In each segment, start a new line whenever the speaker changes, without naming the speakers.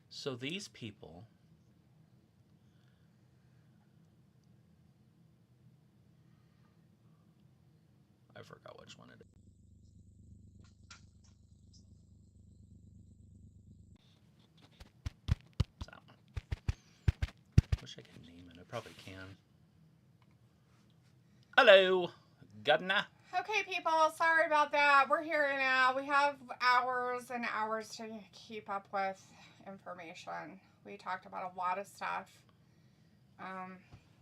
So these people... I forgot which one it is. It's that one. Wish I could name it. I probably can. Hello, Governor.
Okay, people, sorry about that. We're here now. We have hours and hours to keep up with information. We talked about a lot of stuff.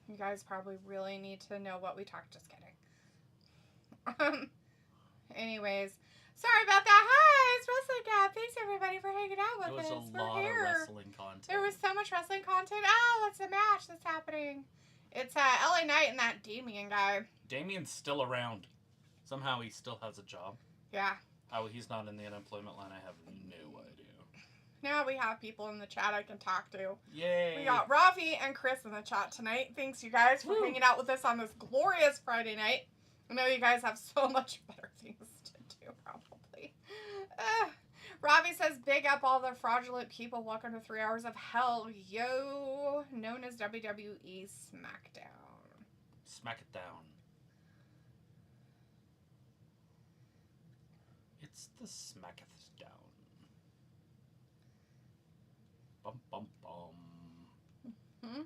You guys probably really need to know what we talked. Just kidding. Anyways, sorry about that. Hi, it's Wrestling Gap. Thanks everybody for hanging out with us.
It was a lot of wrestling content.
There was so much wrestling content. Oh, that's a match that's happening. It's LA Knight and that Damian guy.
Damian's still around. Somehow he still has a job.
Yeah.
How he's not in the unemployment line, I have no idea.
Now we have people in the chat I can talk to.
Yay!
We got Ravi and Chris in the chat tonight. Thanks, you guys, for hanging out with us on this glorious Friday night. I know you guys have so much better things to do, probably. Ravi says, big up all the fraudulent people. Welcome to 3 hours of hell, yo. Known as WWE Smackdown.
Smack it down. It's the smacketh down. Bum, bum, bum.
Hmm?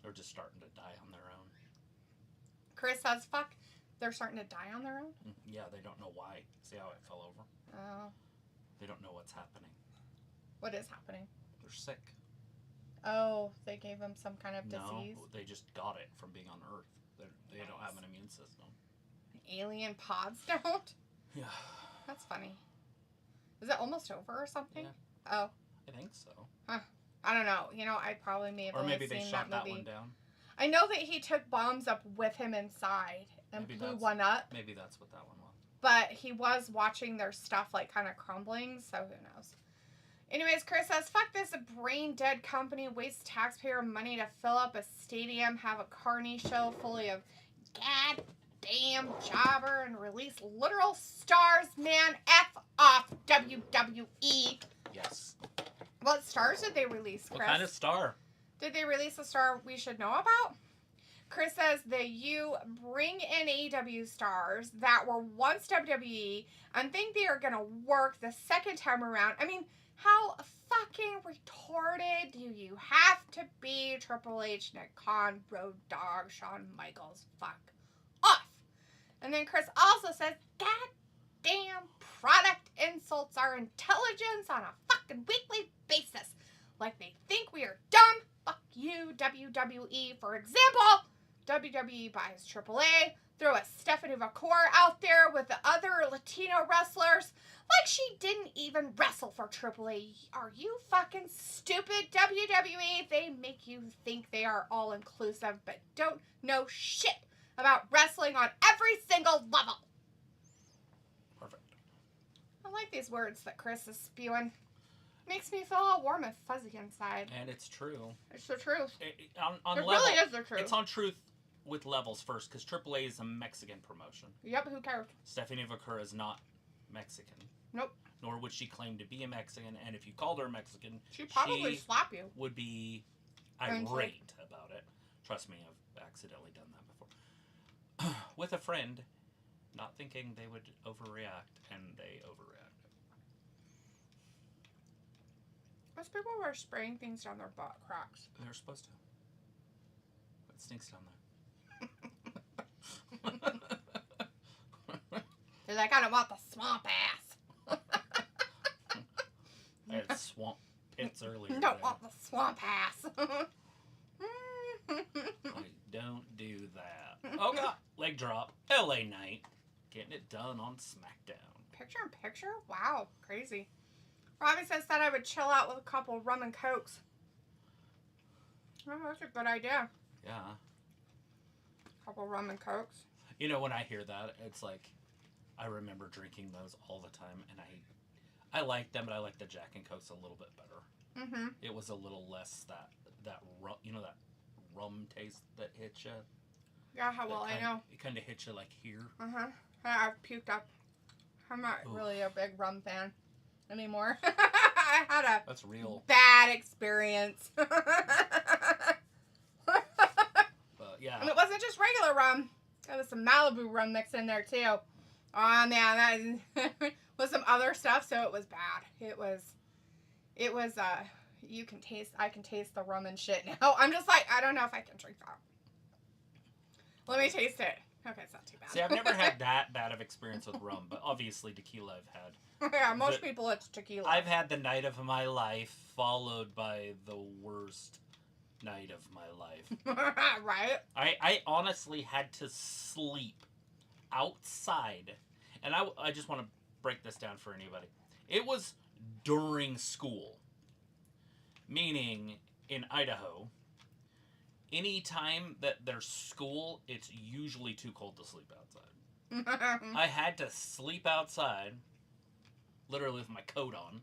They're just starting to die on their own.
Chris says, fuck, they're starting to die on their own?
Yeah, they don't know why. See how it fell over?
Oh.
They don't know what's happening.
What is happening?
They're sick.
Oh, they gave them some kind of disease?
No, they just got it from being on Earth. They don't have an immune system.
Alien pods don't?
Yeah.
That's funny. Is it almost over or something?
Yeah.
Oh.
I think so.
Huh. I don't know. You know, I probably may have
or
only
maybe they
seen
shot
that
that
movie.
one down.
I know that he took bombs up with him inside and
Maybe
blew
that's-
one up.
Maybe that's what that one was.
But he was watching their stuff like kind of crumbling, so who knows. Anyways, Chris says, fuck this brain dead company, waste taxpayer money to fill up a stadium, have a carny show full of goddamn jobber and release literal stars, man. F off, WWE.
Yes.
What stars did they release, Chris?
What kind of star?
Did they release a star we should know about? Chris says that you bring in AEW stars that were once WWE and think they are going to work the second time around. I mean, how fucking retarded do you have to be, Triple H, Nick Khan, Road Dogg, Shawn Michaels? Fuck off. And then Chris also says, goddamn product insults our intelligence on a fucking weekly basis. Like they think we are dumb. Fuck you, WWE. For example, WWE buys AAA, throw a Stephanie McCoy out there with the other Latino wrestlers like she didn't even wrestle for AAA. Are you fucking stupid, WWE? They make you think they are all inclusive, but don't know shit about wrestling on every single level.
Perfect.
I like these words that Chris is spewing. Makes me feel all warm and fuzzy inside.
And it's true.
It's the truth.
It
It really is the truth.
It's on truth with levels first, because AAA is a Mexican promotion.
Yep, who cares?
Stephanie McCoy is not Mexican.
Nope.
Nor would she claim to be a Mexican, and if you called her Mexican,
She'd probably slap you.
Would be irate about it. Trust me, I've accidentally done that before. With a friend, not thinking they would overreact, and they overreacted.
Most people were spraying things down their butt cracks.
They're supposed to. It stinks down there.
They're like, I don't want the swamp ass.
I had swamp pits earlier.
Don't want the swamp ass.
Like, don't do that. Oh god, leg drop. LA Knight. Getting it done on SmackDown.
Picture in picture? Wow, crazy. Robbie says that I would chill out with a couple rum and cokes. Oh, that's a good idea.
Yeah.
Couple rum and cokes.
You know, when I hear that, it's like, I remember drinking those all the time, and I like them, but I like the Jack and Cokes a little bit better.
Mm-hmm.
It was a little less that rum, you know, that rum taste that hits you.
Yeah, well, I know.
It kind of hits you like here.
Uh-huh. I've puked up. I'm not really a big rum fan anymore. I had a
That's real.
bad experience.
Yeah.
And it wasn't just regular rum. There was some Malibu rum mixed in there too. Oh man, that was some other stuff, so it was bad. It was I can taste the rum and shit now. I'm just like, I don't know if I can drink that. Let me taste it. Okay, it's not too bad.
See, I've never had that bad of experience with rum, but obviously tequila I've had.
Yeah, most people it's tequila.
I've had the night of my life followed by the worst night of my life.
Right?
I honestly had to sleep outside. And I just want to break this down for anybody. It was during school. Meaning, in Idaho, any time that there's school, it's usually too cold to sleep outside. I had to sleep outside, literally with my coat on,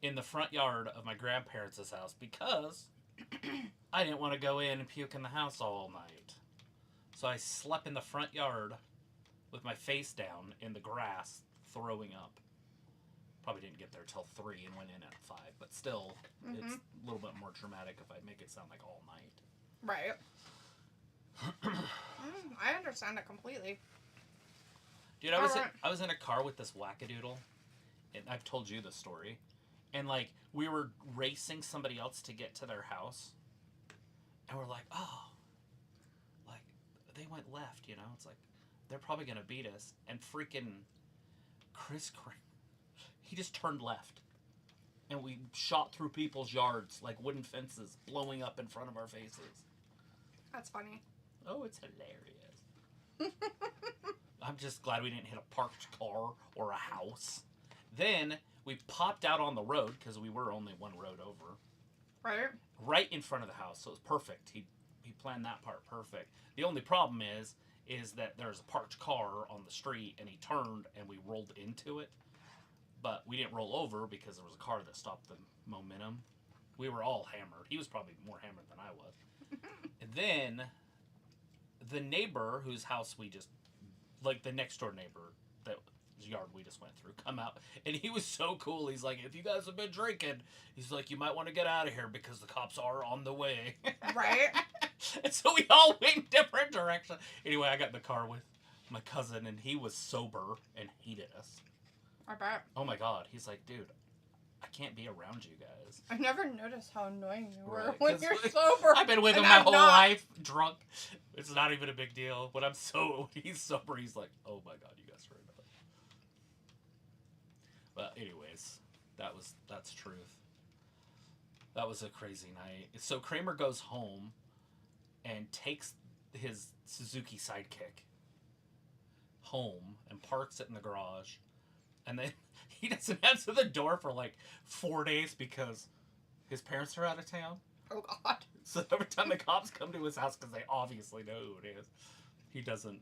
in the front yard of my grandparents' house because I didn't want to go in and puke in the house all night. So I slept in the front yard with my face down in the grass, throwing up. Probably didn't get there till 3 and went in at 5, but still, it's a little bit more dramatic if I make it sound like all night.
Right. I understand it completely.
Dude, I was in a car with this wackadoodle, and I've told you the story, and like we were racing somebody else to get to their house, and we're like, oh, like they went left, you know? It's like they're probably gonna beat us, and freaking Chris Kramer, he just turned left. And we shot through people's yards like wooden fences blowing up in front of our faces.
That's funny.
Oh, it's hilarious. I'm just glad we didn't hit a parked car or a house. Then we popped out on the road because we were only one road over.
Right.
Right in front of the house, so it was perfect. He planned that part perfect. The only problem is that there's a parked car on the street and he turned and we rolled into it. But we didn't roll over because there was a car that stopped the momentum. We were all hammered. He was probably more hammered than I was. And then the neighbor whose house we just, like the next door neighbor, that yard we just went through, come out. And he was so cool. He's like, if you guys have been drinking, he's like, you might want to get out of here because the cops are on the way.
Right.
And so we all went in different directions. Anyway, I got in the car with my cousin and he was sober and hated us.
I bet.
Oh my god. He's like, dude, I can't be around you guys.
I never noticed how annoying you were
Right,
when you're sober.
I've been with him
and
my
I'm
whole
not.
life, drunk. It's not even a big deal. When he's sober, he's like, oh my god, you guys are annoying. But anyways, that's truth. That was a crazy night. So Kramer goes home and takes his Suzuki Sidekick home and parks it in the garage. And then he doesn't answer the door for like 4 days because his parents are out of town.
Oh, God.
So every time the cops come to his house, because they obviously know who it is, he doesn't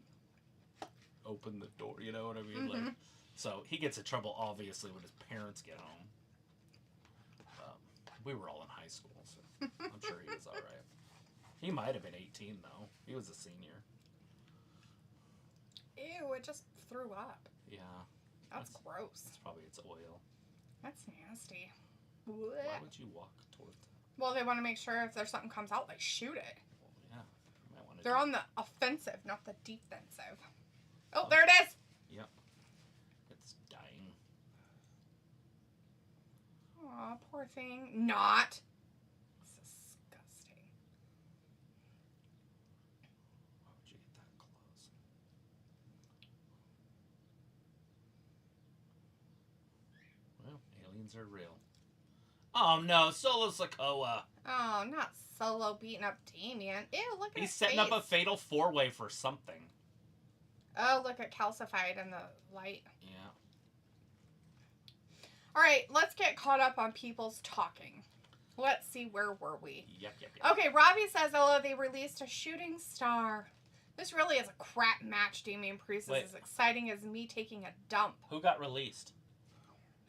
open the door, you know what I mean?
Mm-hmm.
Like, so he gets in trouble, obviously, when his parents get home. We were all in high school, so I'm sure he was all right. He might have been 18, though. He was a senior.
Ew, it just threw up.
Yeah.
That's gross.
That's probably its oil.
That's nasty.
Why would you walk towards it?
Well, they want to make sure if there's something comes out, they shoot it.
Well, yeah. You might want to
They're on the offensive, not the defensive. Oh, there it is!
Yep. It's dying.
Aw, poor thing. Not. It's disgusting.
Why would you get that close? Well, aliens are real. Oh no, Solo Sikoa.
Oh, not Solo beating up Damian. Ew, look at
He's
his
setting
face.
up a fatal 4-way for something.
Oh, look at calcified in the light.
Yeah.
All right, let's get caught up on people's talking. Let's see, where were we?
Yep.
Okay, Robbie says, oh, they released a shooting star. This really is a crap match. Damian Priest is as exciting as me taking a dump.
Who got released?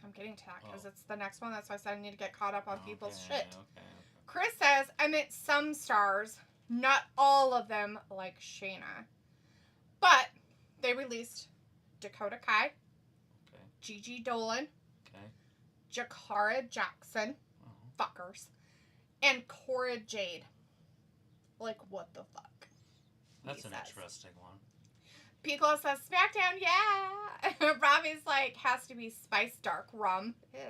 I'm getting to that because it's the next one. That's why I said I need to get caught up on people's shit.
Okay.
Chris says, I meant some stars, not all of them like Shayna. But they released Dakota Kai,
Okay.
Gigi Dolan,
Okay.
Jakara Jackson, fuckers, and Cora Jade. Like, what the fuck?
That's an interesting one.
Piccolo says, SmackDown, yeah! Robbie's like, has to be Spice Dark Rum. Ew,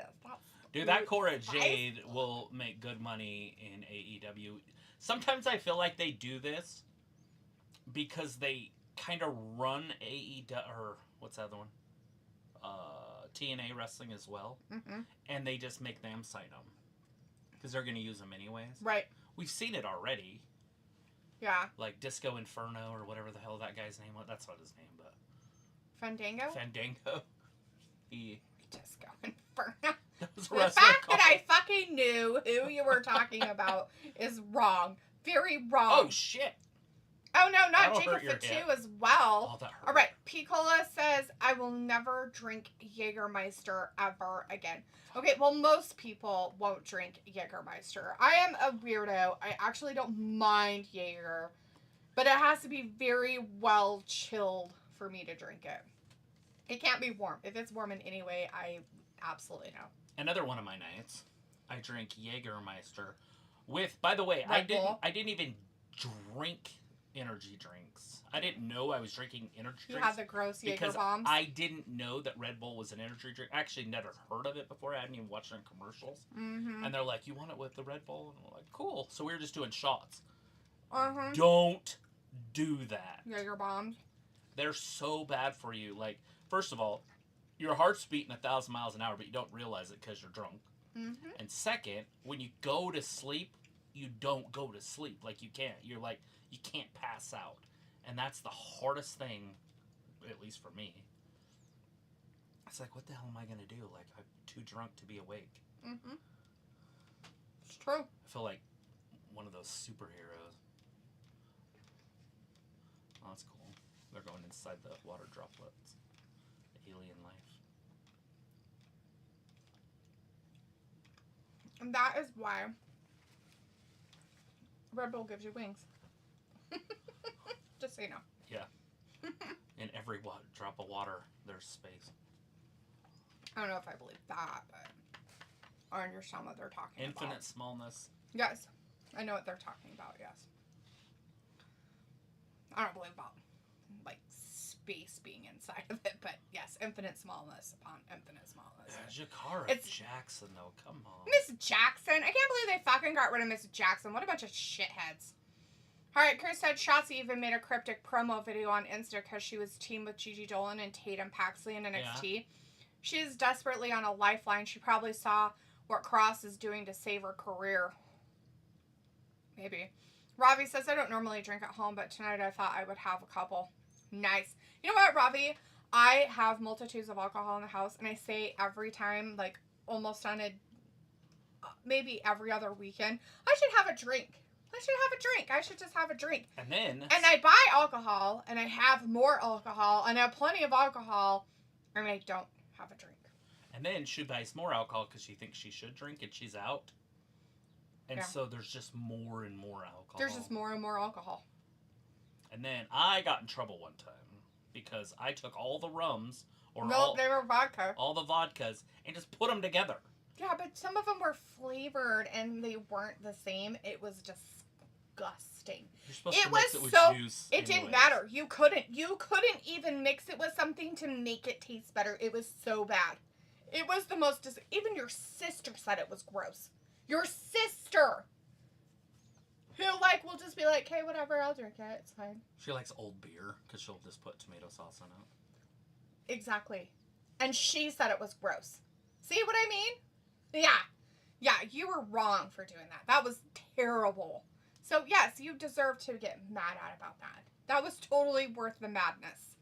dude, that Cora Jade will make good money in AEW. Sometimes I feel like they do this because they kind of run AEW, or what's the other one? TNA Wrestling as well.
Mm-hmm.
And they just make them sign them. Because they're going to use them anyways.
Right.
We've seen it already.
Yeah.
Like Disco Inferno or whatever the hell that guy's name was. That's not his name, but...
Fandango?
Fandango.
Disco Inferno.
The
fact that I fucking knew who you were talking about is wrong. Very wrong.
Oh, shit.
Oh, no, not
That'll
Jacob
hurt your
Fatu
hip.
as well.
Oh, that hurt.
All right. Piccola says, I will never drink Jägermeister ever again. Okay, well, most people won't drink Jägermeister. I am a weirdo. I actually don't mind Jaeger, but it has to be very well chilled for me to drink it. It can't be warm. If it's warm in any way, I absolutely know.
Another one of my nights, I drink Jägermeister with, by the way,
Red Bull.
I didn't even drink energy drinks. I didn't know I was drinking energy drinks.
You have the gross Jaeger
because
bombs.
I didn't know that Red Bull was an energy drink. I actually never heard of it before. I hadn't even watched it in commercials.
Mm-hmm.
And they're like, you want it with the Red Bull? And I'm like, cool. So we were just doing shots.
Uh-huh.
Don't do that.
Jaeger bombs.
They're so bad for you. Like, first of all, your heart's beating 1,000 miles an hour, but you don't realize it because you're drunk.
Mm-hmm.
And second, when you go to sleep, you don't go to sleep. Like, you can't. You're like, you can't pass out. And that's the hardest thing, at least for me. It's like, what the hell am I going to do? Like, I'm too drunk to be awake.
Mm-hmm. It's true.
I feel like one of those superheroes. Oh, that's cool. They're going inside the water droplets. Alien life.
And that is why Red Bull gives you wings. Just so you know.
Yeah. In every drop of water, there's space.
I don't know if I believe that, but I understand what they're talking about.
Infinite smallness.
Yes. I know what they're talking about, yes. I don't believe about, like, space being inside of it, but yes, infinite smallness upon infinite smallness.
Jakara Jackson, though, come on.
Miss Jackson? I can't believe they fucking got rid of Miss Jackson. What a bunch of shitheads. Alright, Chris said Shotzi even made a cryptic promo video on Insta because she was teamed with Gigi Dolan and Tatum Paxley in NXT. Yeah. She is desperately on a lifeline. She probably saw what Kross is doing to save her career. Maybe. Ravi says, I don't normally drink at home, but tonight I thought I would have a couple. Nice. You know what, Ravi? I have multitudes of alcohol in the house, and I say every time, like, almost on a, maybe every other weekend, I should have a drink. I should just have a drink.
And then...
And I buy alcohol, and I have more alcohol, and I have plenty of alcohol, and I don't have a drink.
And then she buys more alcohol because she thinks she should drink, and she's out. And so there's just more and more alcohol.
There's just more and more alcohol.
And then I got in trouble one time because I took all the rums,
they were vodka.
All the vodkas, and just put them together.
Yeah, but some of them were flavored, and they weren't the same. It was disgusting.
You're supposed to mix it with juice.
It didn't matter. You couldn't even mix it with something to make it taste better. It was so bad. It was the most. Even your sister said it was gross. Your sister, who will just be like, "Hey, whatever, I'll drink it. It's fine."
She likes old beer because she'll just put tomato sauce on it.
Exactly, and she said it was gross. See what I mean? Yeah, you were wrong for doing that. That was terrible. So, yes, you deserve to get mad about that. That was totally worth the madness.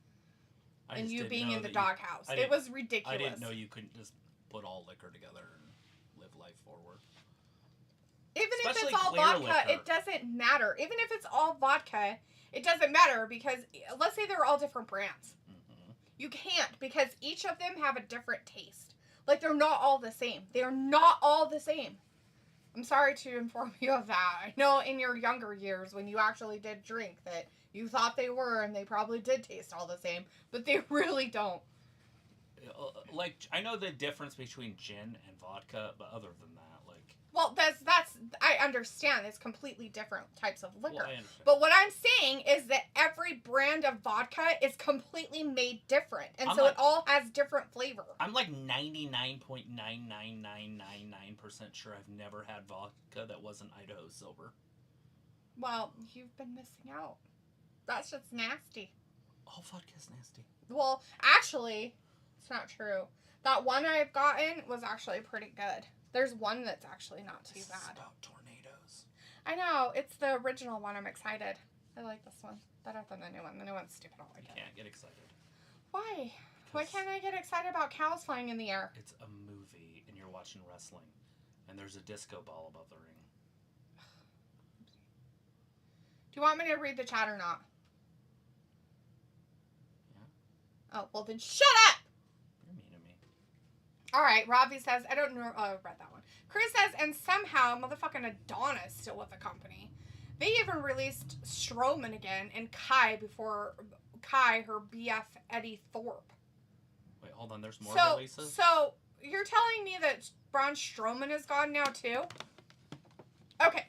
And you being in the doghouse. It was ridiculous.
I didn't know you couldn't just put all liquor together and live life forward.
Even if it's all vodka, it doesn't matter. Even if it's all vodka, it doesn't matter because, let's say they're all different brands. Mm-hmm. You can't because each of them have a different taste. Like, they're not all the same. They're not all the same. I'm sorry to inform you of that. I know in your younger years when you actually did drink that you thought they were and they probably did taste all the same, but they really don't.
like, I know the difference between gin and vodka, but other than that, like...
Well, that's I understand. It's completely different types of liquor.
Well, I understand.
But what I'm saying is that every brand of vodka is completely made different. And so it all has different flavor.
I'm like 99.99999% sure I've never had vodka that wasn't Idaho Silver.
Well, you've been missing out. That's just nasty.
All vodka's nasty.
Well, actually, it's not true. That one I've gotten was actually pretty good. There's one that's actually not too bad.
This is about tornadoes.
I know. It's the original one. I'm excited. I like this one better than the new one. The new one's stupid. I don't like it.
Can't get excited.
Why? Why can't I get excited about cows flying in the air?
It's a movie, and you're watching wrestling, and there's a disco ball above the ring.
Do you want me to read the chat or not?
Yeah.
Oh, well then shut up!
You're mean to me.
Alright, Robbie says, I don't know, I read that one. Chris says, and somehow motherfucking Adonis still with the company. They even released Strowman again and Kai before Kai, her BF Eddie Thorpe.
Wait, hold on, there's more releases?
So, you're telling me that Braun Strowman is gone now too? Okay.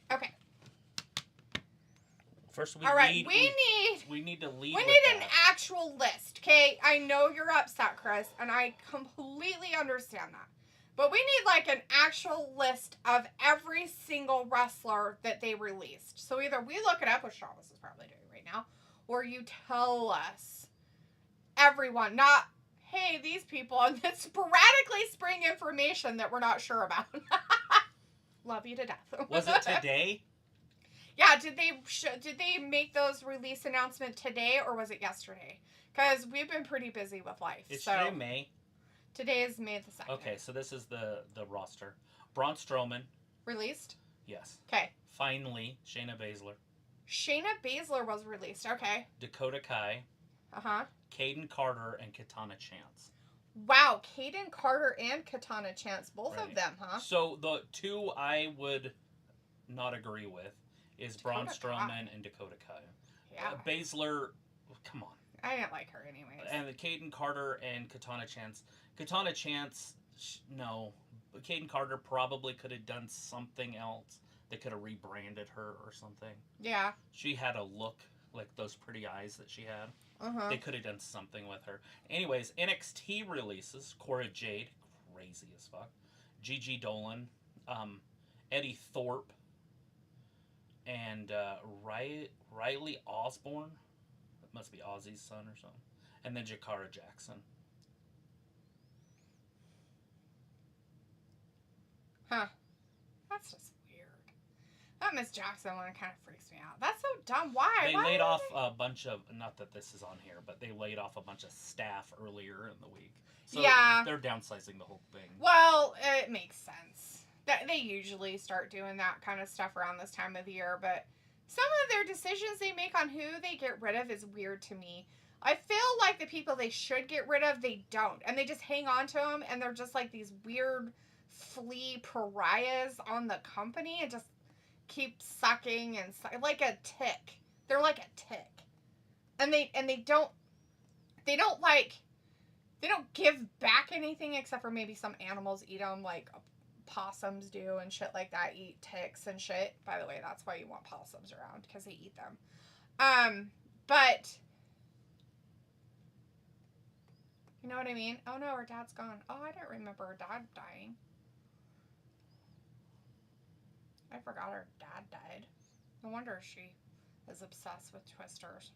First, we need to lead. We need
an actual list, okay? I know you're upset, Chris, and I completely understand that. But we need like an actual list of every single wrestler that they released. So either we look it up, which Travis is probably doing right now, or you tell us everyone, not, hey, these people, and then sporadically spring information that we're not sure about. Love you to death.
Was it today?
Yeah, did they make those release announcement today or was it yesterday? Because we've been pretty busy with life.
It's today, May.
Today is May the 2nd.
Okay, so this is the roster. Braun Strowman.
Released?
Yes.
Okay.
Finally, Shayna Baszler.
Shayna Baszler was released. Okay.
Dakota Kai.
Uh-huh.
Caden Carter and Katana Chance.
Wow, Caden Carter and Katana Chance, both of them, huh?
So the two I would not agree with is Braun Strowman and Dakota Kai.
Yeah.
Baszler, come on.
I didn't like her anyways.
And the Caden Carter and Katana Chance. Katana Chance, no. But Caden Carter probably could have done something else. They could have rebranded her or something.
Yeah.
She had a look like those pretty eyes that she had.
Uh-huh.
They could have done something with her. Anyways, NXT releases Cora Jade, crazy as fuck. Gigi Dolan, Eddie Thorpe, and Riley Osborne. That must be Ozzy's son or something. And then Jakara Jackson.
Huh. That's just weird. That Miss Jackson one kind of freaks me out. That's so dumb. Why?
They laid off a bunch of, not that this is on here, but they laid off a bunch of staff earlier in the week. So
yeah.
They're downsizing the whole thing.
Well, it makes sense. They usually start doing that kind of stuff around this time of the year, but some of their decisions they make on who they get rid of is weird to me. I feel like the people they should get rid of, they don't. And they just hang on to them, and they're just like these weird flea pariahs on the company and just keep sucking and like a tick. They're like a tick. And they don't give back anything except for maybe some animals eat them, like possums do and shit like that, eat ticks and shit. By the way, that's why you want possums around, because they eat them. But you know what I mean? Oh no, her dad's gone. Oh, I didn't remember her dad dying. I forgot her dad died. No wonder she is obsessed with twisters.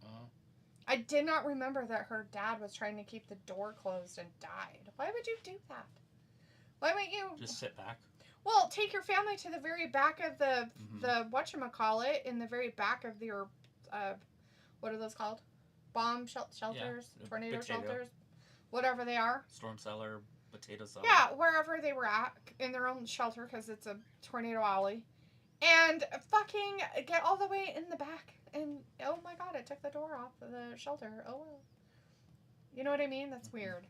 I did not remember that her dad was trying to keep the door closed and died. Why would you do that? Why wouldn't you
just sit back?
Well, take your family to the very back of the whatchamacallit, in the very back of your what are those called? Bomb shelters, tornado shelters, whatever they are.
Storm cellar, potato cellar.
Yeah, wherever they were at in their own shelter, because it's a tornado alley. And fucking get all the way in the back. And, oh my god, it took the door off of the shelter. Oh well. You know what I mean? That's weird.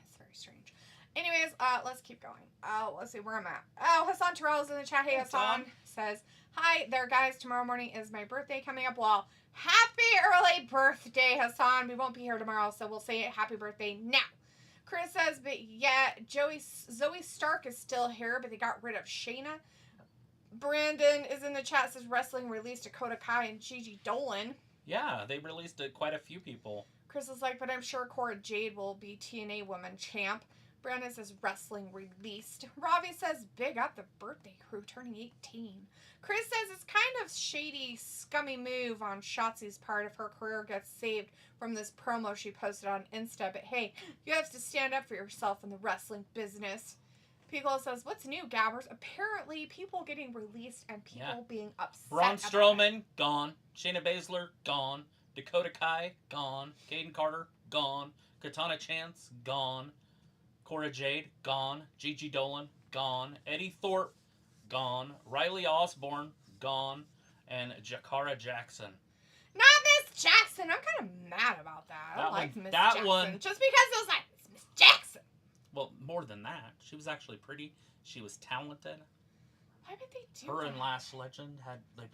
It's very strange. Anyways, let's keep going. Let's see where I'm at. Oh, Hassan Terrell's in the chat. Hey, Hassan. Says, hi there, guys. Tomorrow morning is my birthday coming up. Well, happy early birthday, Hassan. We won't be here tomorrow, so we'll say happy birthday now. Chris says, but yeah, Zoe Stark is still here, but they got rid of Shayna. Brandon is in the chat, says wrestling released Dakota Kai and Gigi Dolan.
Yeah, they released quite a few people.
Chris is like, but I'm sure Cora Jade will be TNA Women Champ. Brandon says wrestling released. Ravi says big up the birthday crew turning 18. Chris says it's kind of shady, scummy move on Shotzi's part if her career gets saved from this promo she posted on Insta. But hey, you have to stand up for yourself in the wrestling business. Piccolo says, what's new, Gabbers? Apparently, people getting released and people being upset.
Braun Strowman, gone. Shayna Baszler, gone. Dakota Kai, gone. Caden Carter, gone. Katana Chance, gone. Cora Jade, gone. Gigi Dolan, gone. Eddie Thorpe, gone. Riley Osborne, gone. And Jakara Jackson.
Not Miss Jackson. I'm kind of mad about that. I don't like Miss Jackson. Just because it was like, it's Miss Jackson.
Well, more than that. She was actually pretty. She was talented.
Why would they do
Her
that?
and Lash Legend had, like,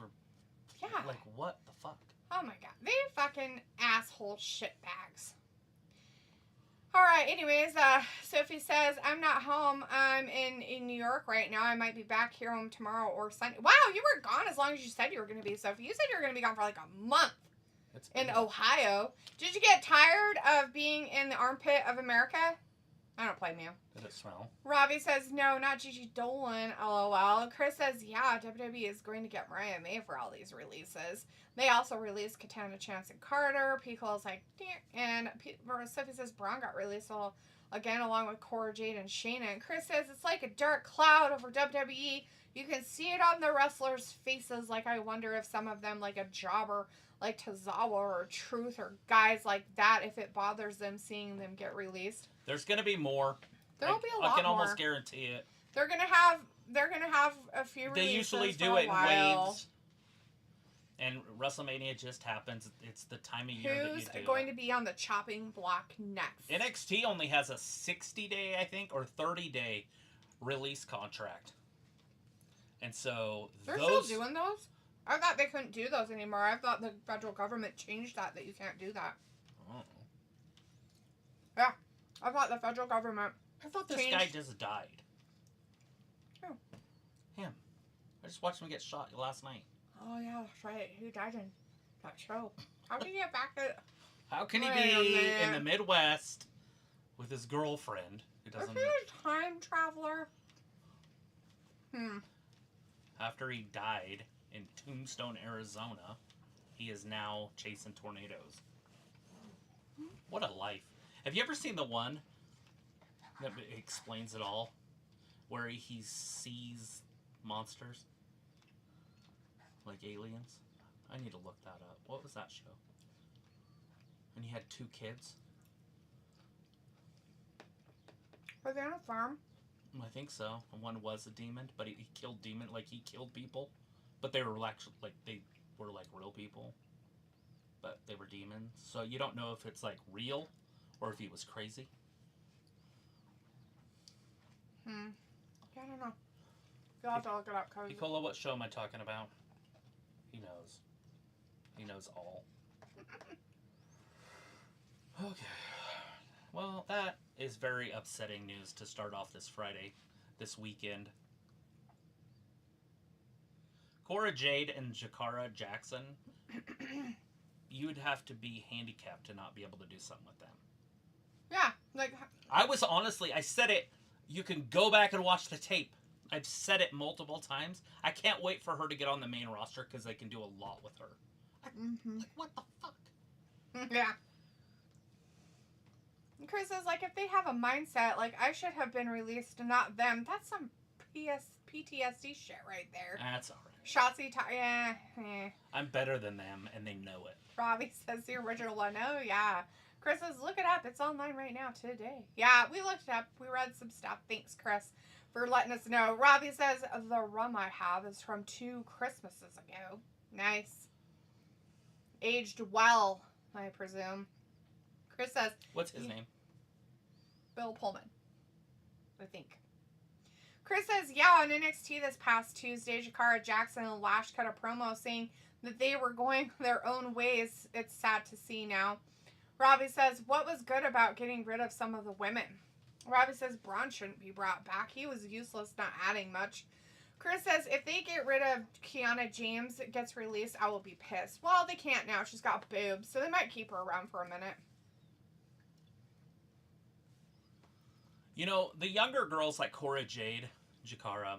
what the fuck?
Oh my god. They fucking asshole shitbags. Alright, anyways, Sophie says, I'm not home. I'm in New York right now. I might be back here home tomorrow or Sunday. Wow, you were gone as long as you said you were going to be, Sophie. You said you were going to be gone for like a month in Ohio. Did you get tired of being in the armpit of America? I don't blame you.
Did it smell?
Robbie says, no, not Gigi Dolan, LOL. Chris says, yeah, WWE is going to get Mariah May for all these releases. They also released Katana Chance and Carter. Piccolo's like, and Sophie says Braun got released again along with Cora Jade and Shayna. And Chris says, it's like a dark cloud over WWE. You can see it on the wrestlers' faces. Like, I wonder if some of them, like a jobber like Tozawa or Truth or guys like that, if it bothers them seeing them get released.
There's gonna be more.
There'll be a lot more.
I can almost guarantee it.
They're gonna have a few releases.
They usually do it in waves. And WrestleMania just happens. It's the time of year that you do.
Who's going to be on the chopping block next?
NXT only has a 60-day, I think, or 30-day release contract. And so
they're still doing those? I thought they couldn't do those anymore. I thought the federal government changed that you can't do that.
Oh.
Yeah. I thought the federal government
I thought this guy just died.
Who?
Him. I just watched him get shot last night.
Oh, yeah, that's right. Who died in that show? How can he get back to...
How can he be in the Midwest with his girlfriend who doesn't...
Is he a time traveler?
After he died in Tombstone, Arizona, he is now chasing tornadoes. What a life. Have you ever seen the one that explains it all? Where he sees monsters? Like aliens? I need to look that up. What was that show? And he had 2 kids?
Were they on a farm?
I think so. And one was a demon, but he killed demon, like he killed people. But they were actually, like, they were like real people. But they were demons. So you don't know if it's like real or if he was crazy.
Yeah, I don't know. You'll have to look it up.
Nicola, what show am I talking about? He knows. He knows all. Okay. Well, that is very upsetting news to start off this Friday, this weekend. Cora Jade and Jakara Jackson, you would have to be handicapped to not be able to do something with them.
Yeah, like...
I was honestly, I said it, you can go back and watch the tape. I've said it multiple times. I can't wait for her to get on the main roster because they can do a lot with her. Like, what the fuck?
Yeah. Chris is like, if they have a mindset, like, I should have been released and not them, that's some PTSD shit right there.
That's alright.
Shotzi, yeah.
I'm better than them, and they know it.
Robbie says the original one. Oh, yeah. Chris says, look it up. It's online right now today. Yeah, we looked it up. We read some stuff. Thanks, Chris, for letting us know. Robbie says, the rum I have is from 2 Christmases ago. Nice. Aged well, I presume. Chris says...
What's his name?
Bill Pullman. I think. Chris says, yeah, on NXT this past Tuesday, Jakara Jackson and Lash cut a promo saying that they were going their own ways. It's sad to see now. Robbie says, what was good about getting rid of some of the women? Robbie says, Braun shouldn't be brought back. He was useless, not adding much. Chris says, if they get rid of Kiana James gets released, I will be pissed. Well, they can't now. She's got boobs, so they might keep her around for a minute.
You know, the younger girls like Cora Jade, Jakara,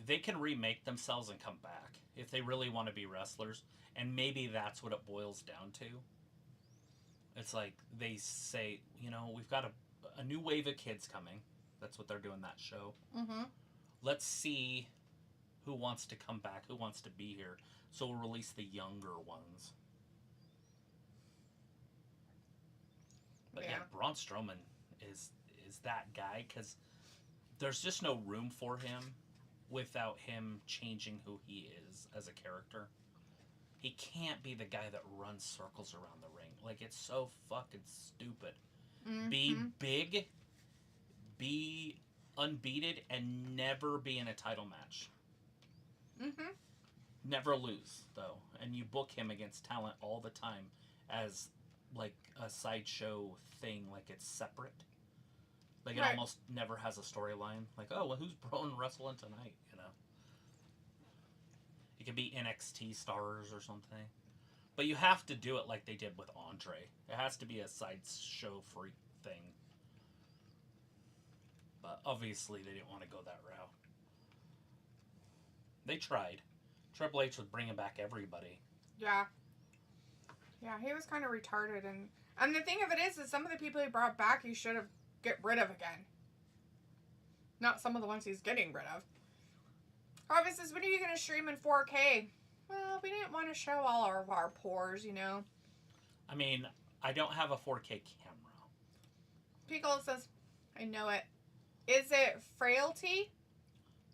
they can remake themselves and come back if they really want to be wrestlers. And maybe that's what it boils down to. It's like they say, you know, we've got a new wave of kids coming. That's what they're doing that show.
Mm-hmm.
Let's see who wants to come back, who wants to be here. So we'll release the younger ones. But yeah, Braun Strowman is that guy because there's just no room for him without him changing who he is as a character. He can't be the guy that runs circles around the ring. Like, it's so fucking stupid. Mm-hmm. Be big, be unbeaten, and never be in a title match.
Mm-hmm.
Never lose, though. And you book him against talent all the time as, like, a sideshow thing. Like, it's separate. Like, it almost never has a storyline. Like, oh, well, who's Braun wrestling tonight, you know? It could be NXT stars or something. But you have to do it like they did with Andre. It has to be a sideshow freak thing. But obviously they didn't want to go that route. They tried. Triple H was bringing back everybody.
Yeah. Yeah, he was kind of retarded. And the thing of it is some of the people he brought back he should have get rid of again. Not some of the ones he's getting rid of. Harvey says, when are you going to stream in 4K? Well, we didn't want to show all of our pores, you know.
I mean, I don't have a 4K camera.
Pickle says, I know it. Is it frailty?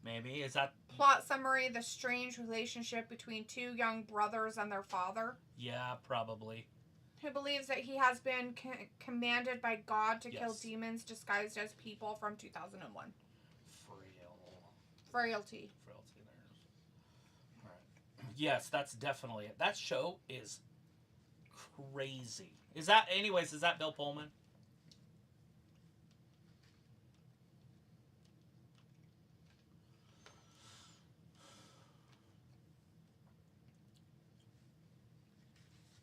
Maybe. Is that...
Plot summary, the strange relationship between two young brothers and their father?
Yeah, probably.
Who believes that he has been commanded by God to kill demons disguised as people from 2001. Frailty.
Frailty, there's... Alright. Yes, that's definitely it. That show is crazy. Is that Bill Pullman?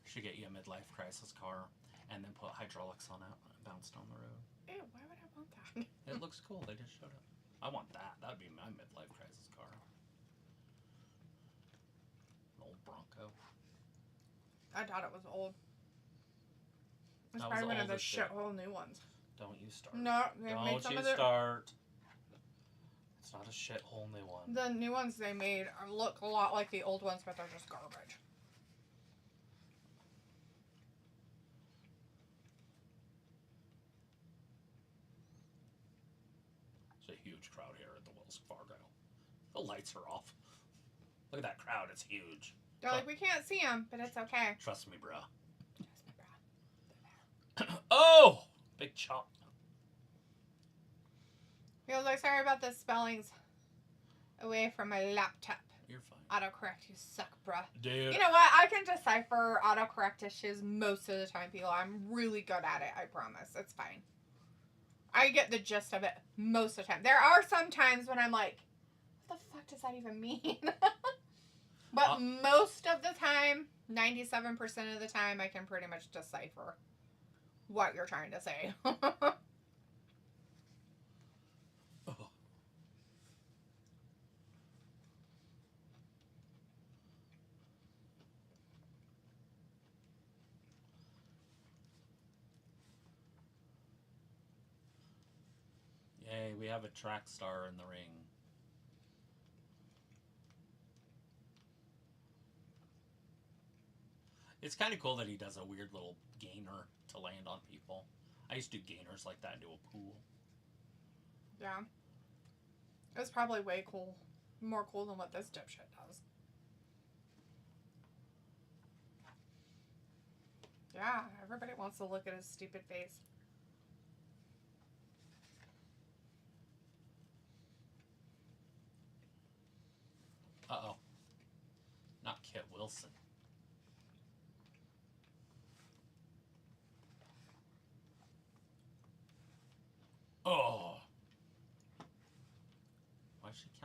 Should get you a midlife crisis car and then put hydraulics on it and bounce down the road.
Ew, why would I want that?
It looks cool. They just showed it. I want that. That would be my midlife crisis car. An old Bronco.
I thought it was old. It's probably one of those shithole new ones.
Don't you start.
No, they made some of the...
start. It's not a shithole new one.
The new ones they made look a lot like the old ones, but they're just garbage.
Huge crowd here at the Wells Fargo. The lights are off. Look at that crowd. It's huge.
They're like, we can't see them, but it's okay.
Trust me, bro. Oh! Big chop.
He was like, sorry about the spellings. Away from my laptop.
You're fine.
Autocorrect, you suck, bruh.
Dude.
You know what? I can decipher autocorrect issues most of the time, people. I'm really good at it, I promise. It's fine. I get the gist of it most of the time. There are some times when I'm like, what the fuck does that even mean? But most of the time, 97% of the time, I can pretty much decipher what you're trying to say.
Yay, we have a track star in the ring. It's kind of cool that he does a weird little gainer to land on people. I used to do gainers like that into a pool.
Yeah. It was probably way cool. More cool than what this dipshit does. Yeah, everybody wants to look at his stupid face.
Uh-oh. Not Kit Wilson.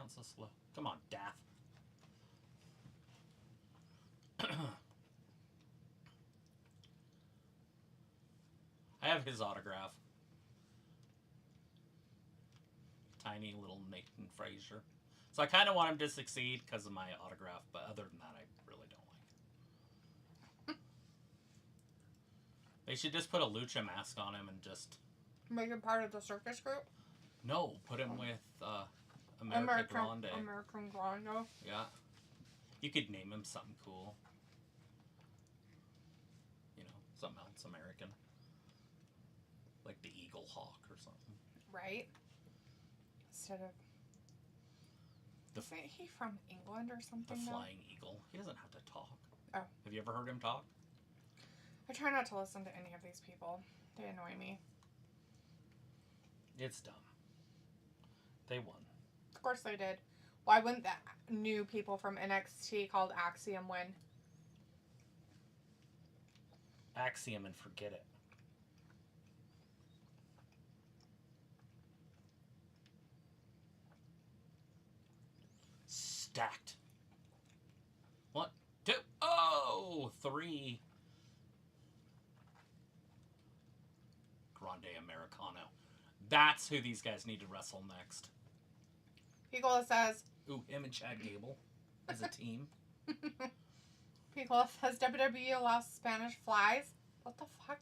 count so slow? Come on, Daff. I have his autograph. Tiny little Nathan Frazier. So I kind of want him to succeed because of my autograph, but other than that, I really don't like. They should just put a lucha mask on him and just...
Make him part of the circus group?
No, put him with American Grande.
American Grande.
Yeah. You could name him something cool. You know, something else American. Like the Eagle Hawk or something.
Right. Instead of... Isn't he from England or something?
The Flying Eagle. He doesn't have to talk.
Oh.
Have you ever heard him talk?
I try not to listen to any of these people. They annoy me.
It's dumb. They won.
Of course they did. Why wouldn't the new people from NXT called Axiom win?
Axiom and forget it. Stacked. 1, 2, oh! 3. Grande Americano. That's who these guys need to wrestle next.
Picola says...
Ooh, him and Chad Gable as a team.
Picola says WWE allows Spanish flies. What the fuck?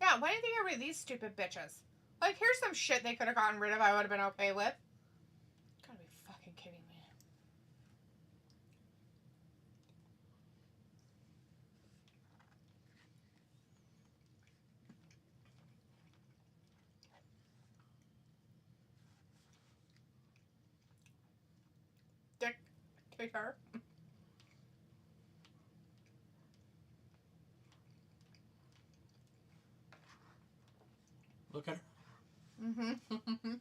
Yeah, why didn't they get rid of these stupid bitches? Like, here's some shit they could have gotten rid of I would have been okay with. Gotta be fucking kidding me. Dick kicker.
Look at her.
Mm-hmm.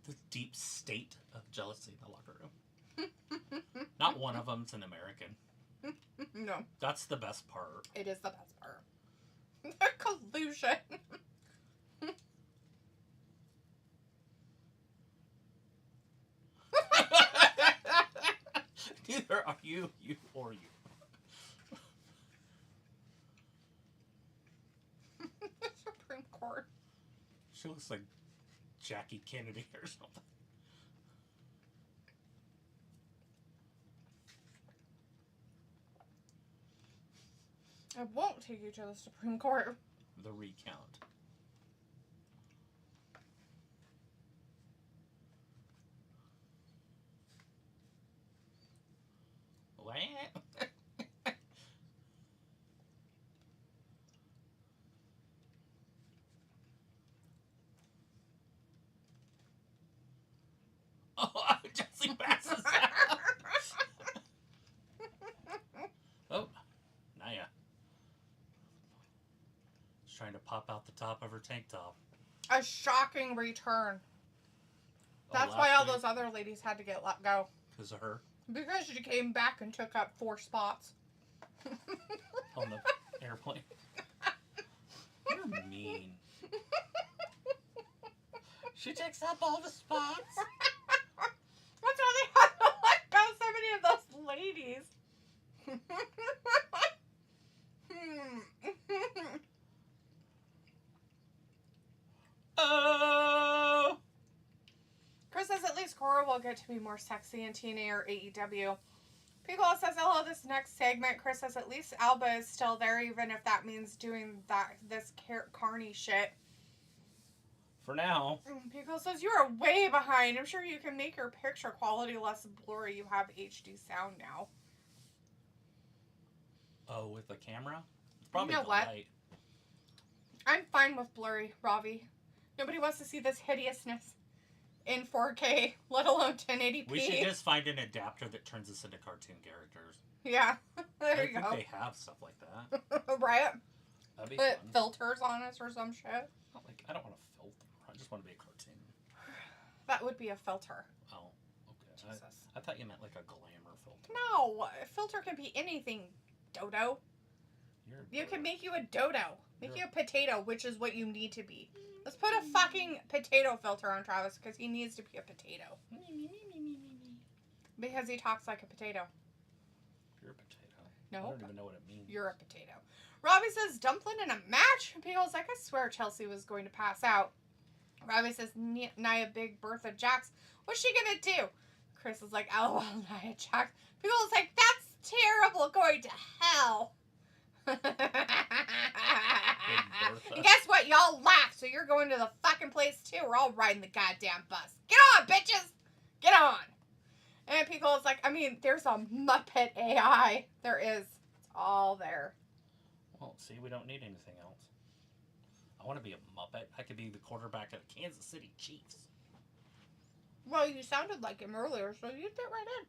The deep state of jealousy in the locker room. Not one of them's an American.
No.
That's the best part.
It is the best part. The collusion.
Neither are you or you.
The Supreme Court.
She looks like Jackie Kennedy or something.
I won't take you to the Supreme Court.
The recount. What? Oh, Jesse passes out. Oh, Naya. She's trying to pop out the top of her tank top.
A shocking return. That's why all those other ladies had to get let go.
Because of her?
Because she came back and took up 4 spots.
On the airplane. You're mean. She takes up all the spots.
That's why they had to let go so many of those ladies.
Oh!
Chris says at least Cora will get to be more sexy in TNA or AEW. Picola says, hello, this next segment. Chris says at least Alba is still there, even if that means doing this Carney shit.
For now.
Picola says, you are way behind. I'm sure you can make your picture quality less blurry. You have HD sound now.
Oh, with the camera? It's probably
You know
the
what?
light.
I'm fine with blurry, Ravi. Nobody wants to see this hideousness in 4K, let alone 1080p.
We should just find an adapter that turns us into cartoon characters.
Yeah, there you
I
go.
think they have stuff like that.
Right?
That'd be
Put
fun.
filters on us or some shit.
Not like, I don't want a filter. I just want to be a cartoon.
That would be a filter.
Oh, okay.
Jesus.
I thought you meant like a glamour filter.
No, a filter can be anything, Dodo. You can make you a dodo. Make you a potato, which is what you need to be. Let's put a fucking potato filter on Travis because he needs to be a potato. Because he talks like a potato.
You're a potato.
No.
I don't even know what it means.
You're a potato. Robbie says, Dumpling in a match? And people's like, I swear Chelsea was going to pass out. Robbie says, Nia Big Bertha Jax. What's she going to do? Chris is like, LOL, Nia Jax. People's like, that's terrible, going to hell. And guess what? Y'all laugh, so you're going to the fucking place too. We're all riding the goddamn bus. Get on, bitches! Get on! And people's like, I mean, there's a Muppet AI. There is. It's all there.
Well, see, we don't need anything else. I want to be a Muppet. I could be the quarterback of the Kansas City Chiefs.
Well, you sounded like him earlier, so you fit right in.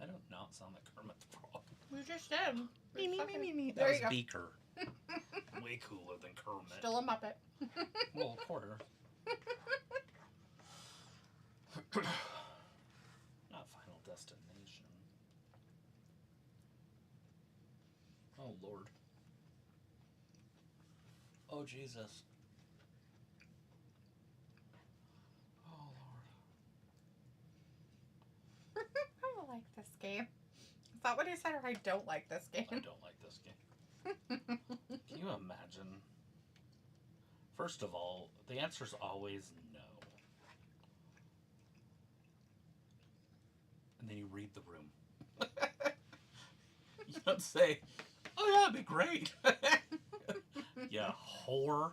I don't not sound like Kermit the Frog.
You just did.
Me.
There
That
you
was
go.
Beaker. Way cooler than Kermit.
Still a Muppet.
Well, a quarter. Not Final Destination. Oh, Lord. Oh, Jesus. Oh, Lord.
I don't like this game. Is that what he said, or I don't like this game?
I don't like this game. Can you imagine? First of all, the answer's always no. And then you read the room. You don't say, oh yeah, that'd be great. Yeah, whore.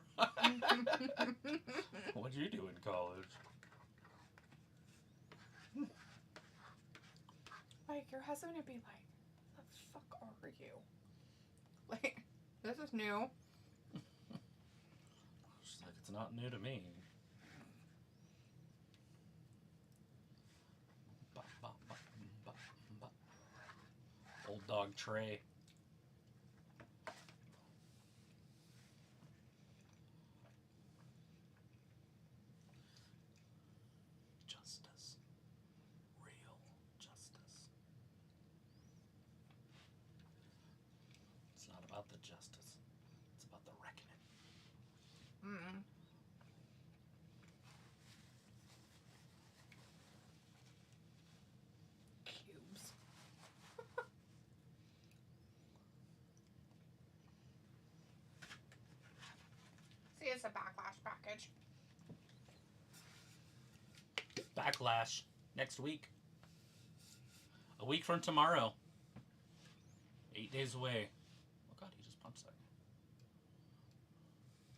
What'd you do in college?
Like, your husband would be like, the fuck are you? Like, this is new.
She's like, it's not new to me. Old dog Trey. Justice. Real justice. It's not about the justice. It's about the reckoning.
Mm. Cubes. See, it's a Backlash package.
Backlash next week. A week from tomorrow. 8 days away. Oh God, he just punched that.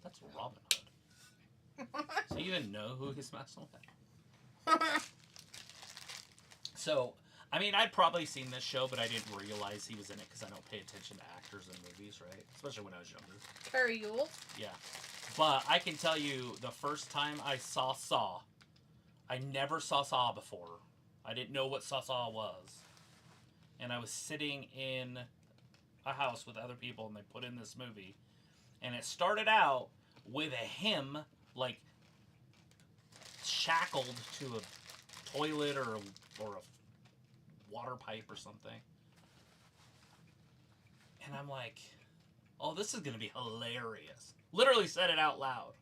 That's Robin Hood. So you even know who he smashed on that? So, I mean, I'd probably seen this show, but I didn't realize he was in it because I don't pay attention to actors in movies, right? Especially when I was younger.
Carrie Yule.
Yeah. But I can tell you, the first time I saw Saw, I never saw Saw before. I didn't know what Saw was. And I was sitting in a house with other people, and they put in this movie. And it started out with him, like, shackled to a toilet or a water pipe or something. And I'm like, oh, this is going to be hilarious. Literally said it out loud.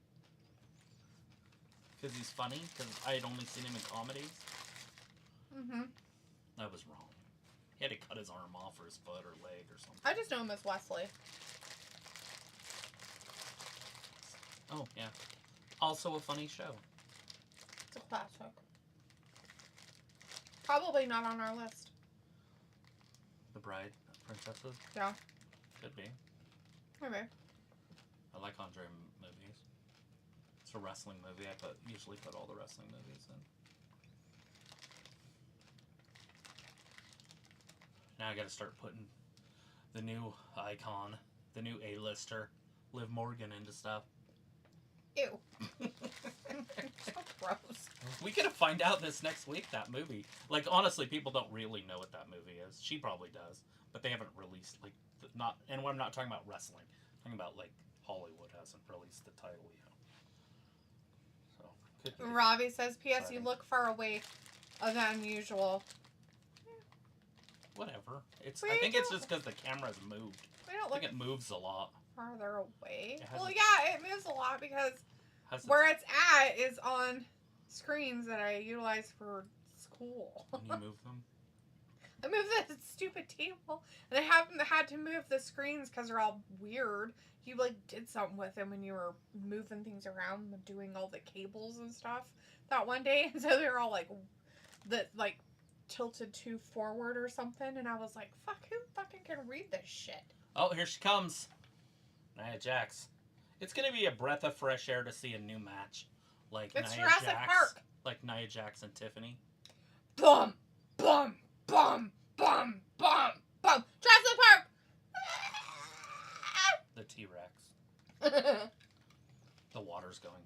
Because he's funny, because I had only seen him in comedies.
Mm-hmm.
I was wrong. He had to cut his arm off or his foot or leg or something.
I just know him as Wesley.
Oh, yeah. Also a funny show.
It's a classic. Probably not on our list.
The Bride of Princesses?
Yeah.
Could be.
Maybe.
I like Andre movies. It's a wrestling movie. I usually put all the wrestling movies in. Now I gotta start putting the new icon, the new A-lister, Liv Morgan into stuff.
Ew. So gross.
We gotta find out this next week, that movie. Like, honestly, people don't really know what that movie is. She probably does. But they haven't released, like, and I'm not talking about wrestling. I'm talking about, like, Hollywood hasn't released the title yet. So, could be.
Robbie says, P.S.
Exciting.
You look far away of the unusual.
Whatever.
We
I think it's
don't-
just because the camera's moved.
We don't
I
look
think it moves a lot.
farther away.
It has
Well,
its-
yeah, it moves a lot because where it's at is on screens that I utilize for school.
When you move them.
I moved that stupid table, and I haven't had to move the screens because they're all weird. You like did something with them when you were moving things around, and doing all the cables and stuff that one day, and so they were all like tilted too forward or something, and I was like, "Fuck, who fucking can read this shit?"
Oh, here she comes. Nia Jax. It's gonna be a breath of fresh air to see a new match, like
It's
Nia
Jurassic
Jax,
Park.
like Nia Jax and Tiffany.
Bum, bum, bum, bum, bum, bum. Jurassic Park.
The T-Rex. The water's going.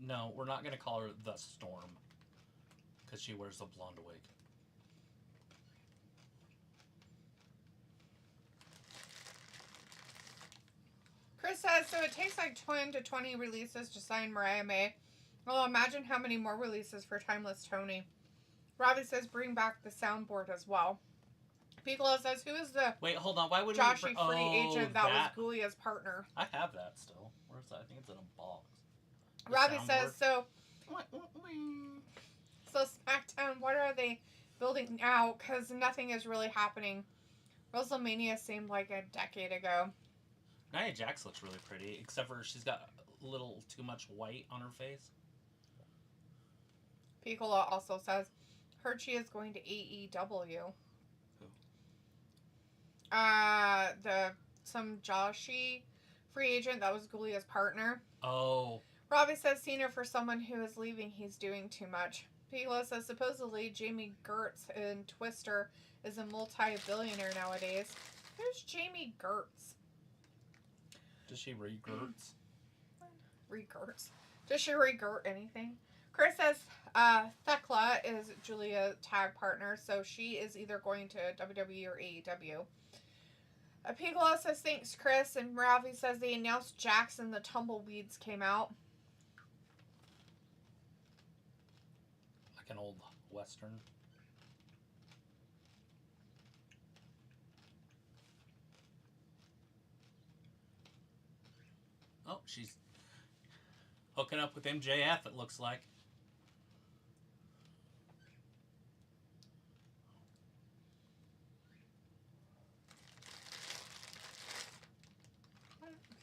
No, we're not gonna call her the Storm, because she wears a blonde wig.
Chris says, so it takes like 10 to 20 releases to sign Mariah May. Well, imagine how many more releases for Timeless Tony. Robbie says, bring back the soundboard as well. Piccolo says, who is the
Wait, hold on. Why would
Joshi
we...
free agent that was Gulia's partner?
I have that still. Where's that? I think it's in a box. The
Robbie
soundboard.
says, so SmackDown, what are they building now? Because nothing is really happening. WrestleMania seemed like a decade ago.
Nia Jax looks really pretty, except for she's got a little too much white on her face.
Piccolo also says, heard she is going to AEW.
Who?
Some Joshi free agent that was Gulia's partner.
Oh.
Robbie says, seen her for someone who is leaving, he's doing too much. Piccolo says, supposedly Jamie Gertz in Twister is a multi-billionaire nowadays. Who's Jamie Gertz?
Does she re-Gertz?
Re-Gertz. Does she re-Gert anything? Chris says, Thekla is Julia's tag partner, so she is either going to WWE or AEW. Piccolo says, thanks, Chris. And Ravi says they announced Jackson the Tumbleweeds came out.
Like an old Western. Oh, she's hooking up with MJF, it looks like.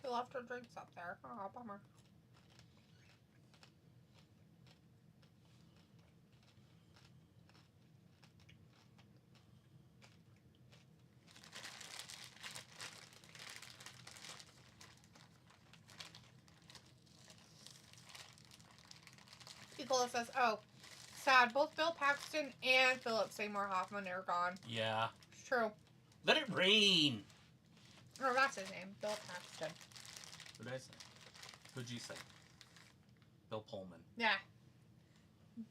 She left her drinks up there. Oh, bummer. Piccolo says, oh, sad. Both Bill Paxton and Philip Seymour Hoffman are gone.
Yeah.
It's true.
Let it rain!
Oh, that's his name. Bill Paxton.
What did I say? Who'd you say? Bill Pullman.
Yeah.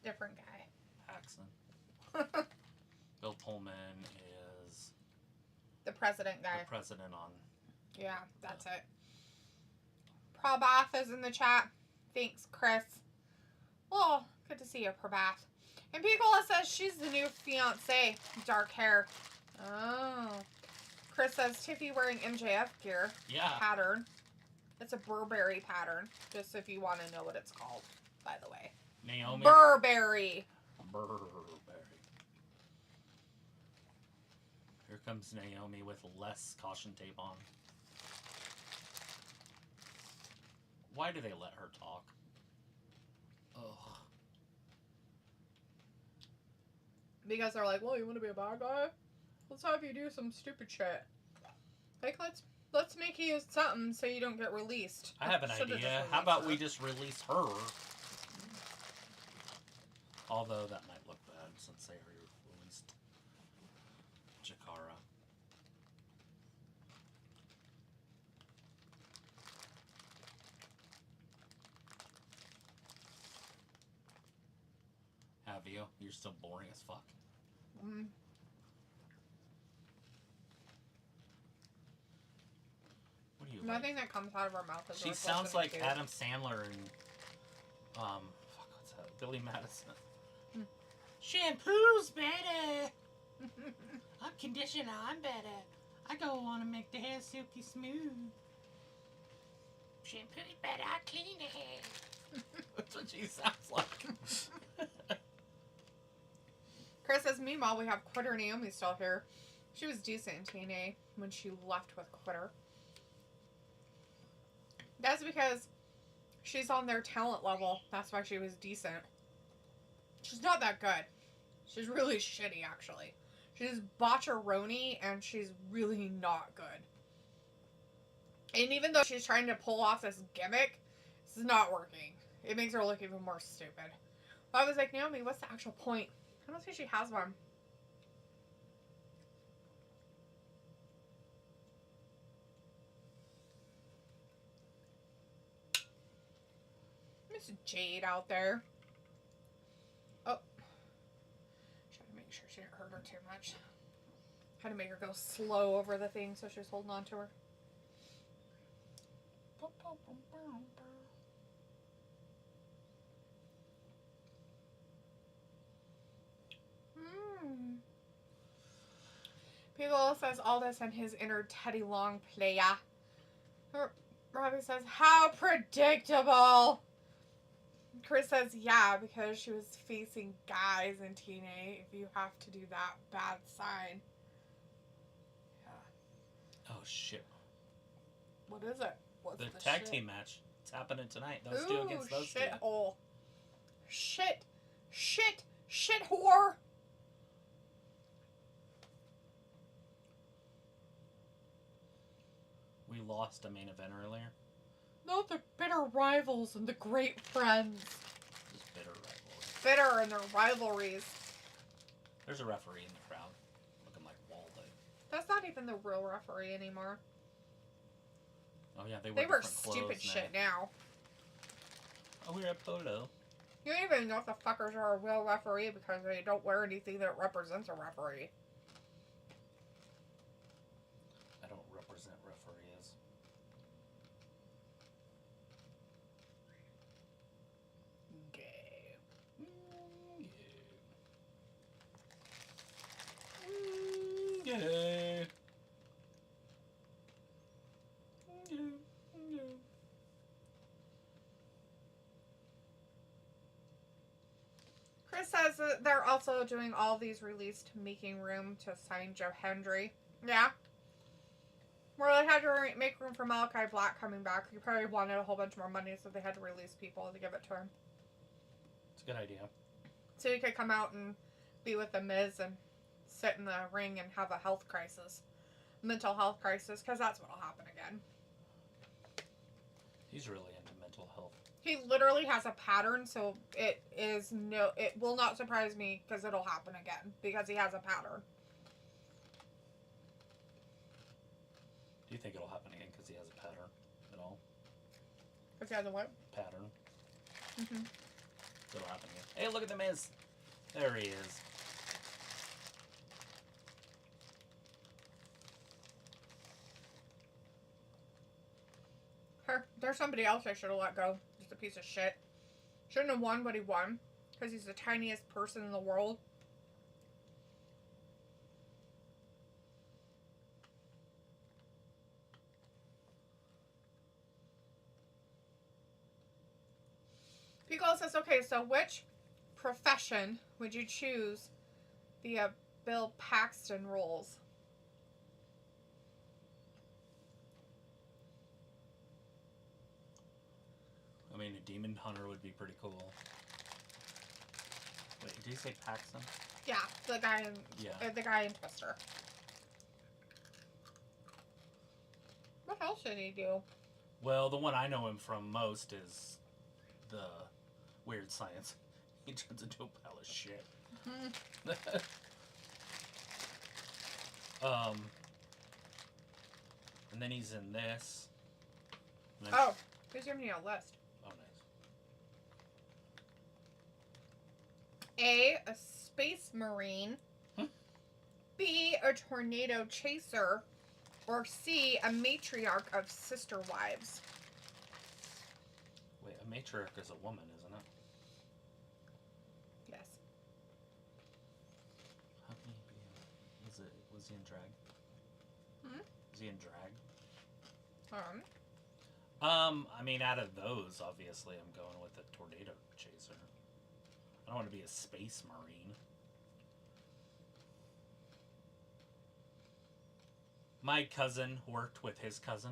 Different guy.
Paxton. Bill Pullman is...
The president guy.
the president on...
Yeah, that's it. Prabath is in the chat. Thanks, Chris. Well, good to see you, Prabath. And Piccolo says she's the new fiance. Dark hair. Oh. Chris says Tiffy wearing MJF gear.
Yeah.
Pattern. It's a Burberry pattern. Just if you want to know what it's called, by the way.
Naomi.
Burberry.
Burberry. Here comes Naomi with less caution tape on. Why do they let her talk? Ugh.
Because they're like, well, you want to be a bad guy? Let's have you do some stupid shit. Like, let's make you use something so you don't get released.
I have an
Should've just
idea.
released
How about
her.
we just release her? Although that might look bad since they released Jakara. Have have you. You're still boring as fuck.
Mm.
What do you
Nothing that comes out of her mouth is
She
worth
sounds
listening
like
to.
Adam Sandler and fuck, what's that? Billy Madison.
Hmm.
Shampoo's better. Conditioner, I'm better. I go on to make the hair silky smooth. Shampoo's better, I clean the hair. That's what she sounds like.
Chris says, meanwhile, we have Quitter Naomi still here. She was decent in TNA when she left with Quitter. That's because she's on their talent level. That's why she was decent. She's not that good. She's really shitty, actually. She's botcheroni, and she's really not good. And even though she's trying to pull off this gimmick, it's not working. It makes her look even more stupid. But I was like, Naomi, what's the actual point? I don't think she has one. Miss Jade out there. Oh. Trying to make sure she didn't hurt her too much. Had to make her go slow over the thing so she was holding on to her. People says all this and his inner Teddy Long playa. Robbie says, how predictable. Chris says, yeah, because she was facing guys in TNA. If you have to do that, bad sign. Yeah.
Oh, shit.
What is it? What's
the
the
tag
shit?
team match. It's happening tonight. Those two against those two.
Shithole. Shit. Shit. Shit whore.
We lost a main event earlier.
No, they're bitter rivals and the great friends.
Just bitter rivalry.
Bitter in their rivalries.
There's a referee in the crowd, looking like Waldo.
That's not even the real referee anymore.
Oh yeah, they
wear
different
stupid
clothes
shit now.
Oh, we're at Poto.
You don't even know if the fuckers are a real referee because they don't wear anything that represents a referee.
I don't represent referees.
Gay.
Gay.
Chris says that they're also doing all these released making room to sign Joe Hendry. Yeah. Well, they had to make room for Malachi Black coming back. He probably wanted a whole bunch more money, so they had to release people to give it to him.
It's a good idea.
So he could come out and be with the Miz and sit in the ring and have a health crisis. Mental health crisis, because that's what'll happen again.
He's really into mental health.
He literally has a pattern, so it will not surprise me because it'll happen again because he has a pattern.
Do you think it'll happen again because he has a pattern at all?
If he has a what?
Pattern.
Mm-hmm.
It'll happen again. Hey, look at the Miz. There he is.
There's somebody else I should have let go. Just a piece of shit. Shouldn't have won, but he won. Because he's the tiniest person in the world. Pico says, okay, so which profession would you choose the Bill Paxton roles?
I mean, a demon hunter would be pretty cool. Wait, did you say Paxton?
Yeah, the guy in Twister. What else did he do?
Well, the one I know him from most is the Weird Science. He turns into a pile of shit. And then he's in this.
Oh, he's giving you a list.
Oh,
A space marine, B, a tornado chaser, or C, a matriarch of sister wives?
Wait, a matriarch is a woman, isn't it?
Yes.
How can he be? Was he in drag? Is he in drag? I mean, out of those, obviously, I'm going with the tornado chaser. I don't want to be a space marine. My cousin worked with his cousin.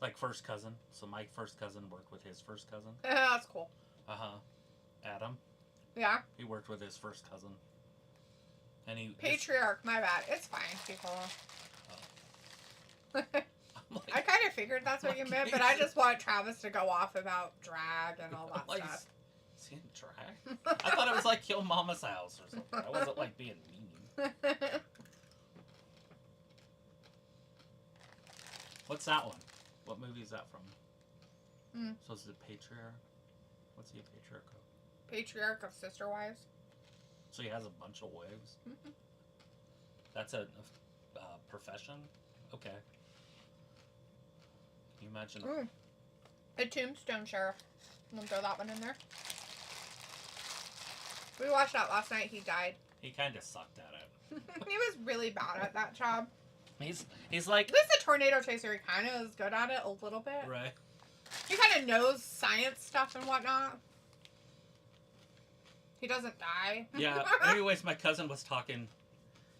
Like, first cousin. So my first cousin worked with his first cousin.
That's cool.
Uh-huh. Adam.
Yeah.
He worked with his first cousin. And he...
Patriarch, my bad. It's fine, people.
Like,
I kind of figured that's what you meant, but I just want Travis to go off about drag and all that
like,
stuff.
Is he in drag? I thought it was like Kill Mama's House or something. I wasn't like being mean. What's that one? What movie is that from? So is it Patriarch? What's he a patriarch of?
Patriarch of sister wives.
So he has a bunch of wives? That's a profession? Okay. Can you imagine?
A tombstone sheriff. I'm gonna throw that one in there. We watched that last night. He died.
He kind of sucked at it.
He was really bad at that job.
He's like...
At least the tornado chaser, he kind of is good at it a little bit.
Right.
He kind of knows science stuff and whatnot. He doesn't die.
Yeah. Anyways, my cousin was talking,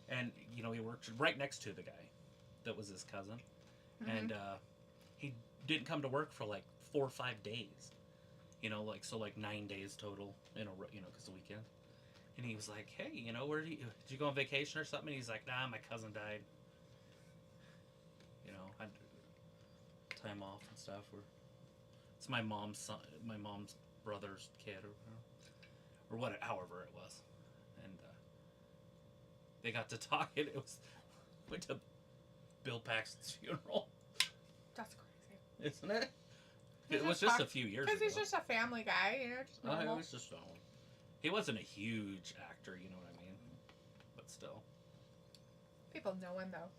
and, you know, he worked right next to the guy that was his cousin. And he didn't come to work for like 4 or 5 days. You know, like, so like 9 days total in a, you know, because the weekend. And he was like, hey, you know, did you go on vacation or something? And he's like, nah, my cousin died. You know, I had time off and stuff. It's my mom's son, my mom's brother's kid or however it was. And they got to talking. Went to Bill Paxton's funeral.
That's crazy.
Isn't it? It was just a few years ago.
Because he's just a family guy, you know, just normal.
It was just he wasn't a huge actor, you know what I mean? But still.
People know him, though.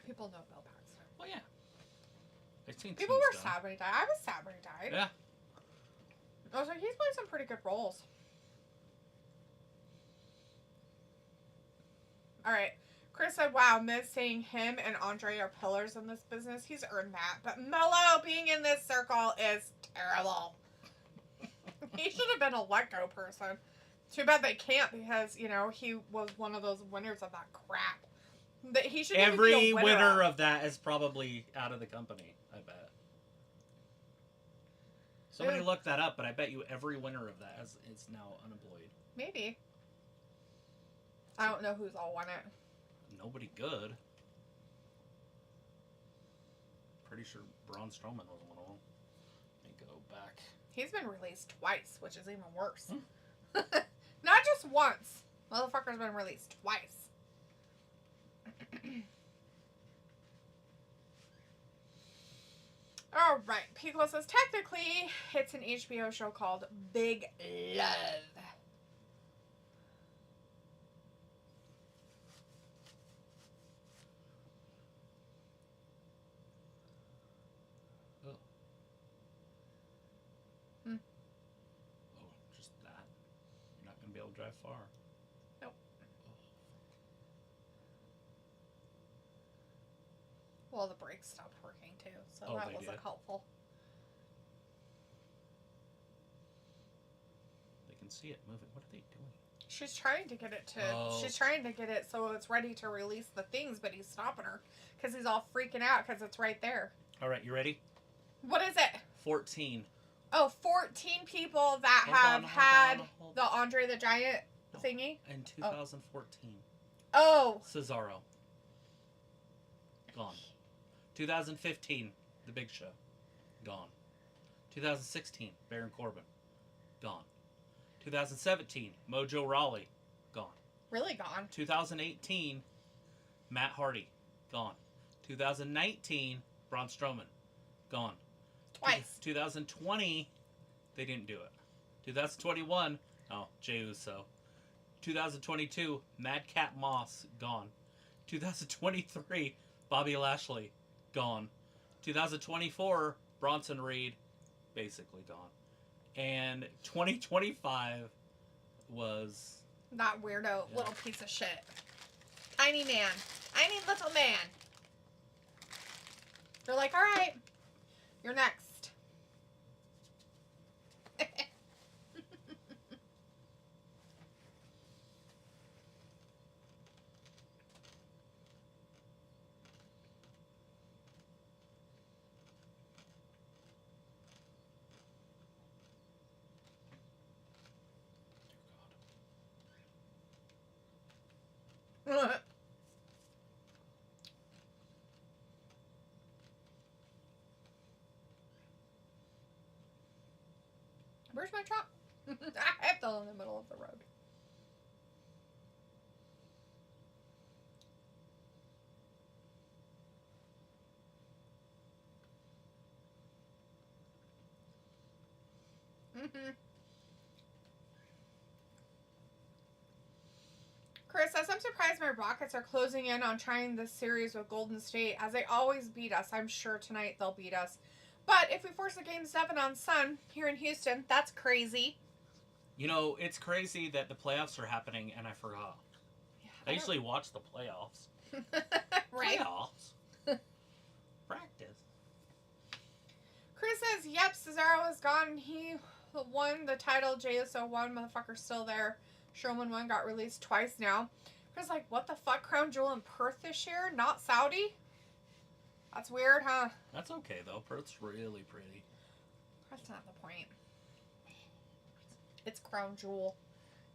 People know Bill Paxton.
Well, yeah. I've seen
people were sad when he died. I was sad when he died.
Yeah.
I was like, he's played some pretty good roles. All right. Chris said, wow, Miz saying him and Andre are pillars in this business. He's earned that. But Mello being in this circle is terrible. He should have been a let-go person. Too bad they can't because, you know, he was one of those winners of that crap. That he should
Every winner of that is probably out of the company, I bet. Somebody looked that up, but I bet you every winner of that is now unemployed.
Maybe. I don't know who's all won it.
Nobody good. Pretty sure Braun Strowman was one of them. Let me go back.
He's been released twice, which is even worse. Not just once. Motherfucker's been released twice. Alright, Pico says, technically, it's an HBO show called Big Love.
Drive far.
Nope. Well, the brakes stopped working too, so that wasn't helpful.
They can see it moving. What are they doing?
She's trying to get it to. She's trying to get it so it's ready to release the things, but he's stopping her because he's all freaking out because it's right there.
All right, you ready?
What is it?
14.
Oh, 14 people that have had the Andre the Giant thingy?
In 2014.
Oh.
Cesaro. Gone. 2015, The Big Show. Gone. 2016, Baron Corbin. Gone. 2017, Mojo Rawley. Gone.
Really gone.
2018, Matt Hardy. Gone. 2019, Braun Strowman. Gone.
Twice.
2020, they didn't do it. 2021, Oh, Jey Uso. 2022, Madcap Moss, gone. 2023, Bobby Lashley, gone. 2024, Bronson Reed, basically gone. And 2025 was...
That weirdo little piece of shit. Tiny man. I need little man. They're like, alright, you're next. Where's my truck? I fell in the middle of the road. Chris says, I'm surprised my Rockets are closing in on trying this series with Golden State, as they always beat us. I'm sure tonight they'll beat us. But if we force a Game 7 on Sun here in Houston, that's crazy.
You know, it's crazy that the playoffs are happening, and I forgot. Yeah, I usually watch the playoffs.
Right?
Playoffs. Practice.
Chris says, yep, Cesaro is gone. He won the title. Jey Uso won. Motherfucker's still there. Strowman won. Got released twice now. Chris like, what the fuck? Crown Jewel in Perth this year? Not Saudi? That's weird, huh?
That's okay, though. Perth's really pretty.
That's not the point. It's Crown Jewel.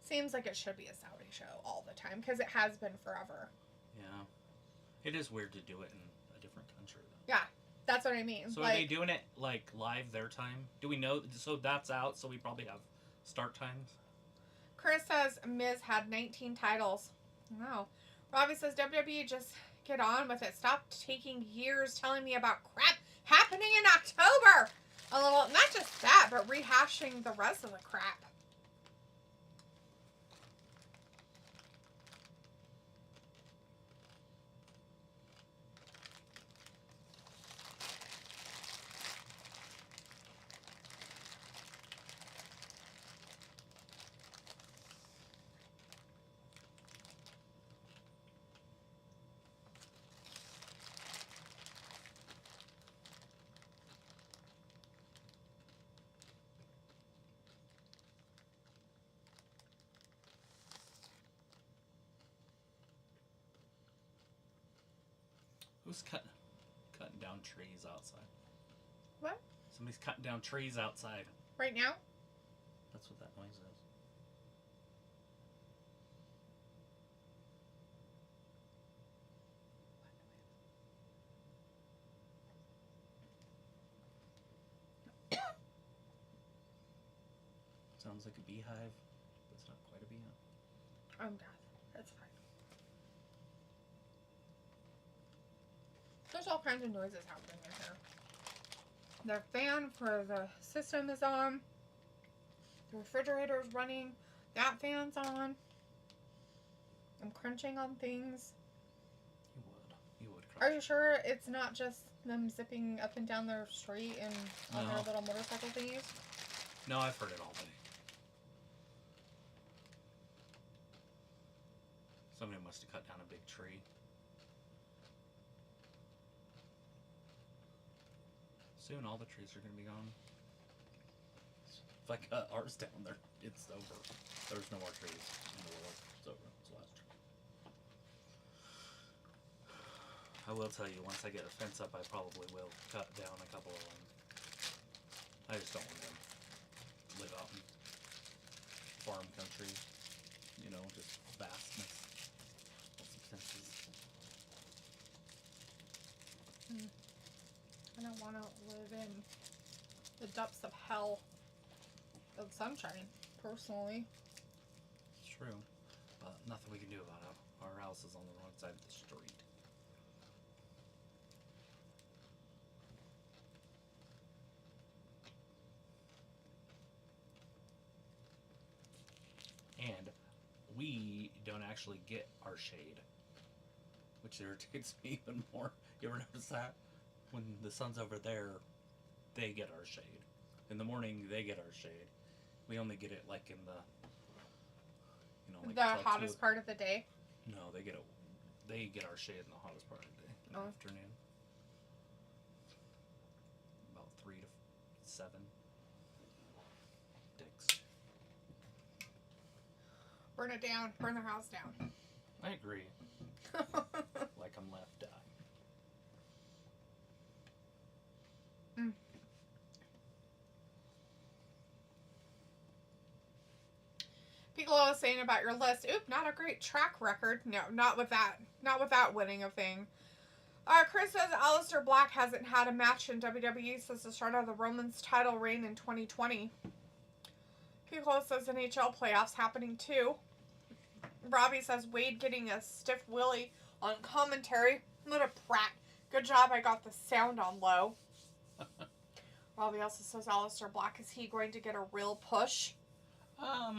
Seems like it should be a Saudi show all the time, because it has been forever.
Yeah. It is weird to do it in a different country, though.
Yeah, that's what I mean.
So are they doing it, like, live their time? Do we know? So that's out, so we probably have start times?
Chris says Miz had 19 titles. Wow. Robbie says WWE, just get on with it. Stop taking years telling me about crap happening in October. A little, not just that, but rehashing the rest of the crap.
Who's cutting down trees outside?
What?
Somebody's cutting down trees outside.
Right now?
That's what that noise is. Sounds like a beehive, but it's not quite a beehive.
I'm deaf. That's fine. There's all kinds of noises happening in here. The fan for the system is on. The refrigerator is running. That fan's on. I'm crunching on things.
You would crunch.
Are you sure it's not just them zipping up and down their street and on their little motorcycle thingies?
No, I've heard it all day. Somebody must have cut down a big tree. Soon all the trees are going to be gone. If I cut ours down there, it's over. There's no more trees in the world. It's over. It's the last tree. I will tell you, once I get a fence up, I probably will cut down a couple of them. I just don't want to live out in farm country. You know, just vastness.
I don't want to live in the depths of hell of sunshine, personally.
It's true, but nothing we can do about it. Our house is on the wrong side of the street. And we don't actually get our shade, which irritates me even more. You ever notice that? When the sun's over there, they get our shade. In the morning, they get our shade. We only get it like in the, like
the hottest part of the day.
No, they get our shade in the hottest part of the day, in the afternoon. About 3 to 7. Dicks.
Burn it down. Burn their house down.
I agree. Like I'm left eye.
Piccolo was saying about your list. Oop, not a great track record. No, not with that winning a thing. Chris says Aleister Black hasn't had a match in WWE since the start of the Roman's title reign in 2020. Piccolo says NHL playoffs happening too. Robbie says Wade getting a stiff willy on commentary. What a prat. Good job I got the sound on low. Robbie also says Aleister Black, is he going to get a real push?
I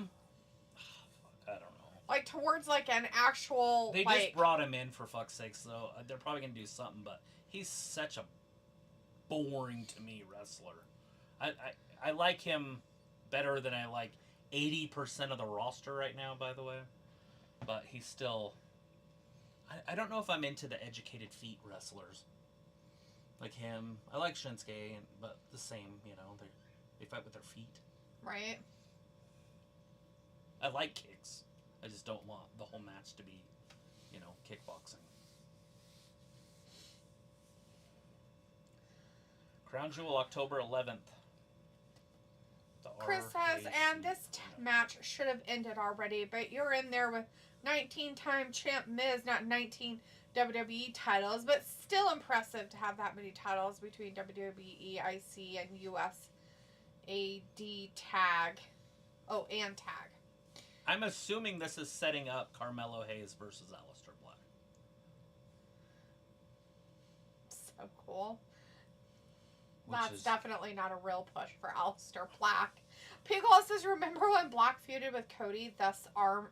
don't know.
Like towards like an actual
They just brought him in for fuck's sake, so they're probably gonna do something, but he's such a boring to me wrestler. I like him better than I like 80% of the roster right now, by the way. But he's still... I don't know if I'm into the educated feet wrestlers. Like him. I like Shinsuke, but the same, they fight with their feet.
Right.
I like kicks. I just don't want the whole match to be, kickboxing. Crown Jewel, October 11th.
Chris says, and this match should have ended already, but you're in there with 19-time champ Miz, not 19 WWE titles, but still impressive to have that many titles between WWE, IC, and US AD tag. Oh, and tag.
I'm assuming this is setting up Carmelo Hayes versus Aleister Black.
So cool. That's definitely not a real push for Aleister Black. Piccolo says, remember when Black feuded with Cody, thus Armed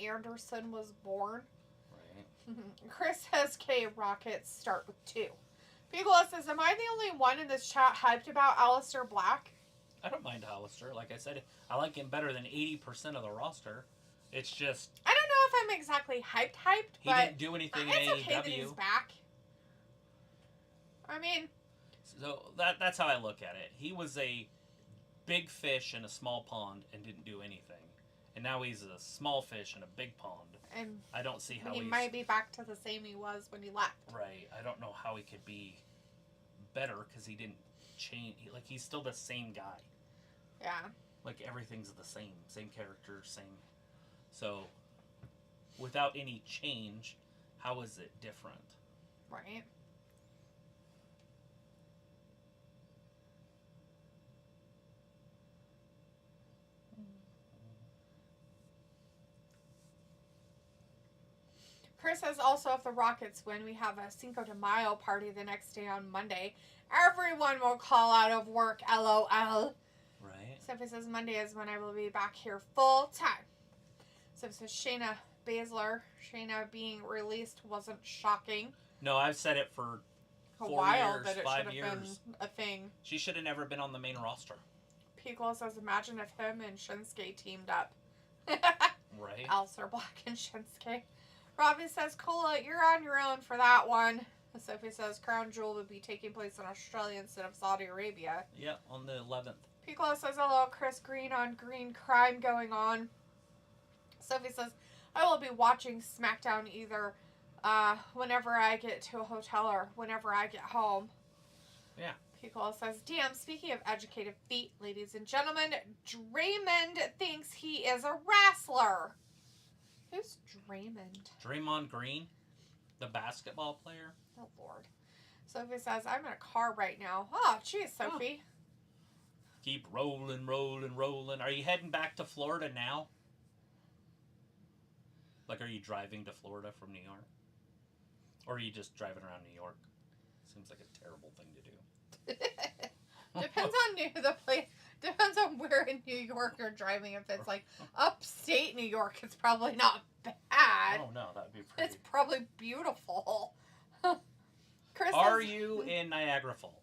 Anderson was born?
Right.
Chris says, K-Rockets start with 2. Piccolo says, am I the only one in this chat hyped about Aleister Black?
I don't mind Aleister. Like I said, I like him better than 80% of the roster. It's just...
I don't know if I'm exactly hyped,
he didn't do anything in AEW.
It's okay that he's back. I mean...
So that's how I look at it. He was a big fish in a small pond and didn't do anything. And now he's a small fish in a big pond.
And
I don't see how
he might be back to the same he was when he left.
Right. I don't know how he could be better because he didn't change. He's still the same guy.
Yeah.
Like, everything's the same. Same character, same. So, without any change, how is it different?
Right. Chris says also if the Rockets win, we have a Cinco de Mayo party the next day on Monday. Everyone will call out of work, LOL.
Right.
Sophie says Monday is when I will be back here full time. Sophie says Shayna Baszler, Shayna being released wasn't shocking.
No, I've said it for
a
4
while
years,
that it
5
should
years.
have been a thing.
She should have never been on the main roster.
Piccolo says imagine if him and Shinsuke teamed up.
Right.
Aleister Black and Shinsuke. Robbie says, Cola, you're on your own for that one. Sophie says Crown Jewel would be taking place in Australia instead of Saudi Arabia.
Yeah, on the 11th.
Piccolo says, hello, Chris, green on green crime going on. Sophie says, I will be watching SmackDown either whenever I get to a hotel or whenever I get home.
Yeah.
Piccolo says, damn, speaking of educated feet, ladies and gentlemen, Draymond thinks he is a wrestler. Who's Draymond?
Draymond Green, the basketball player.
Oh, Lord. Sophie says, I'm in a car right now. Oh, geez, Sophie.
Oh. Keep rolling, rolling, rolling. Are you heading back to Florida now? Like, are you driving to Florida from New York? Or are you just driving around New York? Seems like a terrible thing to do.
Depends on the place. Depends on where in New York you're driving. If it's like upstate New York, it's probably not bad.
Oh no, that'd be pretty.
It's probably beautiful. Chris
Are
says,
you in Niagara Falls?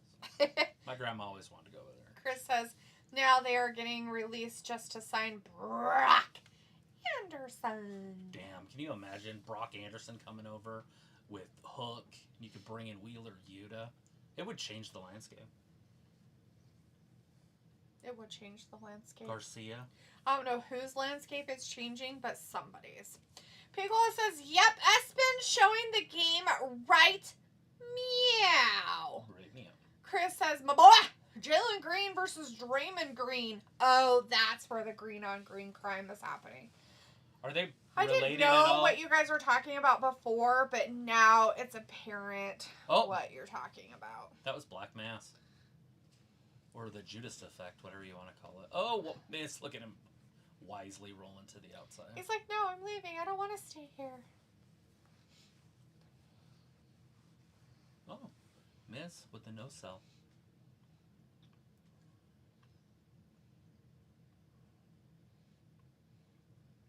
My grandma always wanted to go over there.
Chris says, now they are getting released just to sign Brock Anderson.
Damn, can you imagine Brock Anderson coming over with Hook? You could bring in Wheeler Yuta. It would change the landscape.
It would change the landscape.
Garcia.
I don't know whose landscape it's changing, but somebody's. Piccolo says, yep, Espen showing the game right. Meow.
Right, meow.
Chris says, my boy, Jalen Green versus Draymond Green. Oh, that's where the green on green crime is happening.
Are they
I
related
didn't
at
know
all?
what you guys were talking about before, but now it's apparent
Oh.
what you're talking about.
That was Black Mass. Or the Judas effect, whatever you want to call it. Oh, well, Miss, look at him wisely rolling to the outside.
He's like, no, I'm leaving. I don't want to stay here.
Oh, Miss with the no sell.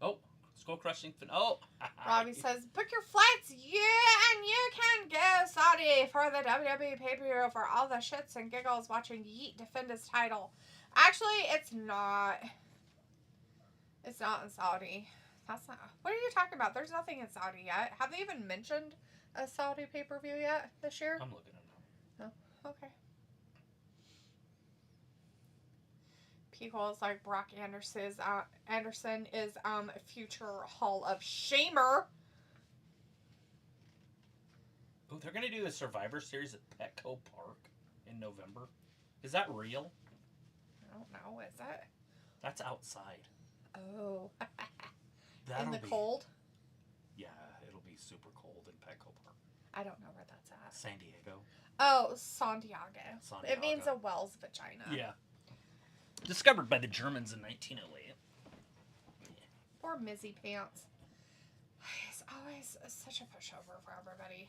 Oh, skull crushing. Oh,
Robbie says, book your flights, yeah, and you can go Saudi for the WWE pay-per-view for all the shits and giggles watching Yeet defend his title. Actually, it's not. It's not in Saudi. That's not. What are you talking about? There's nothing in Saudi yet. Have they even mentioned a Saudi pay-per-view yet this year?
I'm looking at them.
Oh, okay. People is like Brock Anderson is future Hall of Shamer.
Oh, they're gonna do the Survivor Series at Petco Park in November. Is that real?
I don't know. Is it?
That's outside.
Oh.
That'll
In the
be,
cold?
Yeah, it'll be super cold in Petco Park.
I don't know where that's at.
San Diego.
Oh, Santiago.
Santiago.
It means a whale's vagina.
Yeah. Discovered by the Germans in 1908.
Poor Mizzy Pants. He's always such a pushover for everybody.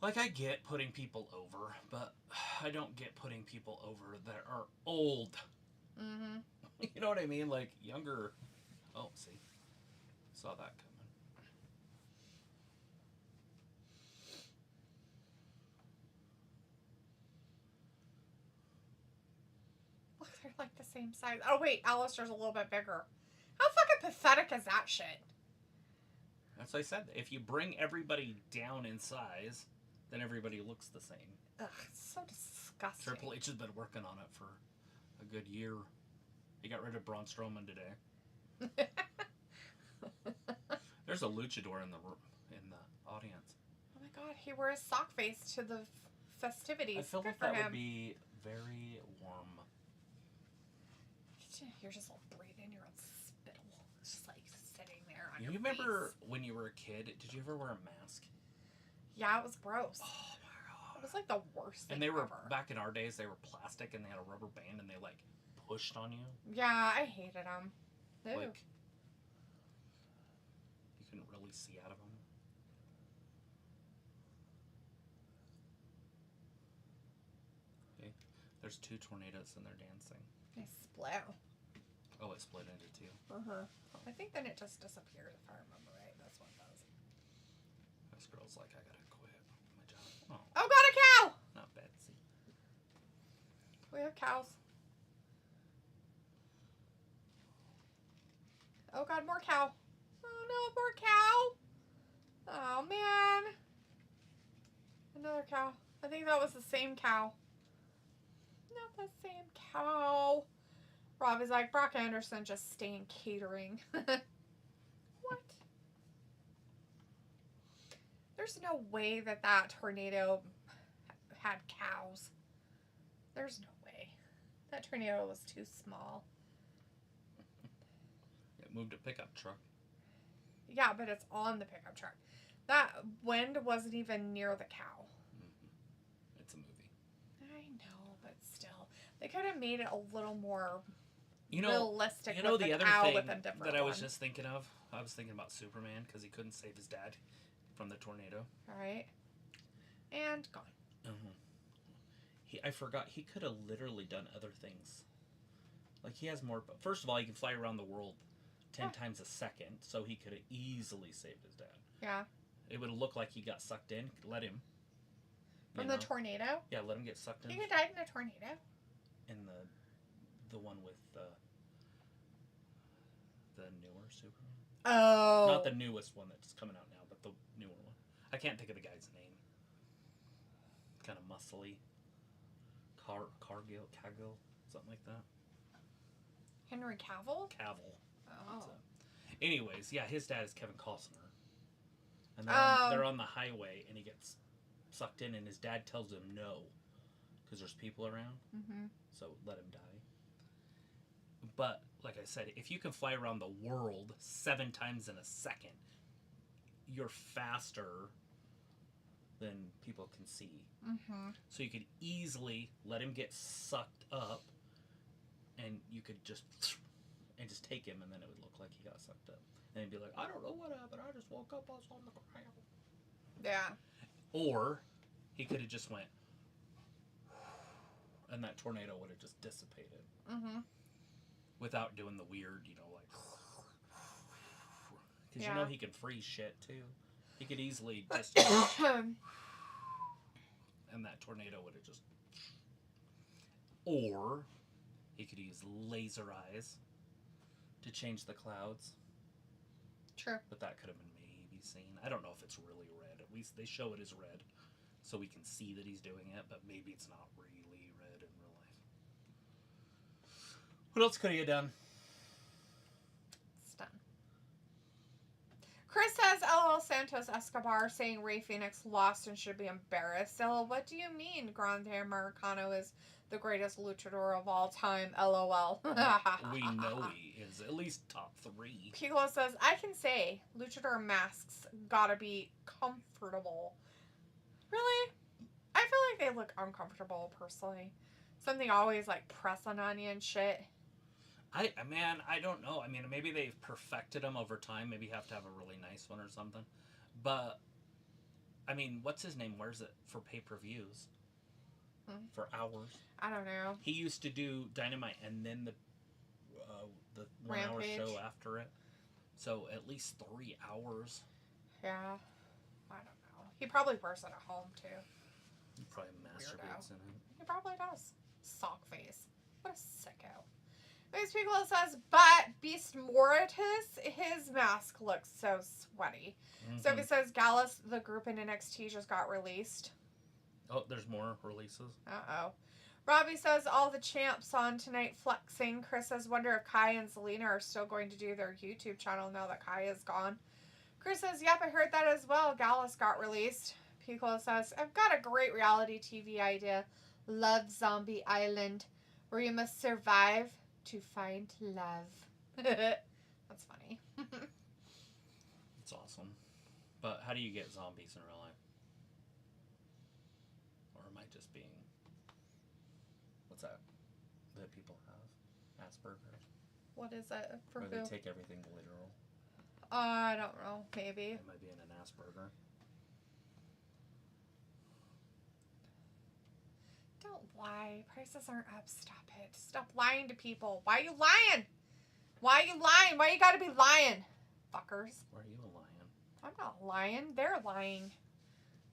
Like, I get putting people over, but I don't get putting people over that are old.
Mm-hmm.
You know what I mean? Like, younger. Oh, see. Saw that coming.
Look, they're like the same size. Oh, wait. Alistair's a little bit bigger. How fucking pathetic is that shit?
That's what I said. If you bring everybody down in size, then everybody looks the same.
Ugh, it's so disgusting.
Triple H has been working on it for a good year. He got rid of Braun Strowman today. There's a luchador in the audience.
Oh my god, he wore his sock face to the festivities.
I feel
Good
like
for
that
him.
would be very warm.
You're just all breathing your own spittle. It's just like sitting there on
You
your
remember
face.
when you were a kid? Did you ever wear a mask?
Yeah, it was gross.
Oh my god!
It was like the worst thing
And they were
ever.
back in our days. They were plastic and they had a rubber band and they like pushed on you.
Yeah, I hated them. Ew.
Like you couldn't really see out of them. Okay, there's two tornadoes and they're dancing.
They split.
Oh, it split into two.
Uh-huh. I think then it just disappeared, if I remember right. That's what it does.
This girl's like, I gotta quit my job. Oh,
Oh, got a cow!
not Betsy.
We have cows. Oh god, more cow. Oh no, more cow. Oh man. Another cow. I think that was the same cow. Not the same cow. Rob is like, Brock Anderson just staying catering. What? There's no way that tornado had cows. There's no way. That tornado was too small.
It moved a pickup truck.
Yeah, but it's on the pickup truck. That wind wasn't even near the cow.
Mm-hmm. It's a movie.
I know, but still. They could have made it a little more
You know,
realistic
you know
with
the
the
other
cow
thing
with a different
that I was
one.
just thinking of? I was thinking about Superman because he couldn't save his dad from the tornado.
Alright. And gone.
Mm-hmm. I forgot, he could have literally done other things. Like, he has more... First of all, he can fly around the world 10 times a second, so he could have easily saved his dad.
Yeah.
It would have looked like he got sucked in. Let him.
From the tornado?
Yeah, let him get sucked in.
He could died in a tornado.
In the one with the newer Superman.
Oh.
Not the newest one that's coming out now, but the newer one. I can't think of the guy's name. Kind of muscly. Cargill, something like that.
Henry Cavill?
Cavill.
Oh.
Anyways, yeah, his dad is Kevin Costner. And they're on the highway, and he gets sucked in, and his dad tells him no, because there's people around.
Mm-hmm.
So let him die. But, like I said, if you can fly around the world 7 times in a second, you're faster than people can see.
Mm-hmm.
So you could easily let him get sucked up, and you could just take him, and then it would look like he got sucked up. And he'd be like, I don't know what happened. I just woke up, I was on the ground.
Yeah.
Or he could have just went, and that tornado would have just dissipated.
Mm-hmm.
Without doing the weird, like... Because
Yeah.
he can freeze shit, too. He could easily just... and that tornado would have just... Or he could use laser eyes to change the clouds.
True.
But that could have been maybe seen. I don't know if it's really red. At least they show it as red, so we can see that he's doing it, but maybe it's not really red in real life. What else could he have done?
It's done. Chris says, LOL Santos Escobar saying Rey Fenix lost and should be embarrassed. LOL, what do you mean Grande Americano is the greatest luchador of all time? LOL.
We know he is at least top 3.
Piccolo says, I can say luchador masks gotta be comfortable. Really? I feel like they look uncomfortable, personally. Something always, like, pressing on you and shit.
I don't know. I mean, maybe they've perfected them over time. Maybe you have to have a really nice one or something. But, I mean, what's his name wears it for pay-per-views? For hours.
I don't know.
He used to do Dynamite and then the 1 hour
Rampage.
show after it. So, at least 3 hours.
Yeah. I don't know. He probably wears it at home, too.
He probably masturbates in it.
He probably does. Sock face. What a sicko. These people says, but Beast Mortis, his mask looks so sweaty.
Mm-hmm.
So he says Gallus, the group in NXT, just got released.
Oh, there's more releases?
Uh-oh. Robbie says all the champs on tonight flexing. Chris says, wonder if Kai and Zelina are still going to do their YouTube channel now that Kai is gone. Chris says, yep, I heard that as well. Gallus got released. Piccolo says, I've got a great reality TV idea. Love Zombie Island, where you must survive to find love. That's funny.
It's awesome. But how do you get zombies in real life? Or am I just being... What's that people have? Asperger's?
What is it? For
Or
who?
they take everything literal?
I don't know. Maybe.
Am I being an Asperger?
Don't lie. Prices aren't up. Stop it. Stop lying to people. Why are you lying? Why are you lying? Why you gotta be lying? Fuckers.
Why are you lying?
I'm not lying. They're lying.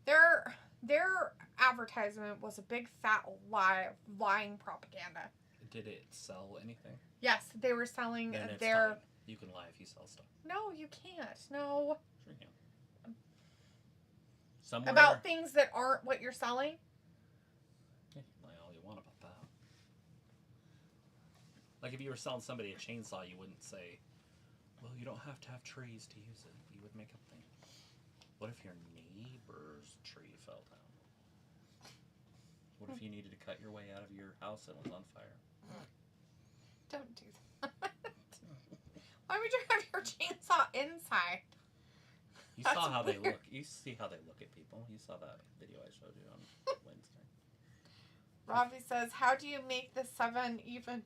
Their advertisement was a big fat lie, lying propaganda.
Did it sell anything?
Yes, they were selling
Then it's
their...
fine. You can lie if you sell stuff.
No, you can't. No.
Sure you can. Somewhere...
About things that aren't what you're selling?
Yeah, you can lie all you want about that. Like if you were selling somebody a chainsaw, you wouldn't say, well, you don't have to have trees to use it. You would make up things. What if your neighbor's tree fell down? What if you needed to cut your way out of your house and it was on fire?
Don't do that. Why would you have your chainsaw inside?
You
That's
saw how
weird.
they look. You see how they look at people. You saw that video I showed you on Wednesday.
Robbie says, how do you make the 7 even?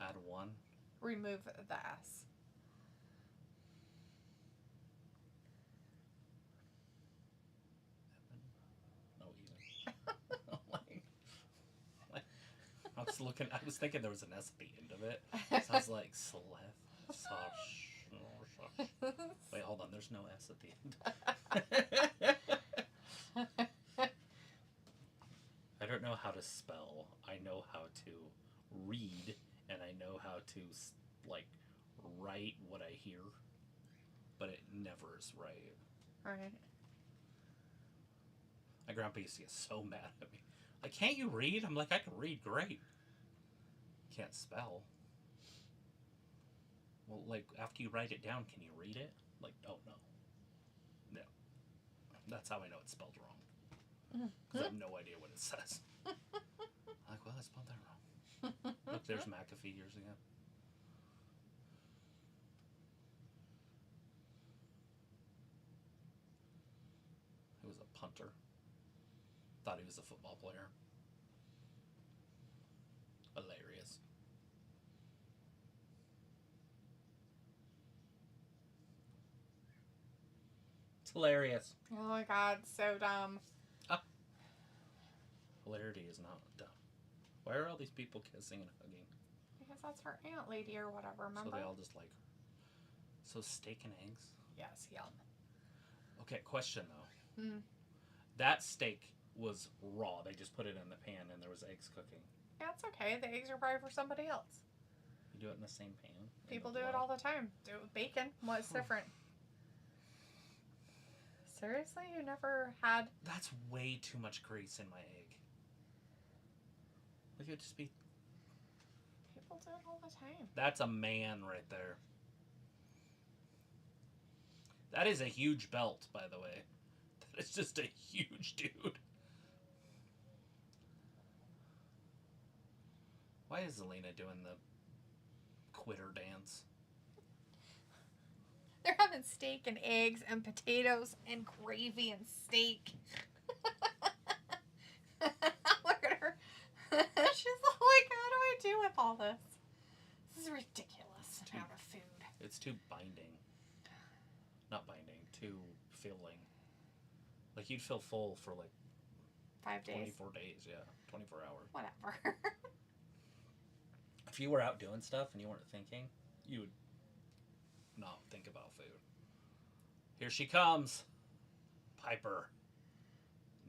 Add 1.
Remove the S.
No, even. was thinking there was an S at the end of it. So I was like, Wait, hold on. There's no S at the end. I don't know how to spell. I know how to read, and I know how to, like, write what I hear. But it never is right.
Right.
My grandpa used to get so mad at me. Like, can't you read? I'm like, I can read great. Can't spell. Well, like, after you write it down, can you read it? Like, oh, no. No. That's how I know it's spelled wrong. Because I have no idea what it says. I'm like, well, I spelled that wrong. Look, there's McAfee years ago. He was a punter. Thought he was a football player. Hilarious. It's hilarious.
Oh my god, so dumb.
Hilarity is not dumb. Why are all these people kissing and hugging?
Because that's her aunt lady or whatever, remember?
So they all just like... So steak and eggs?
Yes, yum.
Okay, question though. That steak was raw. They just put it in the pan and there was eggs cooking.
Yeah, it's okay. The eggs are probably for somebody else.
You do it in the same pan?
People do it all the time. Do it with bacon. What's different? Seriously? You never had...
That's way too much grease in my egg. Like, it would just be...
People do it all the time.
That's a man right there. That is a huge belt, by the way. That is just a huge dude. Why is Zelina doing the quitter dance?
They're having steak and eggs and potatoes and gravy and steak. Look at her. She's like, how do I do with all this? This is ridiculous amount of food.
It's too binding. Not binding, too filling. Like, you'd feel full for like
5 days.
24 days, yeah. 24 hours.
Whatever.
If you were out doing stuff and you weren't thinking, you would not think about food. Here she comes. Piper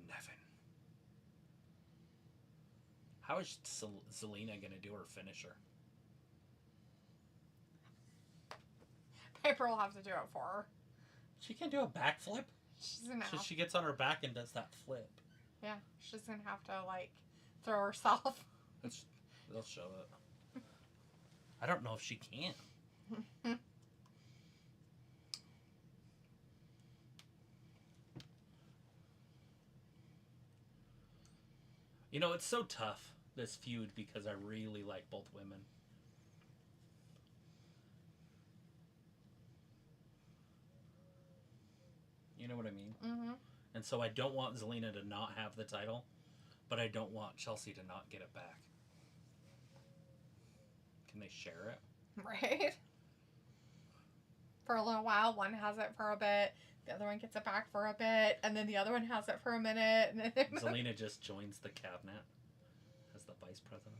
Nevin. How is Zelina going to do her finisher?
Piper will have to do it for her.
She can do a backflip?
She's gonna have...
She gets on her back and does that flip.
Yeah, she's gonna have to, like, throw herself.
They'll show it. I don't know if she can. You know, it's so tough, this feud, because I really like both women. You know what I mean?
Mm-hmm.
And so I don't want Zelina to not have the title, but I don't want Chelsea to not get it back. Can they share it?
Right? For a little while, one has it for a bit, the other one gets it back for a bit, and then the other one has it for a minute. And then...
Zelina just joins the cabinet as the vice president.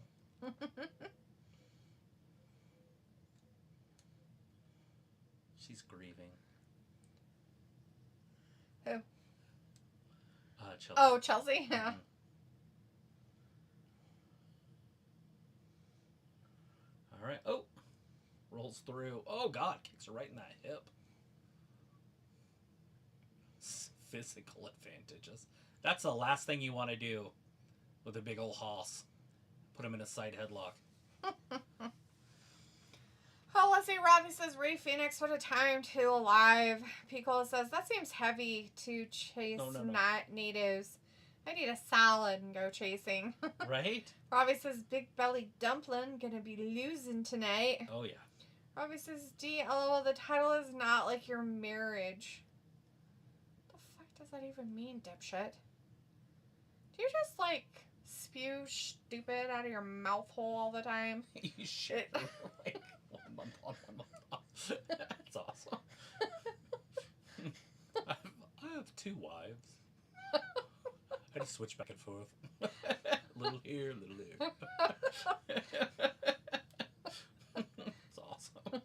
She's grieving.
Who?
Chelsea.
Oh, Chelsea? Yeah.
Mm-hmm. All right. Oh. Rolls through. Oh, God. Kicks her right in that hip. Physical advantages. That's the last thing you want to do with a big old hoss. Put him in a side headlock.
Oh, let's see. Robbie says, Ray Phoenix, what a time to alive. Piccolo says, that seems heavy to chase not natives. I need a salad and go chasing.
Right?
Robbie says, big belly dumpling, gonna be losing tonight.
Oh, yeah.
Robbie says, LOL, the title is not like your marriage. What the fuck does that even mean, dipshit? Do you just, like, spew stupid out of your mouth hole all the time?
You should. Like, 1 month on, 1 month off. That's awesome. I have 2 wives. I just switch back and forth. Little here, little there. It's awesome.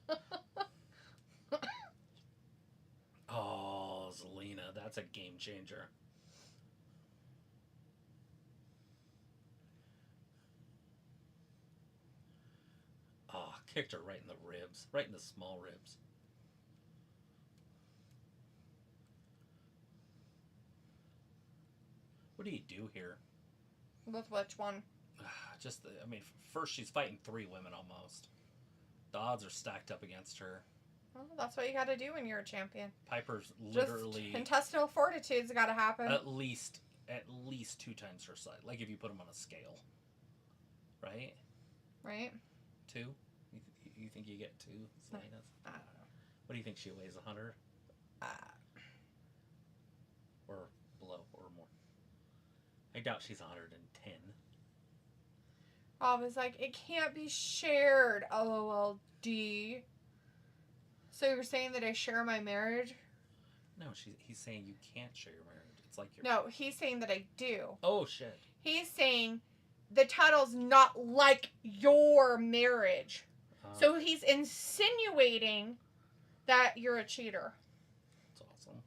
Oh, Zelina, that's a game changer. Oh, kicked her right in the ribs, right in the small ribs. What do you do here?
With which one?
First she's fighting 3 women almost. The odds are stacked up against her.
Well, that's what you got to do when you're a champion.
Piper's literally
just intestinal fortitude's got to happen.
At least 2 times her size. Like if you put them on a scale, right?
Right.
2. You think you get 2? Selena's?
I don't know.
What do you think she weighs? 100? Or below or more? I doubt she's 110.
I was like, it can't be shared. LOLD. So you're saying that I share my marriage?
No, he's saying you can't share your marriage. It's like your...
No, he's saying that I do.
Oh, shit.
He's saying the title's not like your marriage. So he's insinuating that you're a cheater.
That's awesome.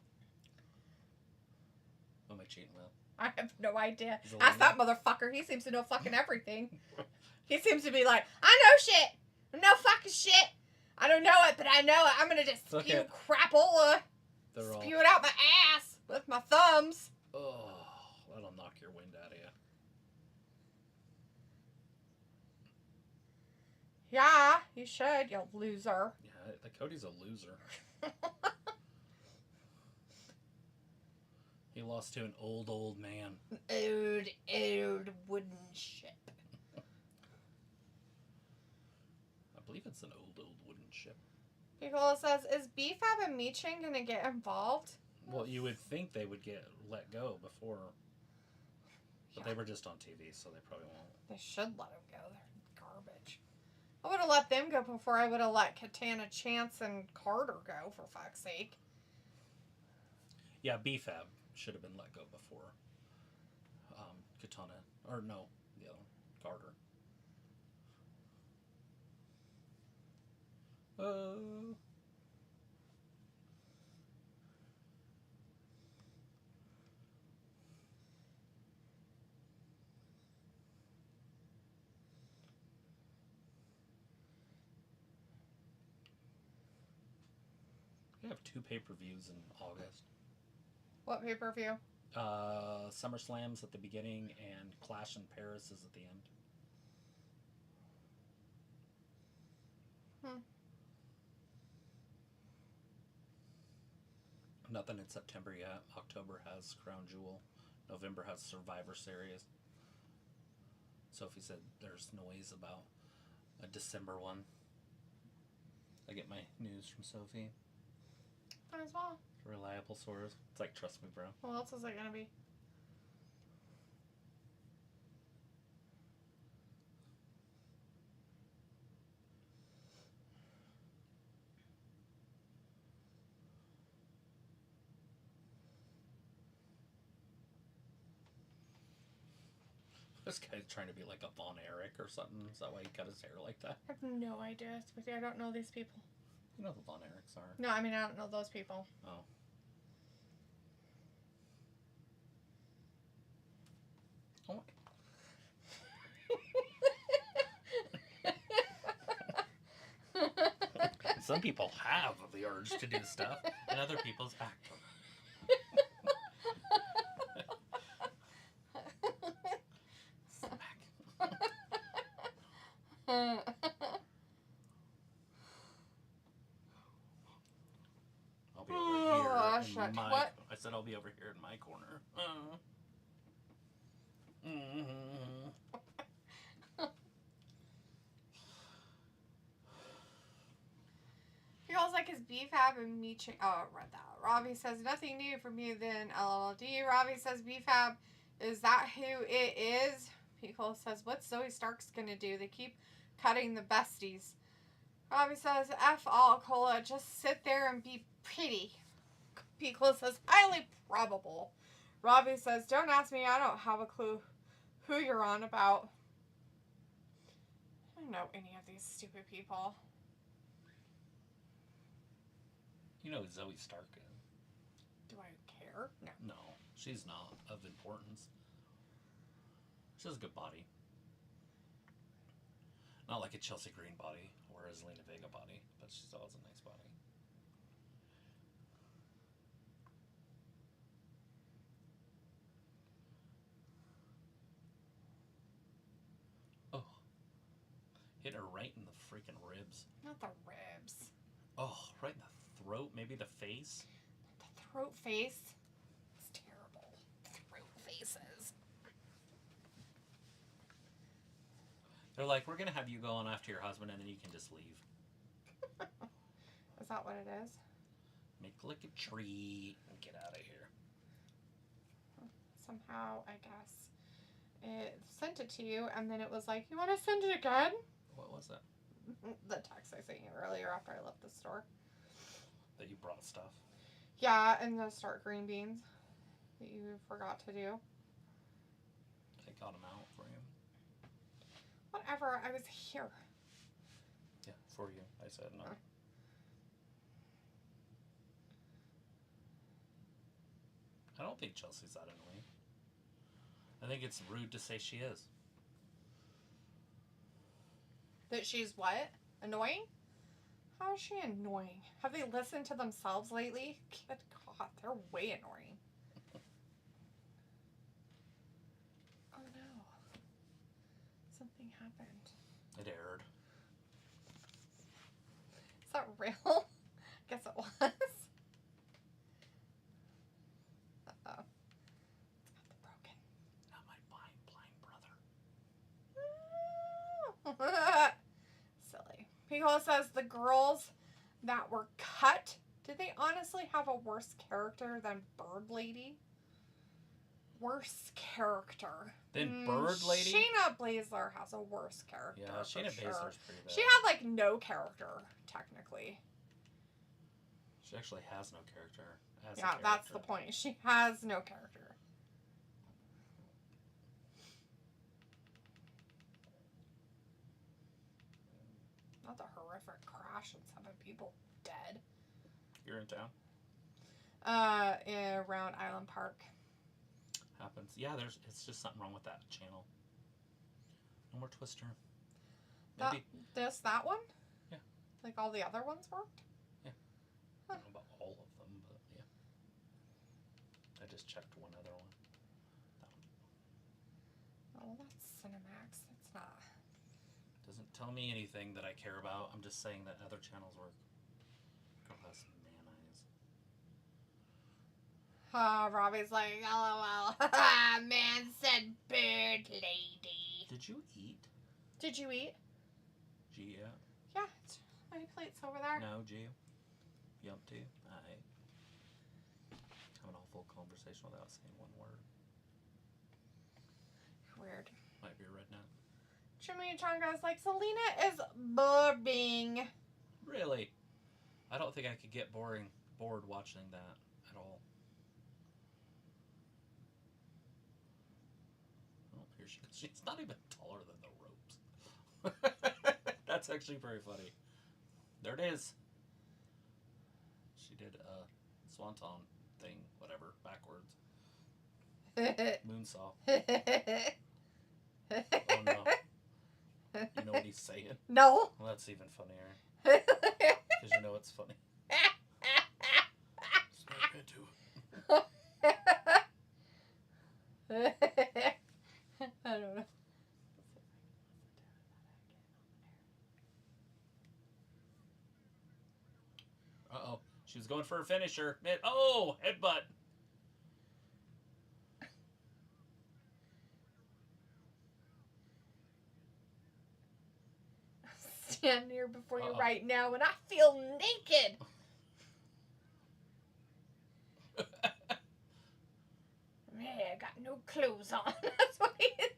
What am I cheating with?
I have no idea. Ask that motherfucker. He seems to know fucking everything. He seems to be like, I know shit. I know fucking shit. I don't know it, but I know it. I'm going to just spew crapola. Spew it out my ass with my thumbs.
Oh, that'll knock your wind out of you.
Yeah, you should, you loser.
Yeah, the Cody's a loser. He lost to an old man.
An old wooden ship.
I believe it's an old wooden ship.
Nicola says, is BFAB and Meeching going to get involved?
Well, you would think they would get let go before. But they were just on TV, so they probably won't.
They should let them go. They're garbage. I would have let them go before I would have let Katana Chance and Carter go, for fuck's sake.
Yeah, BFAB should have been let go before Katana. Or no, the other one, Carter. We have 2 pay-per-views in August.
What pay-per-view?
SummerSlam's at the beginning and Clash in Paris is at the end. Nothing in September yet. October has Crown Jewel. November has Survivor Series. Sophie said there's noise about a December one. I get my news from Sophie.
Might as well.
Reliable source. It's like, trust me, bro.
What else is it going to be?
This guy's trying to be like a Von Erich or something. Is that why he cut his hair like that?
I have no idea. I don't know these people.
You know who the Von Erichs are.
No, I mean, I don't know those people.
Oh. Oh my. Some people have the urge to do stuff, and other people's act on it. I'll be over here in my...
What?
I said I'll be over here in my corner.
Feels like his BFAB and Meeching. Oh, I read that. Robbie says nothing new from you then. LLD. Robbie says BFAB. Is that who it is? Pico says, what's Zoe Stark's gonna do? They keep cutting the besties. Robbie says, F all, Cola. Just sit there and be pretty. Pico says, highly probable. Robbie says, don't ask me. I don't have a clue who you're on about. I don't know any of these stupid people.
You know who Zoe Stark is.
Do I care? No.
No, she's not of importance. She has a good body. Not like a Chelsea Green body or a Zelina Vega body, but she still has a nice body. Oh. Hit her right in the freaking ribs.
Not the ribs.
Oh, right in the throat, maybe the face.
The throat face. It's terrible. Throat faces.
They're like, we're going to have you go on after your husband and then you can just leave.
Is that what it is?
Make like a tree and get out of here.
Somehow, I guess, it sent it to you, and then it was like, you want to send it again?
What was that?
The text I sent you earlier after I left the store.
That you brought stuff.
Yeah, and the start green beans that you forgot to do.
I got them out for you.
Whatever, I was here.
Yeah, for you. I said no. I don't think Chelsea's that annoying. I think it's rude to say she is.
That she's what? Annoying? How is she annoying? Have they listened to themselves lately? Good God, they're way annoying. Oh no. Something happened.
It aired.
Is that real? Guess it was. Uh-oh. It's got the broken.
Not my blind brother.
Silly. Pico says the girls that were cut, did they honestly have a worse character than Bird Lady? Worse character.
Then Bird Lady?
Shayna Baszler has a worse character.
Yeah, Shayna Baszler's pretty bad.
She had like no character, technically.
She actually has no character.
Yeah, that's the point. She has no character. Not the horrific crash and 7 people dead.
You're in town?
Around Island Park.
Happens. Yeah, it's just something wrong with that channel. No more Twister. Maybe.
That one?
Yeah.
Like all the other ones worked?
Yeah.
Huh.
I don't know about all of them, but yeah. I just checked one other one. That one.
Oh, that's Cinemax. It's not.
Doesn't tell me anything that I care about. I'm just saying that other channels work. Girl has man eyes.
Robbie's like, LOL. Man said bird lady.
Did you eat?
Did you eat?
G, yeah.
Yeah, my plate's over there.
No, G. Yup, too. I have an awful conversation without saying one word.
Weird.
Might be a redneck.
Jimmy Chonga's like, Selena is boring.
Really? I don't think I could get bored watching that at all. Oh, here she goes. She's not even taller than the ropes. That's actually very funny. There it is. She did a swanton thing, whatever, backwards. Moonsault. Oh no. You know what he's saying?
No.
Well, that's even funnier. Because you know it's funny. Smack into
it. I don't know.
Uh-oh. She was going for a finisher. Oh, headbutt.
Stand here before you right now and I feel naked. Man, I got no clothes on. That's what he says.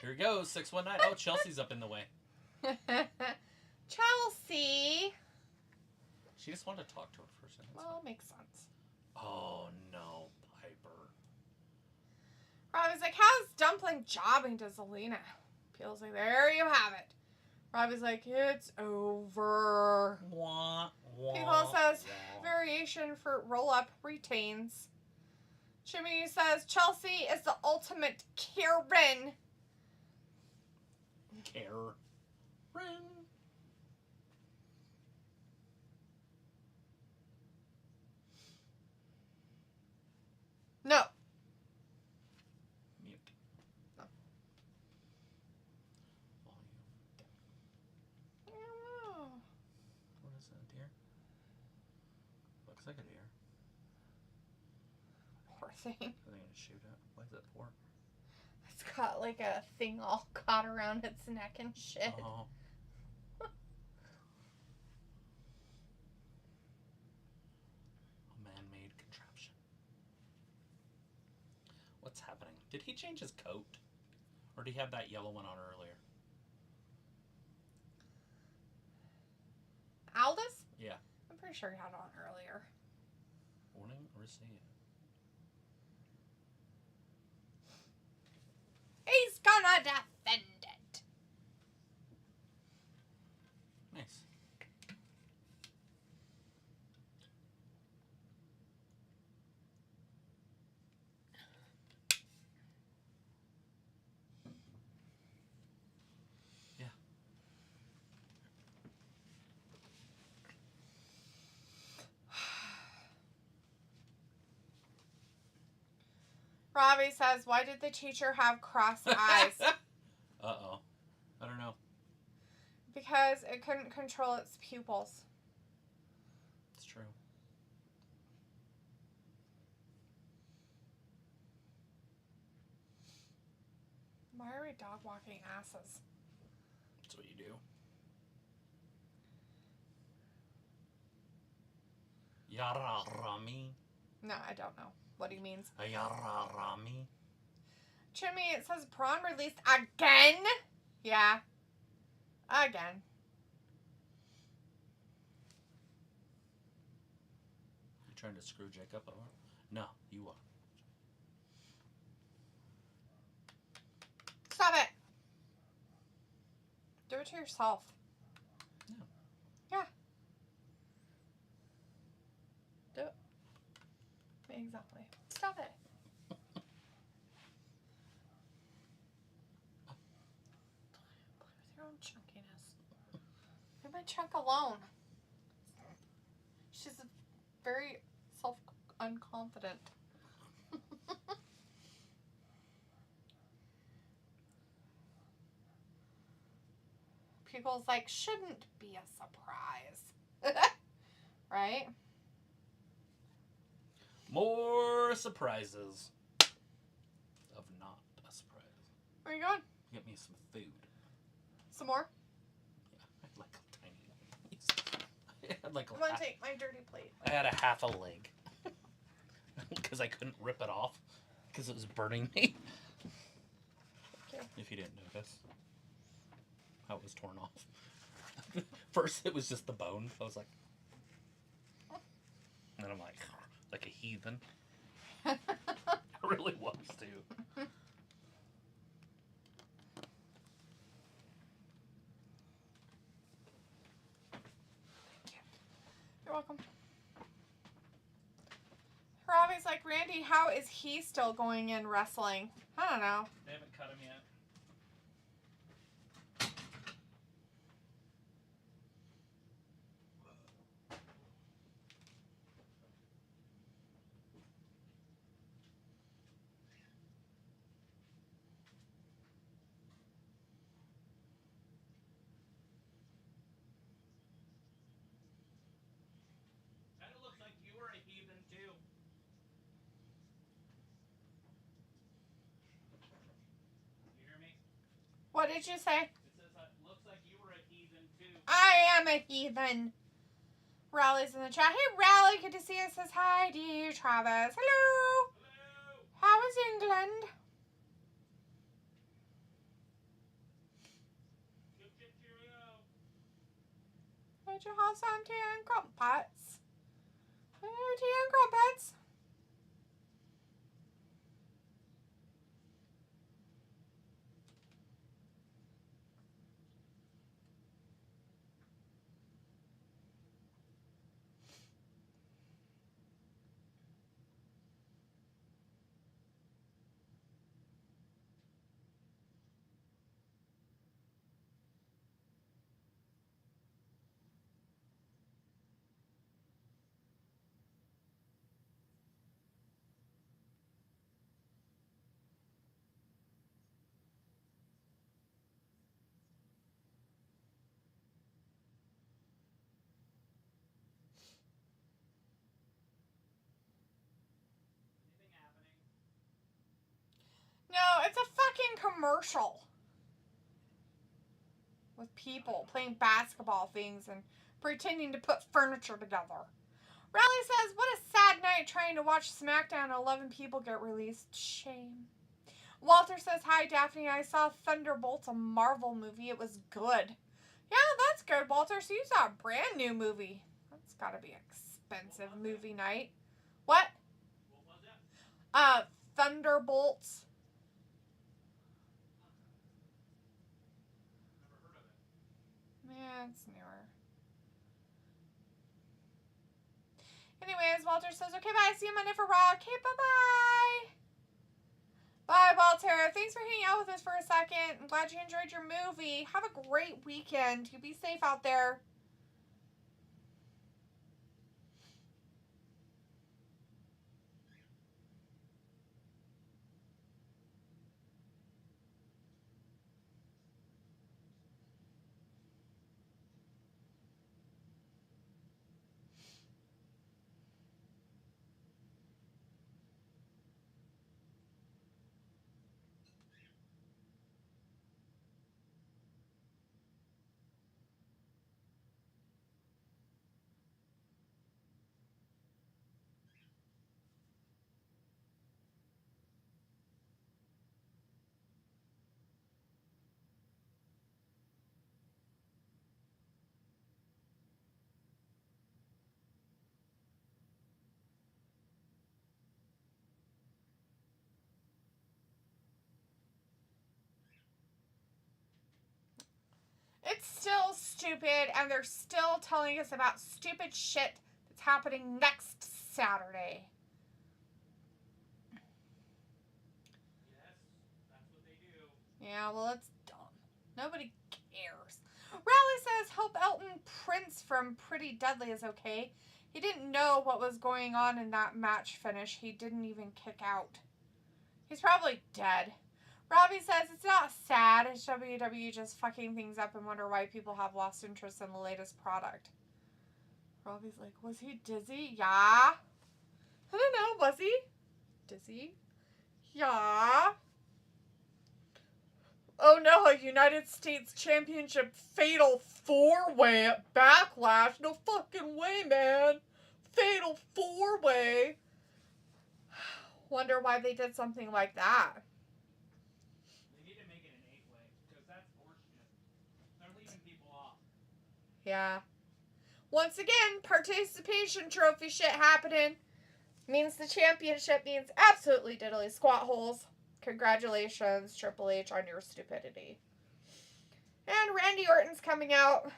Here he goes, 619. Oh, Chelsea's up in the way.
Chelsea.
She just wanted to talk to her for a second.
Well, makes sense.
Oh, no, Piper.
Robbie's like, how's Dumpling jobbing to Zelina? Peel's like, there you have it. Robbie's like, it's over.
Wah, wah,
People says,
wah.
variation for roll-up retains. Jimmy says, Chelsea is the ultimate Karen.
Karen.
No.
Mute.
No.
Volume.
I don't know.
What is that, deer? Looks like a deer.
Poor thing.
Are they gonna shoot it? Why is it poor?
It's got like a thing all caught around its neck and shit.
Oh. A man-made contraption. What's happening? Did he change his coat? Or did he have that yellow one on earlier?
Aldous?
Yeah.
I'm pretty sure he had it on earlier.
Warning, receive.
He's gonna defend it.
Nice. Yeah.
Robbie says, why did the teacher have crossed eyes?
Uh-oh. I don't know.
Because it couldn't control its pupils.
It's true.
Why are we dog walking asses?
That's what you do. Yararami.
No, I don't know what he means.
Yararami.
Jimmy, it says Braun released again? Yeah. Again.
You trying to screw Jacob over? No, you are.
Stop it. Do it to yourself.
No.
Yeah. Do it. Exactly. Stop it. Play with your own chunkiness. Leave my chunk alone. She's very self-unconfident. People's like, shouldn't be a surprise. Right?
More surprises of not a surprise.
Where are you going?
Get me some food.
Some more?
Yeah, I'd like a tiny piece. I had like
I'm gonna take my dirty plate.
I had a half a leg. Because I couldn't rip it off. Because it was burning me.
Okay.
If you didn't notice. How it was torn off. First it was just the bone. I was like... And I'm like a heathen. I really was, too.
You're welcome. Robbie's like, Randy, how is he still going in wrestling? I don't know.
They haven't cut him yet. Kind of looks like you were a heathen too. You hear me?
What did you say?
It says looks like you were a heathen too.
I am a heathen. Rally's in the chat. Hey, Rally, good to see you. Says hi, dear Travis. Hello.
Hello.
How is England?
Chip, chip, cheerio.
Did you have some tea and crumpets? Hello, tea and crumpets. No, it's a fucking commercial. With people playing basketball things and pretending to put furniture together. Riley says, what a sad night trying to watch SmackDown and 11 people get released. Shame. Walter says, hi, Daphne. I saw Thunderbolts, a Marvel movie. It was good. Yeah, that's good, Walter. So you saw a brand new movie. That's got to be an expensive movie night. What?
What was that?
Thunderbolts.
Never heard of it.
Yeah, it's newer. Anyways, Walter says, okay, bye. See you Monday for Raw. Okay, bye-bye. Bye, Walter. Thanks for hanging out with us for a second. I'm glad you enjoyed your movie. Have a great weekend. You be safe out there. It's still stupid, and they're still telling us about stupid shit that's happening next Saturday.
Yes, that's what they do.
Yeah, well, it's dumb. Nobody cares. Raleigh says, hope Elton Prince from Pretty Deadly is okay. He didn't know what was going on in that match finish. He didn't even kick out. He's probably dead. Robbie says, it's not sad. It's WWE just fucking things up and wonder why people have lost interest in the latest product. Robbie's like, was he dizzy? Yeah. I don't know. Was he? Dizzy? Yeah. Oh no, a United States Championship Fatal 4-Way at Backlash. No fucking way, man. Fatal 4-Way. Wonder why they did something like that.
They need to make it an 8-way, because that's horseshit. They're leaving people off.
Yeah. Once again, participation trophy shit happening. Means the championship means absolutely diddly squat holes. Congratulations, Triple H, on your stupidity. And Randy Orton's coming out.
Does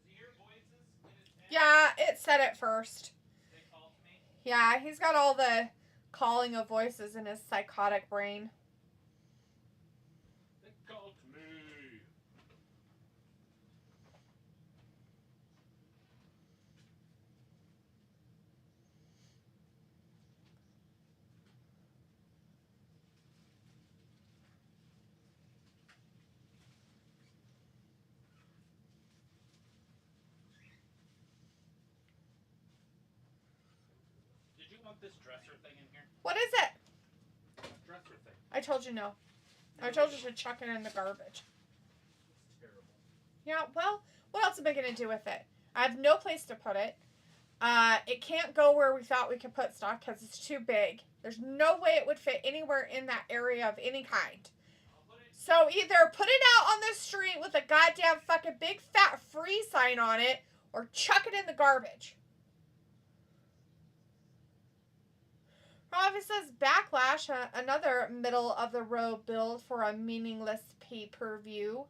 he hear voices in his head?
Yeah, it said it first.
They call to me.
Yeah, he's got all the calling of voices in his psychotic brain.
They call to me. Did you want this dresser thing in here?
What is it?
Dresser thing.
I told you no. I told you to chuck it in the garbage.
It's terrible.
Yeah, well, what else am I going to do with it? I have no place to put it. It can't go where we thought we could put stuff because it's too big. There's no way it would fit anywhere in that area of any kind. So either put it out on the street with a goddamn fucking big fat free sign on it or chuck it in the garbage. Ravi says Backlash, another middle of the road build for a meaningless pay-per-view.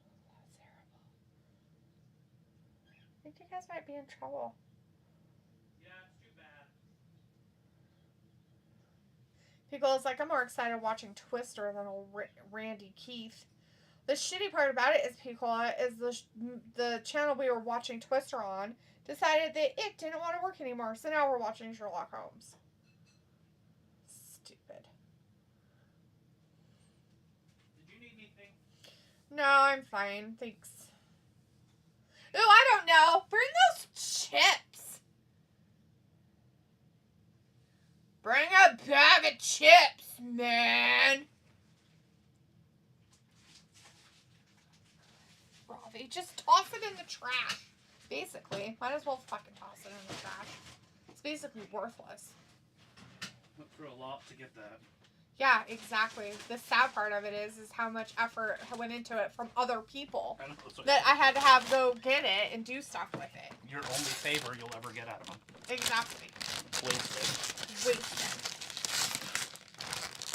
That's terrible. I think you guys might be in trouble.
Yeah, it's too bad.
Pickle's like, I'm more excited watching Twister than old Randy Keith. The shitty part about it is, Pickle, is the channel we were watching Twister on decided that it didn't want to work anymore. So now we're watching Sherlock Holmes.
anything?
No, I'm fine. Thanks. Ooh, I don't know. Bring those chips. Bring a bag of chips, man. Ravi, just toss it in the trash. Basically. Might as well fucking toss it in the trash. It's basically worthless.
Went through a lot to get that.
Yeah, exactly. The sad part of it is how much effort went into it from other people.
I know,
that I had to have go get it and do stuff with it.
Your only favor you'll ever get out of them.
Exactly.
Wasted.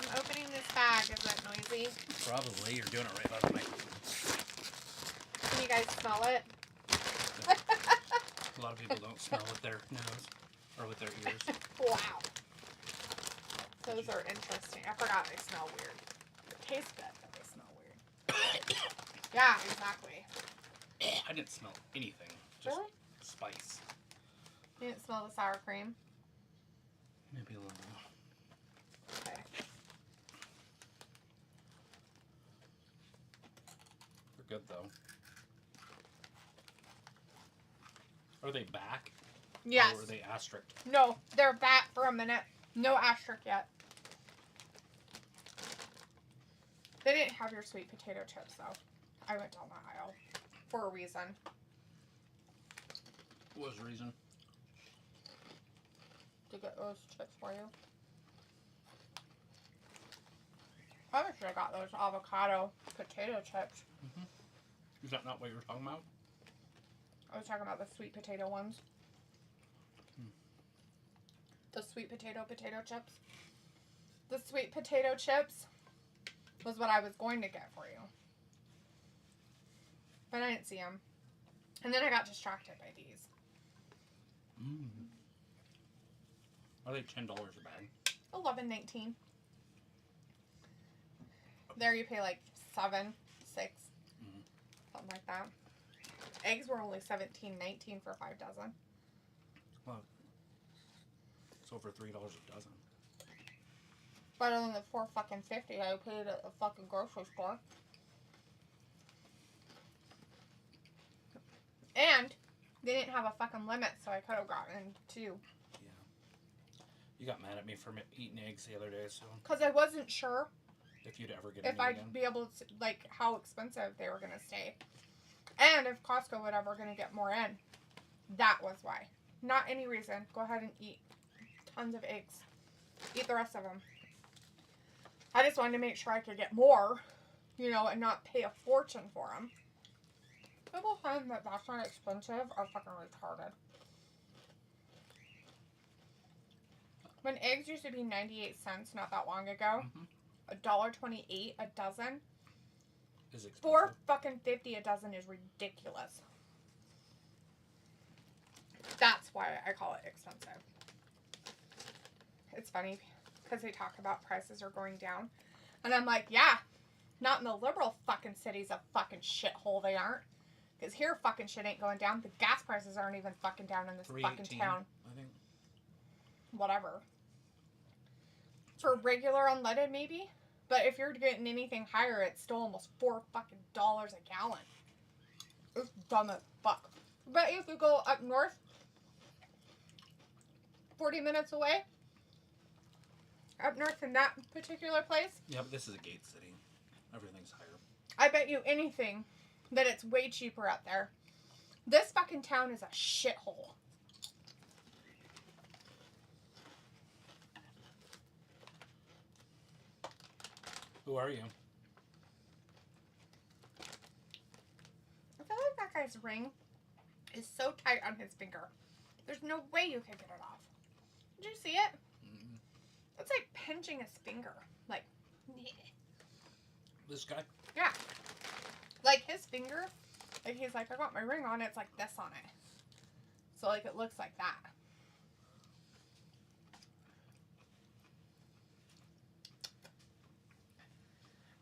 I'm opening this bag. Is that noisy?
Probably. You're doing it right by the mic.
Can you guys smell it?
A lot of people don't smell with their nose or with their ears.
Wow. Those are interesting. I forgot they smell weird. They taste good, but they smell weird. Yeah, exactly.
I didn't smell anything. Just
Really?
spice.
You didn't smell the sour cream?
Maybe a little.
Okay.
They're good though. Are they back?
Yes.
Or are they asterisk?
No, they're back for a minute. No asterisk yet. They didn't have your sweet potato chips, though. I went down the aisle for a reason.
What was the reason?
To get those chips for you. I should have got those avocado potato chips.
Mm-hmm. Is that not what you were talking about?
I was talking about the sweet potato ones. The sweet potato chips. The sweet potato chips was what I was going to get for you. But I didn't see them. And then I got distracted by these.
Are they $10 a bag?
$11.19. There you pay like $7, $6, something like that. Eggs were only $17.19 for 5 dozen.
Well, it's over $3 a dozen.
Better than the $4.50 I paid at a fucking grocery store. And they didn't have a fucking limit, so I could have gotten 2.
Yeah. You got mad at me for eating eggs the other day, so.
Because I wasn't sure
if you'd ever get
if
any
I'd
again.
be able to, like, how expensive they were going to stay. And if Costco would ever going to get more in. That was why. Not any reason. Go ahead and eat tons of eggs. Eat the rest of them. I just wanted to make sure I could get more, you know, and not pay a fortune for them. People find that that's not expensive are fucking retarded. When eggs used to be 98 cents not that long ago, $1.28 a dozen.
Is expensive.
$4.50 a dozen is ridiculous. That's why I call it expensive. It's funny because they talk about prices are going down. And I'm like, yeah, not in the liberal fucking cities of fucking shithole they aren't. Because here fucking shit ain't going down. The gas prices aren't even fucking down in this fucking town.
I think.
Whatever. For regular unleaded maybe. But if you're getting anything higher, it's still almost $4 fucking dollars a gallon. It's dumb as fuck. But if you go up north, 40 minutes away, up north in that particular place.
Yeah, but this is a gate city. Everything's higher.
I bet you anything that it's way cheaper out there. This fucking town is a shithole.
Who are you?
I feel like that guy's ring is so tight on his finger. There's no way you could get it off. Did you see it?
Mm-hmm.
It's like pinching his finger. Like,
This guy?
yeah. Like his finger, like he's like, I got my ring on, it's like this on it. So like it looks like that.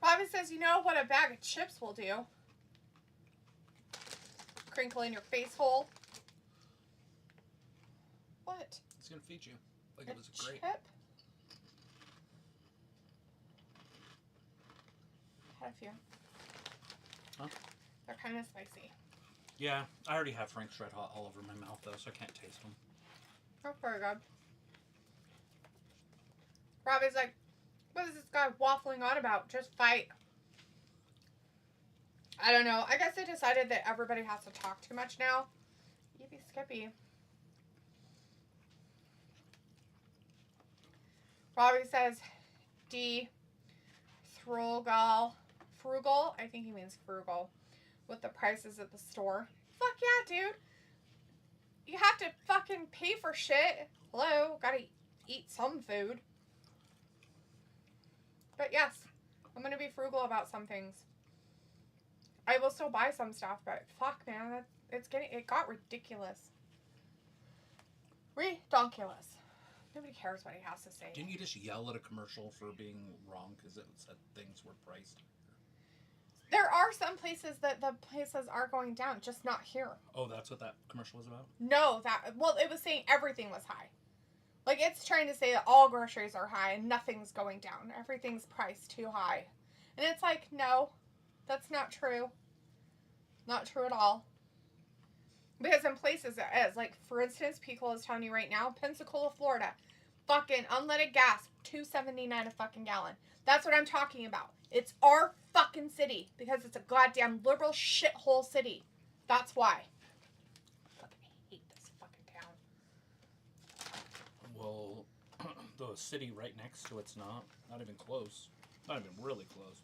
Bobby says, you know what a bag of chips will do? Crinkle in your face hole. What?
It's gonna feed you. Like it was great.
Chip? Had a few.
Huh?
They're kind of spicy.
Yeah, I already have Frank's Red Hot all over my mouth, though, so I can't taste them.
That's very good. Robbie's like, what is this guy waffling on about? Just fight. I don't know. I guess they decided that everybody has to talk too much now. Yippee skippy. Robbie says, D. Frugal. Frugal? I think he means frugal. With the prices at the store. Fuck yeah, dude. You have to fucking pay for shit. Hello? Gotta eat some food. But yes, I'm gonna be frugal about some things. I will still buy some stuff, but fuck, man, it got ridiculous. Redonkulous. Nobody cares what he has to say.
Didn't you just yell at a commercial for being wrong because it said things were priced?
There are some places that the prices are going down, just not here.
Oh, that's what that commercial was about?
No, it was saying everything was high. Like, it's trying to say that all groceries are high and nothing's going down. Everything's priced too high. And it's like, no, that's not true. Not true at all. Because in places it is. Like, for instance, Pico is telling you right now, Pensacola, Florida, fucking unleaded gas, $2.79 a fucking gallon. That's what I'm talking about. It's our fucking city. Because it's a goddamn liberal shithole city. That's why. I fucking hate this fucking town.
Well, the city right next to it's not. Not even close. Not even really close.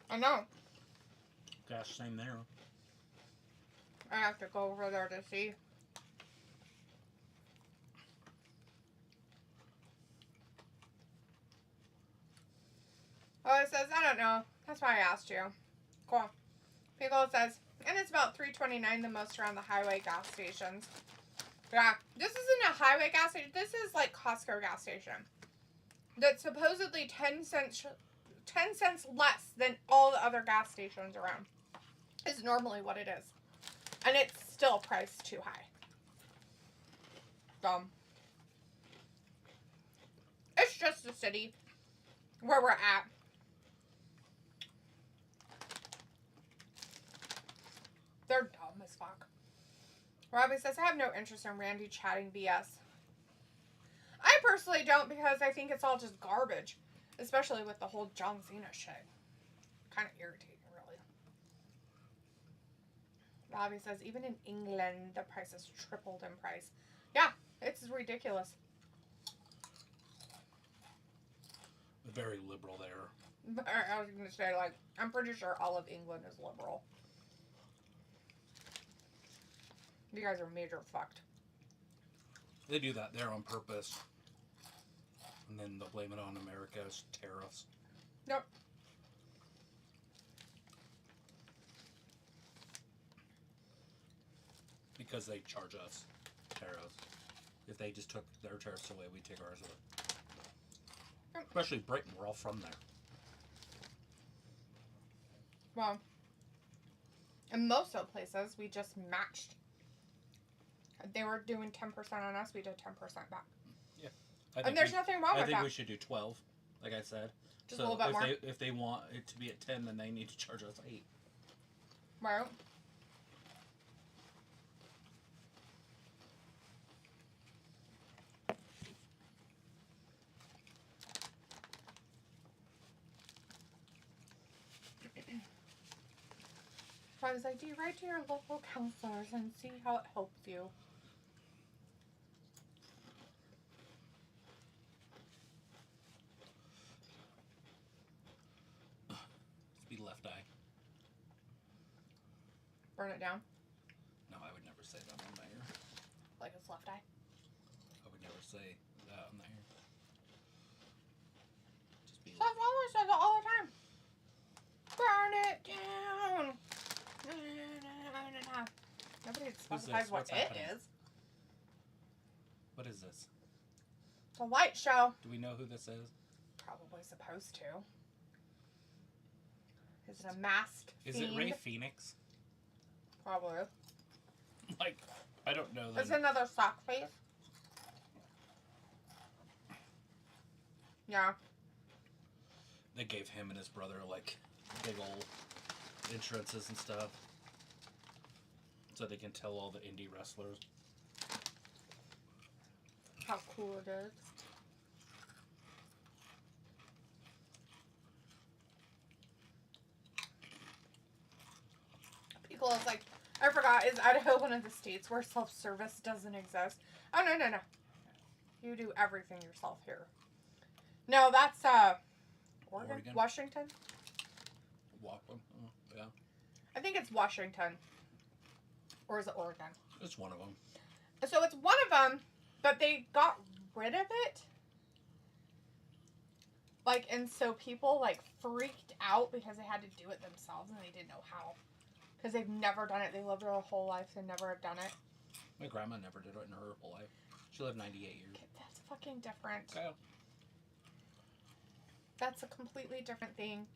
I know.
Gosh, same there.
I have to go over there to see. Oh, it says, I don't know. That's why I asked you. Cool. Pickle says, and it's about $3.29 the most around the highway gas stations. Yeah, this isn't a highway gas station. This is like Costco gas station. That's supposedly 10 cents less than all the other gas stations around. Is normally what it is. And it's still priced too high. Dumb. It's just a city where we're at. They're dumb as fuck. Robbie says, I have no interest in Randy chatting BS. I personally don't because I think it's all just garbage. Especially with the whole John Cena shit. Kind of irritating, really. Robbie says, even in England, the price has tripled in price. Yeah, it's ridiculous.
Very liberal there.
I was going to say, like, I'm pretty sure all of England is liberal. You guys are major fucked.
They do that there on purpose. And then they'll blame it on America's tariffs.
Nope.
Because they charge us tariffs. If they just took their tariffs away, we'd take ours away. Yep. Especially Britain, we're all from there.
Well, in most of the places, we just matched. They were doing 10% on us, we did 10% back.
Yeah.
And there's nothing wrong with that.
I think we should do 12, like I said.
Just a little bit more.
If they want it to be at 10, then they need to charge us 8.
Right. So I was like, do you write to your local counselors and see how it helps you?
Be left eye.
Burn it down?
No, I would never say that on the air.
Like it's left eye?
I would never say that on the air. Just be
Seth Rollins says it all the time. Burn it down. Nobody specifies what it is.
What is this?
It's a light show.
Do we know who this is?
Probably supposed to. Is it a masked
Is
fiend?
it Ray Phoenix?
Probably.
Like, I don't know.
It's another sock face. Yeah.
They gave him and his brother, like, big old entrances and stuff. So they can tell all the indie wrestlers.
How cool it is. People is like, I forgot, is Idaho one of the states where self-service doesn't exist? Oh, no, no, no. You do everything yourself here. No, that's, Oregon? Washington?
Yeah.
I think it's Washington. Or is it Oregon?
It's one of them.
So it's one of them, but they got rid of it. Like, and so people, like, freaked out because they had to do it themselves and they didn't know how. Because they've never done it. They lived their whole life and never have done it.
My grandma never did it in her whole life. She lived 98 years.
That's fucking different.
Okay.
That's a completely different thing.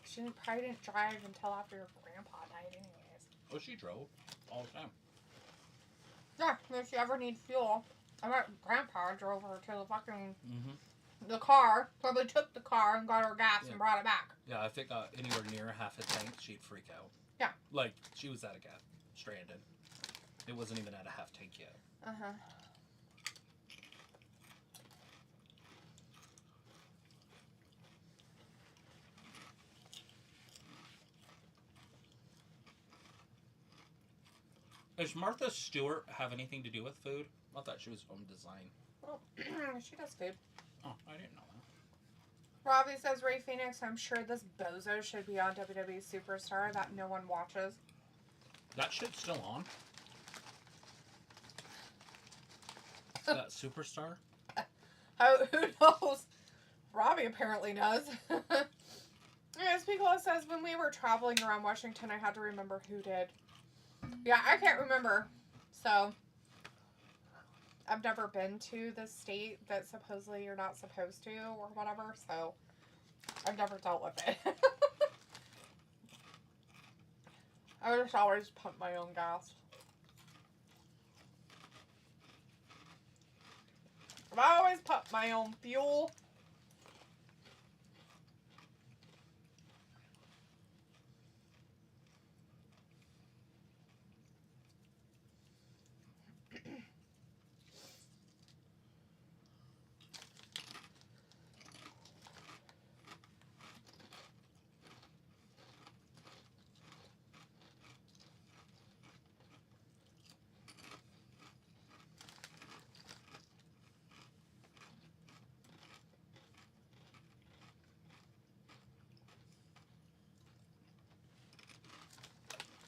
She probably didn't drive until after your grandpa died anyways.
Oh, she drove all the time.
Yeah, if she ever needs fuel. I bet grandpa drove her to the fucking...
Mm-hmm.
The car. Probably took the car and got her gas and brought it back.
Yeah, if it got anywhere near half a tank, she'd freak out.
Yeah.
Like, she was out of gas. Stranded. It wasn't even at a half tank yet.
Uh-huh.
Does Martha Stewart have anything to do with food? I thought she was home design.
Well, she does food.
Oh, I didn't know that.
Robbie says, Ray Phoenix, I'm sure this bozo should be on WWE Superstar that no one watches.
That shit's still on? That Superstar?
Oh, who knows? Robbie apparently knows. Yes, Piccolo says, when we were traveling around Washington, I had to remember who did. Yeah, I can't remember. So, I've never been to the state that supposedly you're not supposed to or whatever, so I've never dealt with it. I just always pump my own gas. I always pump my own fuel.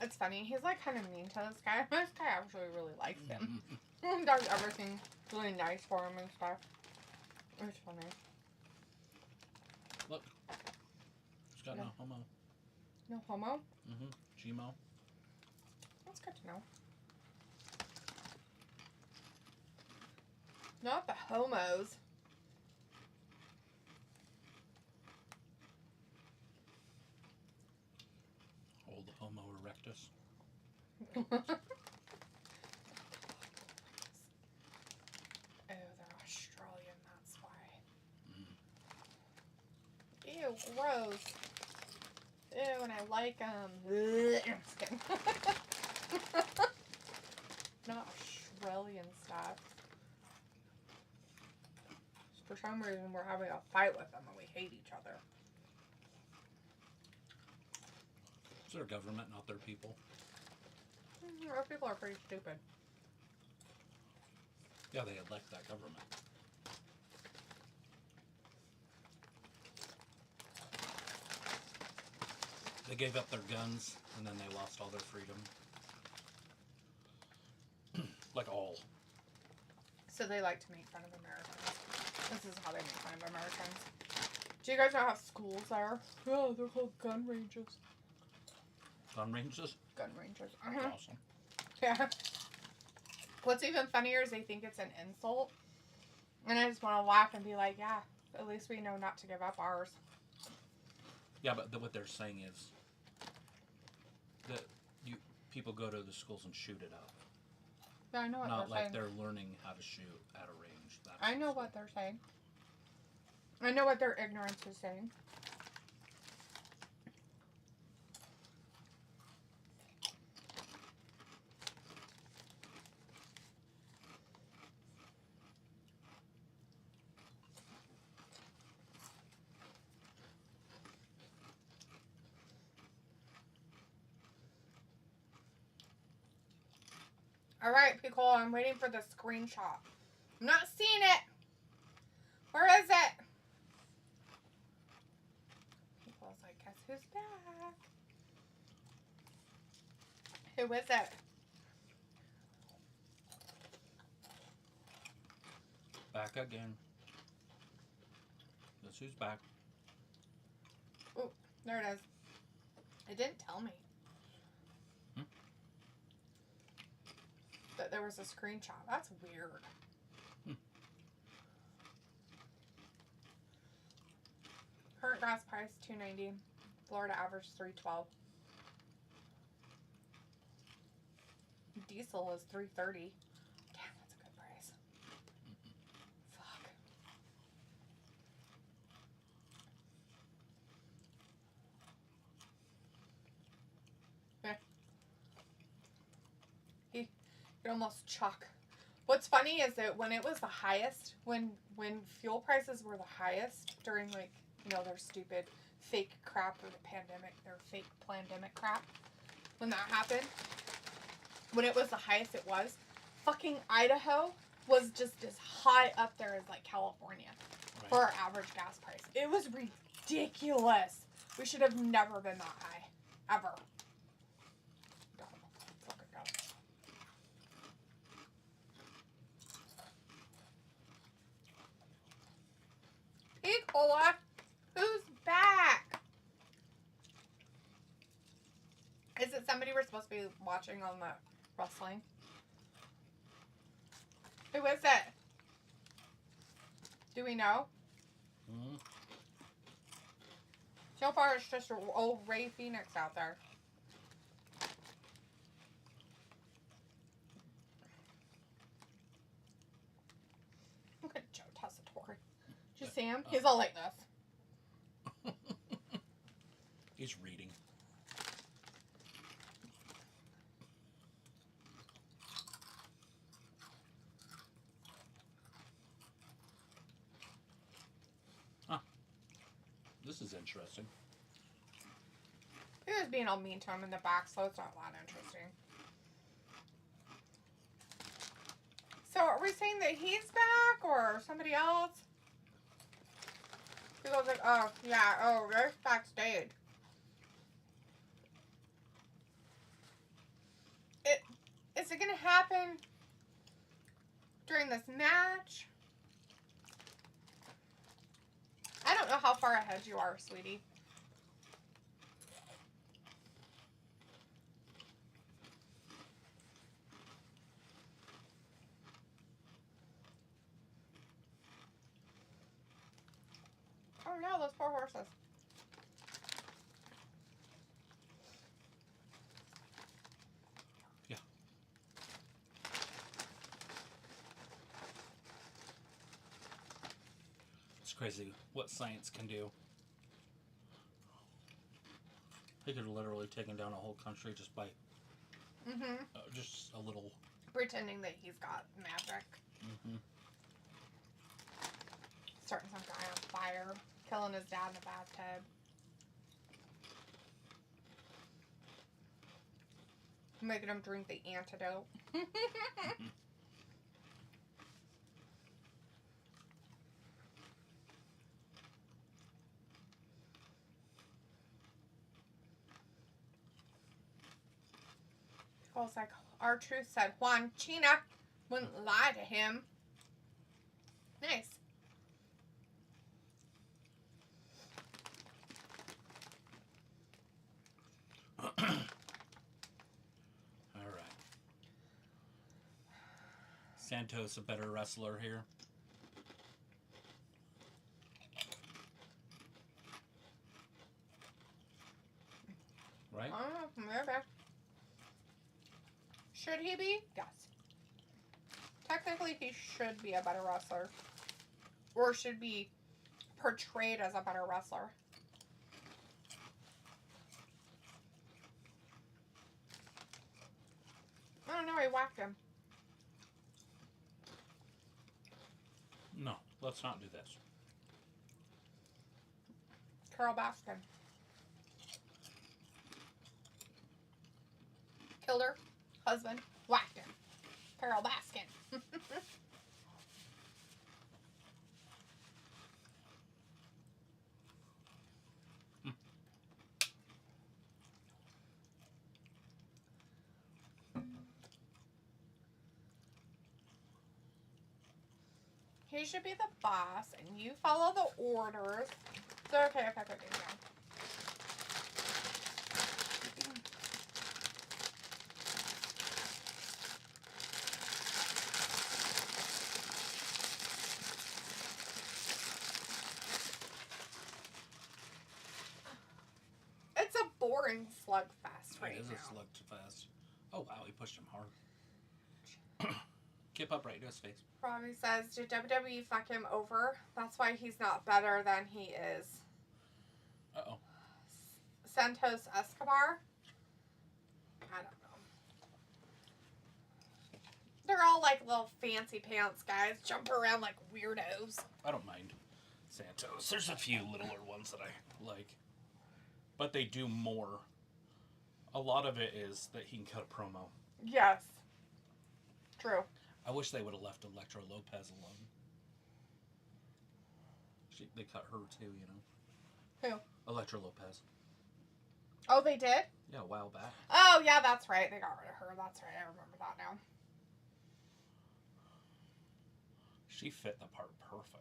It's funny. He's like kind of mean to this guy. This guy actually really likes him. He does everything really nice for him and stuff. It's funny.
Look. It's got no homo.
No homo?
Mm-hmm. Gmo.
That's good to know. Not the homos.
Old Homo erectus.
Oh, they're Australian, that's why. Ew, gross. Ew, and I like them. Just kidding. Not Australian stuff. For some reason, we're having a fight with them and we hate each other.
It's their government, not their people.
Our people are pretty stupid.
Yeah, they elect that government. They gave up their guns, and then they lost all their freedom. Like all.
So they like to make fun of Americans. This is how they make fun of Americans. Do you guys know how schools are? Oh, they're called gun ranges.
Gun ranges?
Gun ranges.
That's awesome.
Yeah. What's even funnier is they think it's an insult. And I just want to laugh and be like, yeah, at least we know not to give up ours.
Yeah, but what they're saying is that people go to the schools and shoot it up.
Yeah, I know what
Not
they're
like
saying.
they're learning how to shoot at a range. That's
I know what they're saying. I know what their ignorance is saying. Alright, people, I'm waiting for the screenshot. I'm not seeing it. Where is it? People's like, guess who's back? Who is it?
Back again. Guess who's back?
Oh, there it is. It didn't tell me. That there was a screenshot. That's weird. Current gas price $2.90. Florida average $3.12. Diesel is $3.30. Damn, that's a good price. Fuck. Yeah. You could almost chuck. What's funny is that when it was the highest, when fuel prices were the highest during, like, you know, their stupid fake crap or the pandemic, their fake plandemic crap, when that happened, when it was the highest it was, fucking Idaho was just as high up there as, like, California for our average gas price. It was ridiculous. We should have never been that high. Ever. Hey, Cola. Who's back? Is it somebody we're supposed to be watching on the wrestling? Who is it? Do we know?
Mm-hmm.
So far, it's just old Ray Phoenix out there. Look at Joe Tessitore. Did you see him? He's all like this.
He's reading. Huh. This is interesting.
He was being all mean to him in the back, so it's not that interesting. So are we saying that he's back or somebody else? He goes like, oh, yeah, oh, they're backstage. Is it going to happen during this match? I don't know how far ahead you are, sweetie. Oh no, those poor horses.
Yeah. It's crazy what science can do. He could have literally taken down a whole country just by just a little
Pretending that he's got Maverick. Starting some guy on fire. Killing his dad in the bathtub. Making him drink the antidote. It's like R-Truth said Juan China wouldn't lie to him. Nice.
All right. Santos a better wrestler here. Right?
I don't know. Maybe. Should he be? Yes. Technically, he should be a better wrestler. Or should be portrayed as a better wrestler. I don't know. He whacked him.
No, let's not do this.
Carol Baskin. Killed her husband. Whacked him. Carol Baskin. He should be the boss, and you follow the orders. Is it okay if I put these down? It's a boring slugfest right now.
It is a slugfest. Oh, wow, he pushed him hard. Kip up right to his face.
Robbie says, did WWE fuck him over? That's why he's not better than he is.
Uh-oh.
Santos Escobar? I don't know. They're all like little fancy pants guys, jump around like weirdos.
I don't mind Santos. There's a few littler ones that I like. But they do more. A lot of it is that he can cut a promo.
Yes. True.
I wish they would have left Elektra Lopez alone. They cut her too, you know.
Who?
Elektra Lopez.
Oh, they did?
Yeah, a while back.
Oh, yeah, that's right. They got rid of her. That's right. I remember that now.
She fit the part perfect.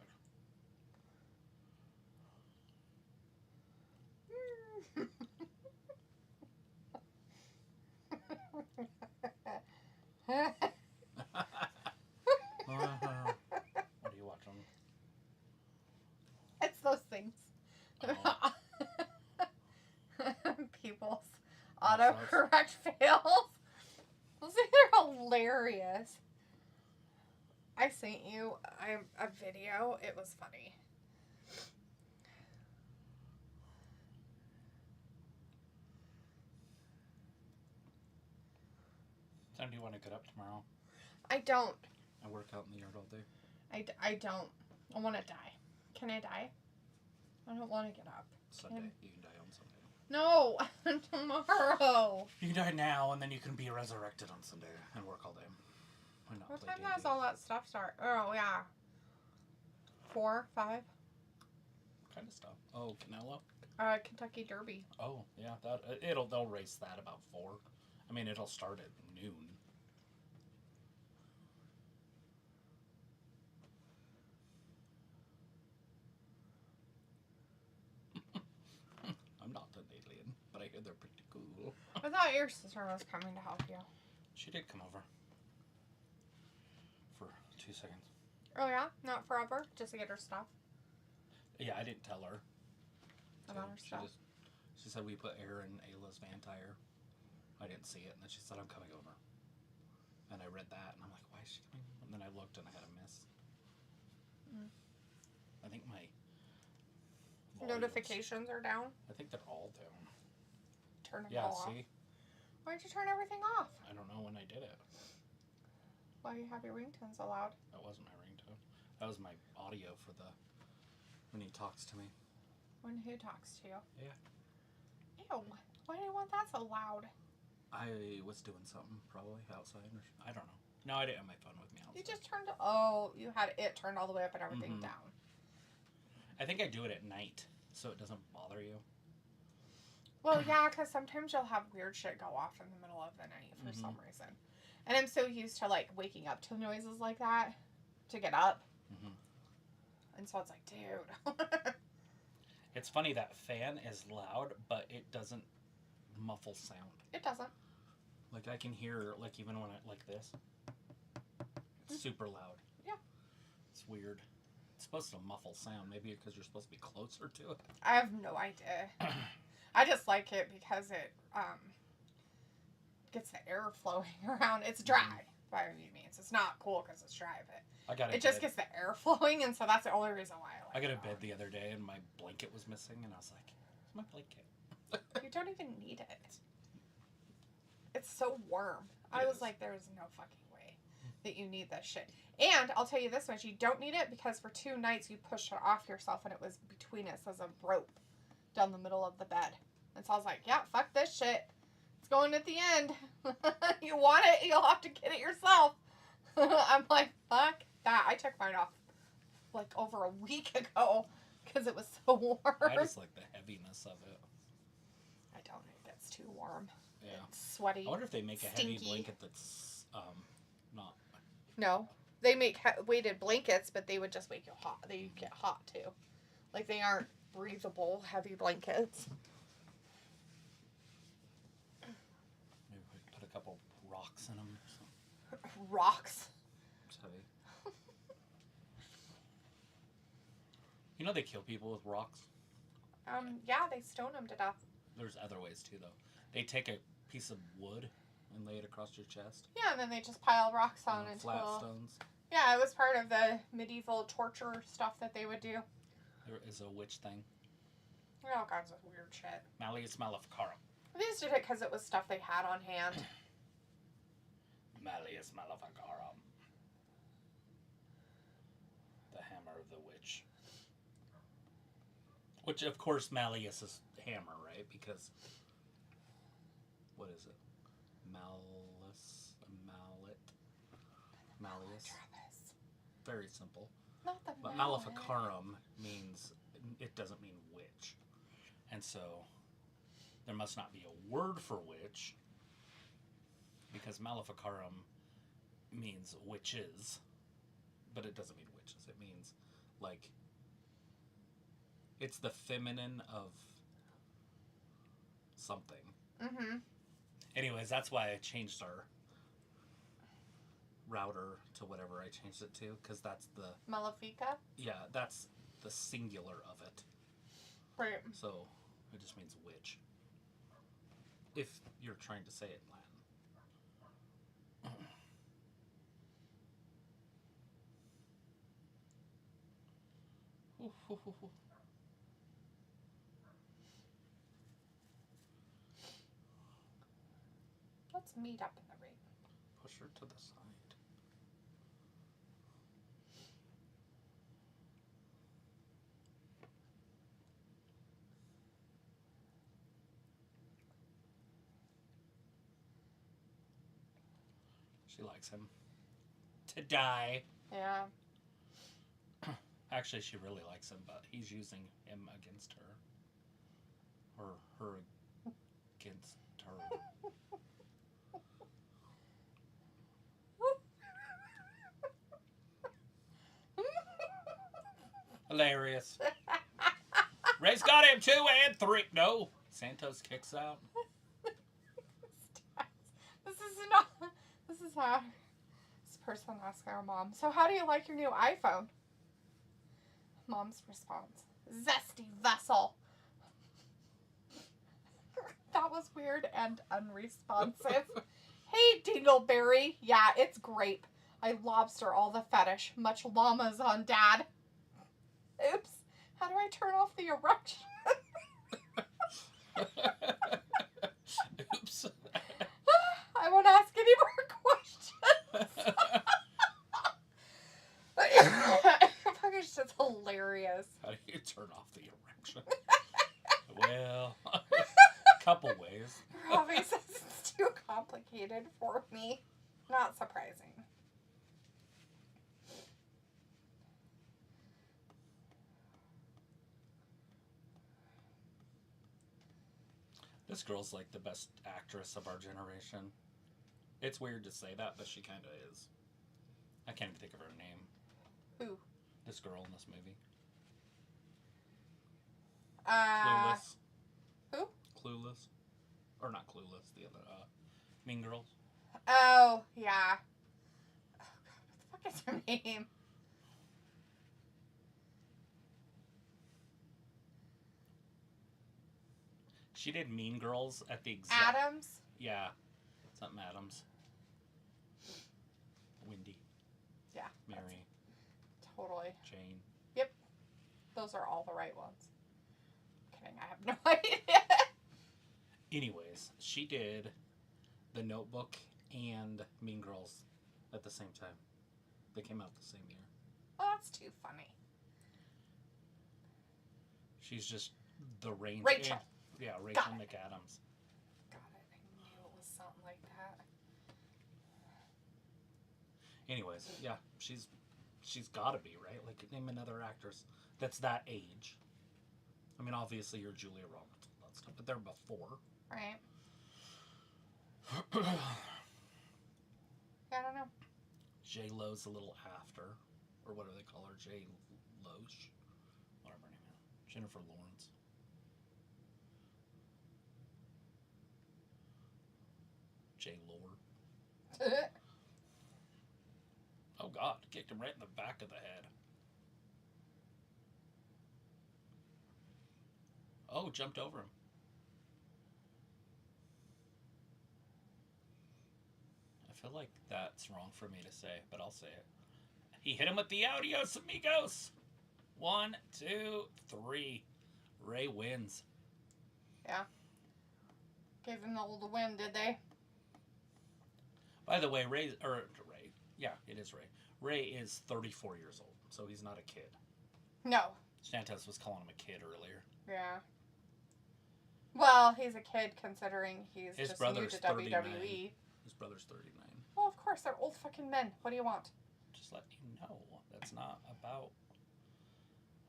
What are you watching?
It's those things.
Oh.
People's autocorrect fails. Those things are hilarious. I sent you a video. It was funny.
Time do you want to get up tomorrow?
I don't.
I work out in the yard all day.
I don't. I want to die. Can I die? I don't want to get up.
Sunday. You can die on Sunday.
No, tomorrow.
You can die now, and then you can be resurrected on Sunday and work all day. And not
What
play
time
D&D.
does all that stuff start? Oh, yeah. 4, 5?
Kind of stuff. Oh, Canelo?
Kentucky Derby.
Oh, yeah. They'll race that about 4. I mean, it'll start at noon. I'm not an alien, but I hear they're pretty cool.
I thought your sister was coming to help you.
She did come over. For 2 seconds.
Oh, yeah? Not forever? Just to get her stuff?
Yeah, I didn't tell her.
About her stuff?
She said we put air in Ayla's van tire. I didn't see it, and then she said, I'm coming over. And I read that, and I'm like, why is she coming? And then I looked, and I had a miss.
Mm.
I think my
Notifications are down?
I think they're all down.
Turn them
Yeah,
all
see?
off. Why'd you turn everything off?
I don't know when I did it.
Why do you have your ringtones so loud?
That wasn't my ringtone. That was my audio for when he talks to me.
When who talks to you?
Yeah.
Ew. Why do you want that so loud?
I was doing something, probably, outside. I don't know. No, I didn't have my phone with me outside.
You just turned... Oh, you had it turned all the way up and everything down.
I think I do it at night, so it doesn't bother you.
Well, yeah, because sometimes you'll have weird shit go off in the middle of the night for some reason. And I'm so used to, like, waking up to noises like that to get up. And so it's like, dude.
It's funny, that fan is loud, but it doesn't muffle sound.
It doesn't.
Like, I can hear, like, even when I, like this. It's super loud.
Yeah.
It's weird. It's supposed to muffle sound. Maybe because you're supposed to be closer to it.
I have no idea. I just like it because it gets the air flowing around. It's dry by any means. It's not cool because it's dry, but it just gets the air flowing, and so that's the only reason why I like it.
I got a bed the other day, and my blanket was missing, and I was like, where's my blanket?
You don't even need it. It's so warm. I was like, there's no fucking way that you need that shit. And I'll tell you this much, you don't need it because for 2 nights you pushed it off yourself and it was between us as a rope down the middle of the bed. And so I was like, yeah, fuck this shit. It's going at the end. You want it, you'll have to get it yourself. I'm like, fuck that. I took mine off like over a week ago because it was so warm.
I just like the heaviness of it.
I don't. It gets too warm.
Yeah.
It's sweaty.
I wonder if they make a
stinky.
heavy blanket that's not.
No. They make weighted blankets, but they would just make you hot. They get hot too. Like they aren't breathable, heavy blankets.
Maybe we put a couple rocks in them. So.
Rocks?
It's heavy. You know they kill people with rocks?
Yeah, they stone them to death.
There's other ways too, though. They take a piece of wood and lay it across your chest.
Yeah, and then they just pile rocks on until...
Flat stones.
Yeah, it was part of the medieval torture stuff that they would do.
There is a witch thing.
All kinds of weird shit.
Malleus Maleficarum.
They just did it because it was stuff they had on hand.
Malleus Maleficarum. The hammer of the witch. Which, of course, Malleus is hammer, right? Because... What is it? Malleus? Malleus? Very simple.
Not the
But
mallet.
Maleficarum means, it doesn't mean witch. And so, there must not be a word for witch, because Maleficarum means witches, but it doesn't mean witches. It means, like, it's the feminine of something.
Mm-hmm.
Anyways, that's why I changed our router to whatever I changed it to, because that's the...
Malefica?
Yeah, that's the singular of it.
Right.
So, it just means witch. If you're trying to say it in Latin.
Let's meet up in the ring.
Push her to the side. She likes him. To die.
Yeah.
Actually, she really likes him, but he's using him against her. Or her against her. Hilarious. Ray's got him 2 and 3. No. Santos kicks out.
This is how this person asked our mom, so how do you like your new iPhone? Mom's response, zesty vessel. That was weird and unresponsive. Hey, Dingleberry. Yeah, it's grape. I lobster all the fetish. Much llamas on dad. Oops. How do I turn off the erection?
Oops.
I won't ask any more questions. Fucking shit's hilarious.
How do you turn off the erection? Well, a couple ways.
Robbie says it's too complicated for me. Not surprising.
This girl's like the best actress of our generation. It's weird to say that, but she kind of is. I can't even think of her name.
Who?
This girl in this movie. Clueless.
Who?
Clueless. Or not Clueless, the other, Mean Girls.
Oh, yeah. Oh, God, what the fuck is her name?
She did Mean Girls at the exact...
Adams?
Yeah. Something Adams. Wendy.
Yeah.
Mary.
Totally.
Jane.
Yep. Those are all the right ones. Kidding, I have no idea.
Anyways, she did The Notebook and Mean Girls at the same time. They came out the same year.
Oh, that's too funny.
She's just the range.
Rachel.
Yeah, Rachel
Got it.
McAdams.
Got it. I knew it was something like that.
Anyways, yeah, she's got to be, right? Like, name another actress that's that age. I mean, obviously, you're Julia Roberts and that stuff, but they're before.
Right. Yeah, I don't know.
J-Lo's a little after. Or what do they call her? J-Losh? Whatever her name is. Jennifer Lawrence. J-Lord. Oh, God. Kicked him right in the back of the head. Oh, jumped over him. I feel like that's wrong for me to say, but I'll say it. He hit him with the adios, amigos. 1, 2, 3. Rey wins.
Yeah. Gave him the old win, did they?
By the way, Ray. Yeah, it is Ray. Ray is 34 years old, so he's not a kid.
No.
Shantas was calling him a kid earlier.
Yeah. Well, he's a kid considering he's
His
just new to
39.
WWE.
His brother's 39.
Well, of course, they're old fucking men. What do you want?
Just let you know. That's not about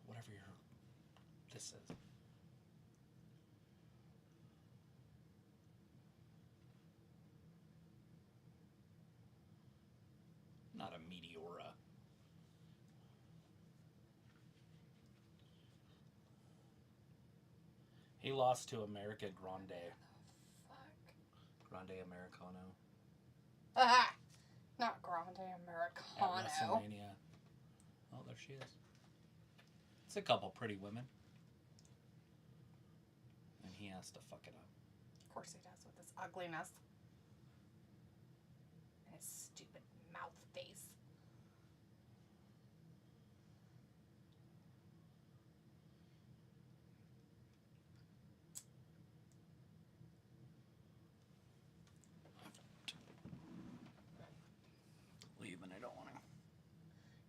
whatever this is. Not a Meteora. He lost to America Grande.
Fuck.
Grande Americano.
Ah! Not Grande
At
Americano.
WrestleMania. Oh, there she is. It's a couple pretty women. And he has to fuck it up.
Of course he does with his ugliness. And his stupid mouth face.
Leave, and I don't want to.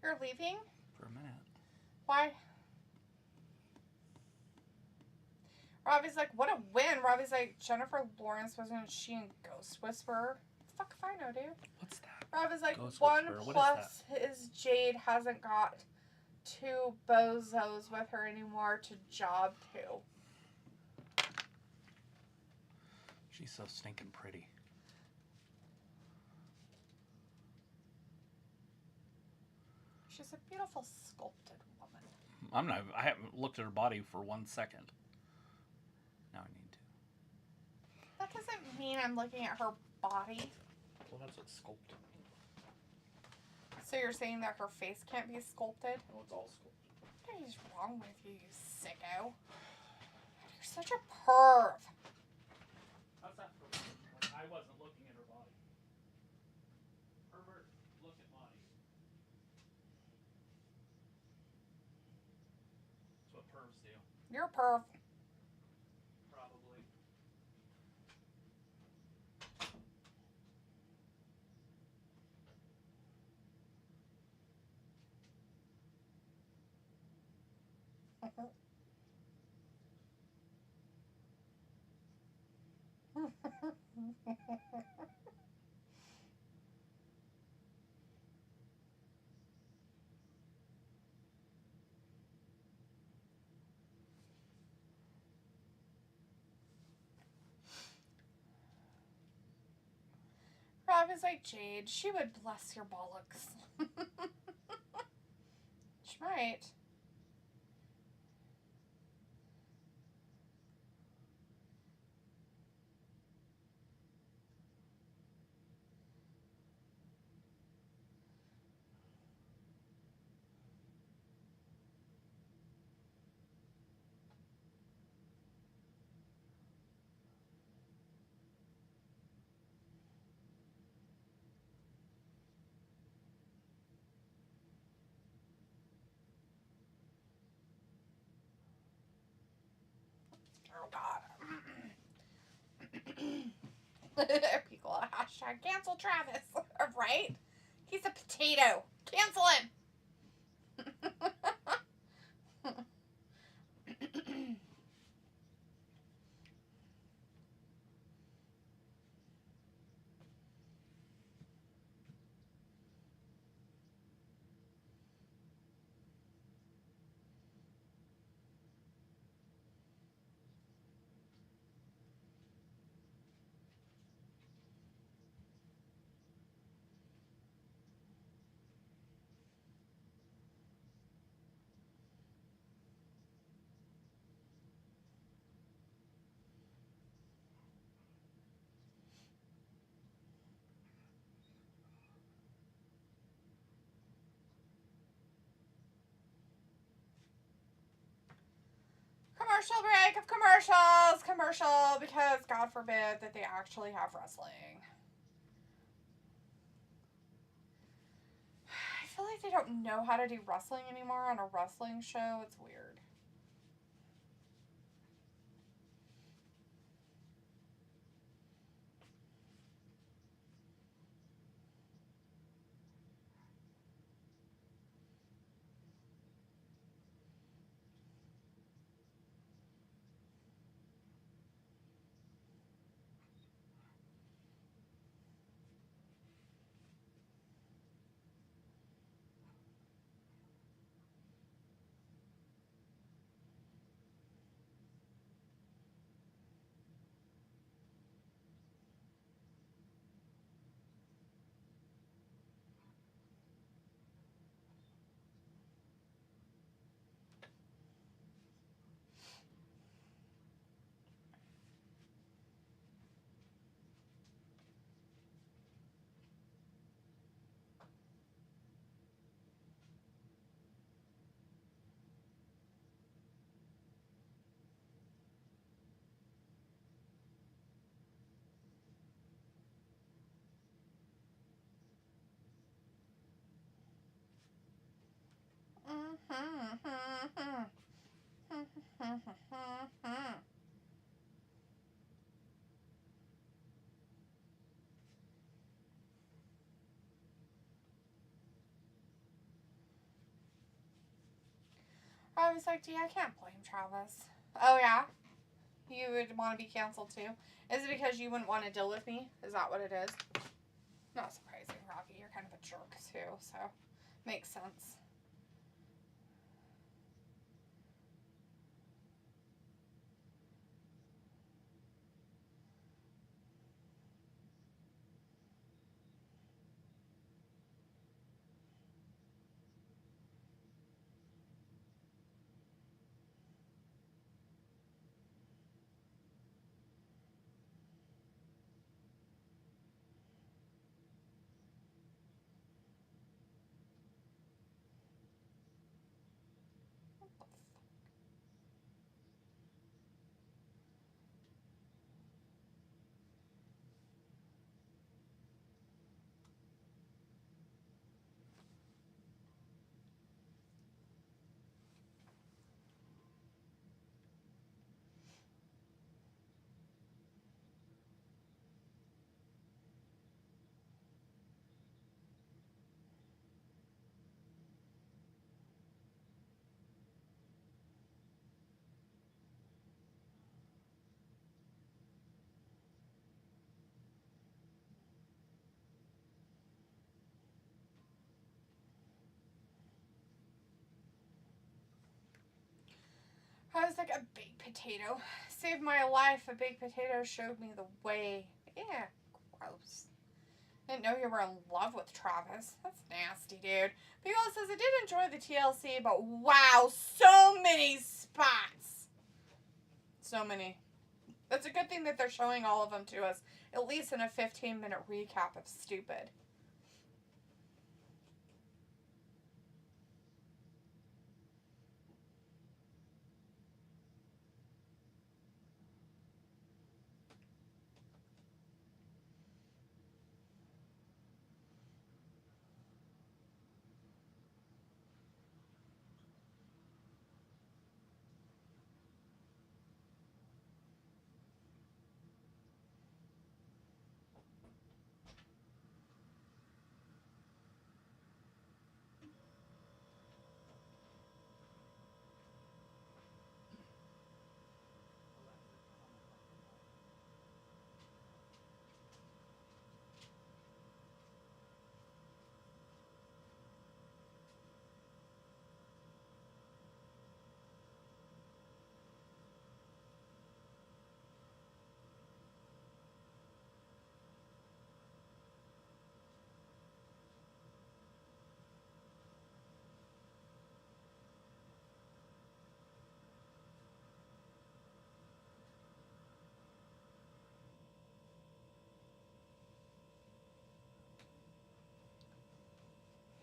You're leaving?
For a minute.
Why? Robbie's like, what a win. Robbie's like, Jennifer Lawrence wasn't she in Ghost Whisperer? Fuck if I know, dude.
What's that?
Robbie's like,
Ghost
1
Whisperer, what
plus his Jade hasn't got 2 bozos with her anymore to job to.
She's so stinking pretty.
She's a beautiful sculpted woman.
I haven't looked at her body for 1 second. Now I need to.
That doesn't mean I'm looking at her body.
Well, that's what sculpted means.
So you're saying that her face can't be sculpted?
Oh, it's all sculpted.
What is wrong with you, you sicko? You're such a perv.
How's that for like, I wasn't looking at her body. Pervert, look at body. That's what pervs do.
You're a perv.
Probably.
Rob is like, Jade, she would bless your bollocks. She might. Oh, God. People hashtag cancel Travis. Right? He's a potato. Cancel him. commercial break of commercials. Commercial, because God forbid that they actually have wrestling. I feel like they don't know how to do wrestling anymore on a wrestling show. It's weird. I was like, gee, I can't blame Travis. Oh, yeah? You would want to be canceled, too? Is it because you wouldn't want to deal with me? Is that what it is? Not surprising, Rocky. You're kind of a jerk, too, so makes sense. I was like, a baked potato. Saved my life. A baked potato showed me the way. Yeah, gross. Didn't know you were in love with Travis. That's nasty, dude. People says, I did enjoy the TLC, but wow, so many spots. So many. It's a good thing that they're showing all of them to us, at least in a 15-minute recap of stupid.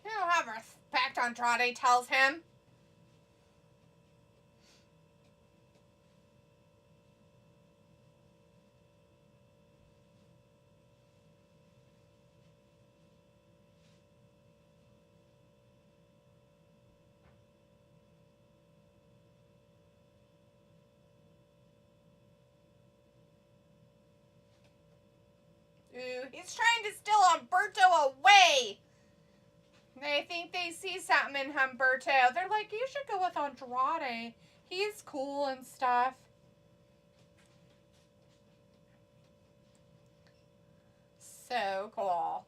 You don't have respect, Andrade tells him. It's trying to steal Humberto away. They think they see something in Humberto. They're like, you should go with Andrade. He's cool and stuff. So cool.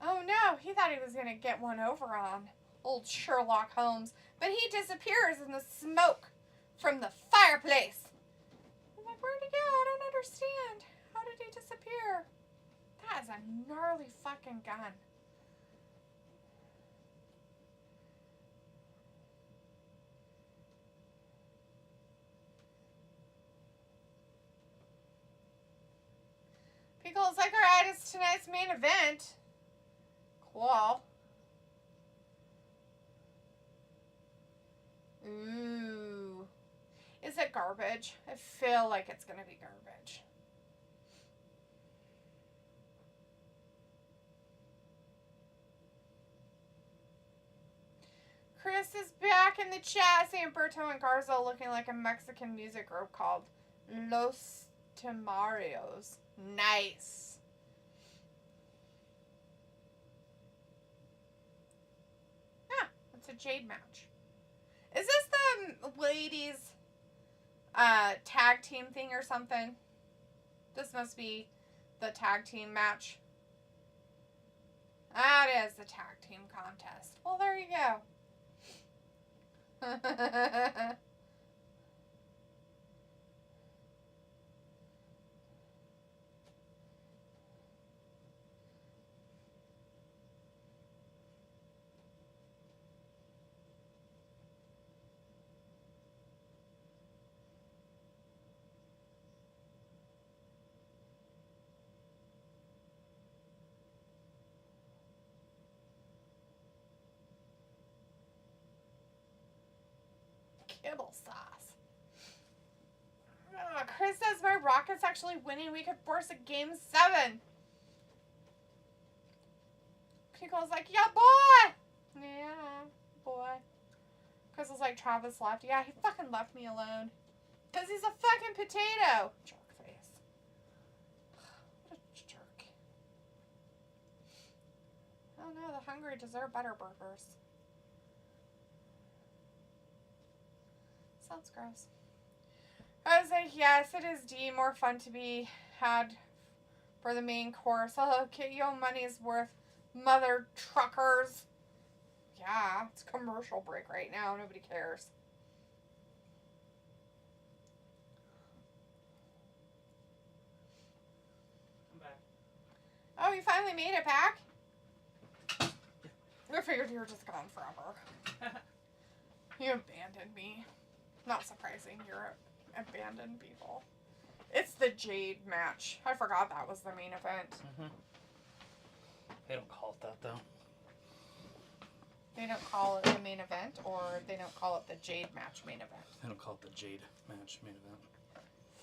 Oh no, he thought he was going to get one over on old Sherlock Holmes. But he disappears in the smoke from the fireplace. I'm like, where'd he go? I don't understand. How did he disappear? That is a gnarly fucking gun. Pickle's like, alright, it's tonight's main event. Cool. Ooh. Is it garbage? I feel like it's gonna be garbage. Chris is back in the chat saying Berto and Garza looking like a Mexican music group called Los Temarios. Nice. Yeah, it's a Jade match. Is this the ladies tag team thing or something? This must be the tag team match. That is the tag team contest. Well, there you go. Gable sauce. Chris says my Rockets actually winning. We could force a game 7. Pico's like, yeah, boy. Yeah, boy. Chris was like, Travis left. Yeah, he fucking left me alone. Because he's a fucking potato. Jerk face. What a jerk. Oh no, the hungry deserve better burgers. Sounds gross. I was like, yes, it is D. More fun to be had for the main course. Oh, get your money's worth, mother truckers. Yeah, it's commercial break right now. Nobody cares.
I'm back.
Oh, you finally made it back? I figured you were just gone forever. You abandoned me. Not surprising, you're abandoned people. It's the Jade match. I forgot that was the main event.
They don't call it that, though.
They don't call it the main event, or they don't call it the Jade match main event?
They don't call it the Jade match main event.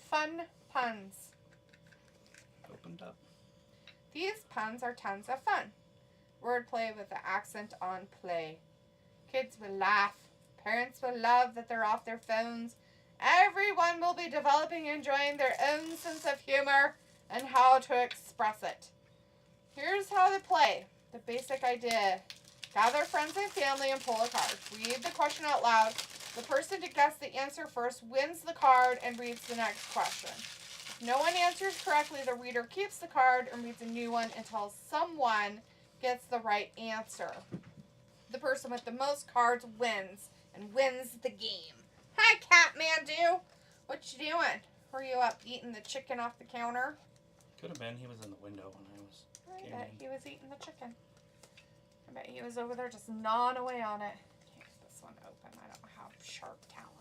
Fun puns.
Opened up.
These puns are tons of fun. Wordplay with the accent on play. Kids will laugh. Parents will love that they're off their phones. Everyone will be developing and enjoying their own sense of humor and how to express it. Here's how they play. The basic idea. Gather friends and family and pull a card. Read the question out loud. The person to guess the answer first wins the card and reads the next question. If no one answers correctly, the reader keeps the card and reads a new one until someone gets the right answer. The person with the most cards wins and wins the game. Hi, Catmandu. What you doing? Were you up eating the chicken off the counter?
Could have been. He was in the window when I was.
I bet he was eating the chicken. I bet he was over there just gnawing away on it. Can't get this one open. I don't have sharp talons.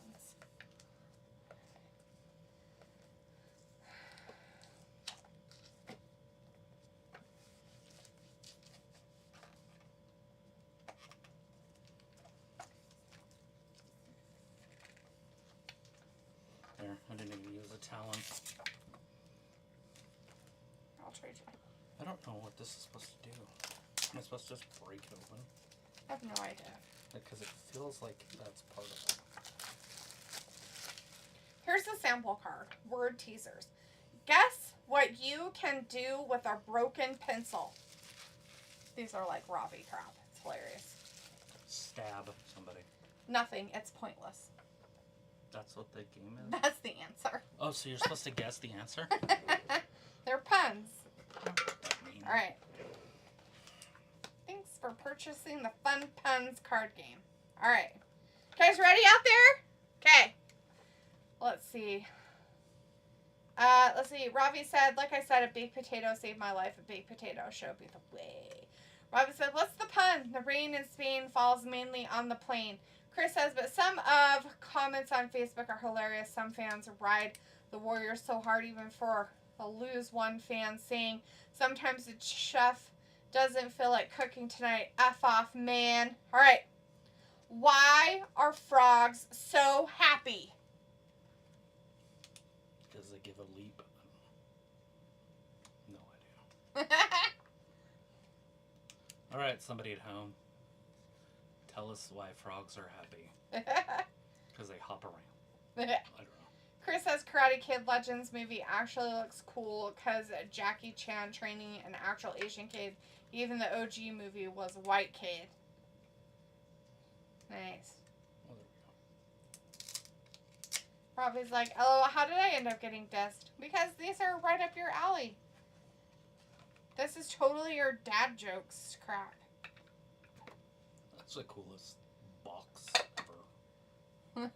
There, I didn't even use a talon.
I'll trade you.
I don't know what this is supposed to do. Am I supposed to just break it open?
I have no idea.
Because it feels like that's part of it.
Here's the sample card. Word teasers. Guess What you can do with a broken pencil. These are like Robbie crap. It's hilarious.
Stab somebody.
Nothing. It's pointless.
That's what the game is?
That's the answer.
Oh, so you're supposed to guess the answer?
They're puns.
I mean,
Alright. Thanks for purchasing the Fun Puns card game. Alright. You guys ready out there? Okay. Let's see. Let's see. Ravi said, like I said, a baked potato saved my life. A baked potato showed me the way. Ravi said, what's the pun? The rain in Spain falls mainly on the plain. Chris says, but some of comments on Facebook are hilarious. Some fans ride the Warriors so hard, even for a lose. One fan saying, sometimes the chef doesn't feel like cooking tonight. F off, man. All right. Why are frogs so happy?
Because they give a leap. No idea. All right, somebody at home. Tell us why frogs are happy. Because they hop around. I don't know.
Chris says Karate Kid Legends movie actually looks cool because Jackie Chan training an actual Asian kid. Even the OG movie was a white kid. Nice.
Well, there we go.
Robbie's like, oh, how did I end up getting dissed? Because these are right up your alley. This is totally your dad jokes crap.
That's the coolest box ever.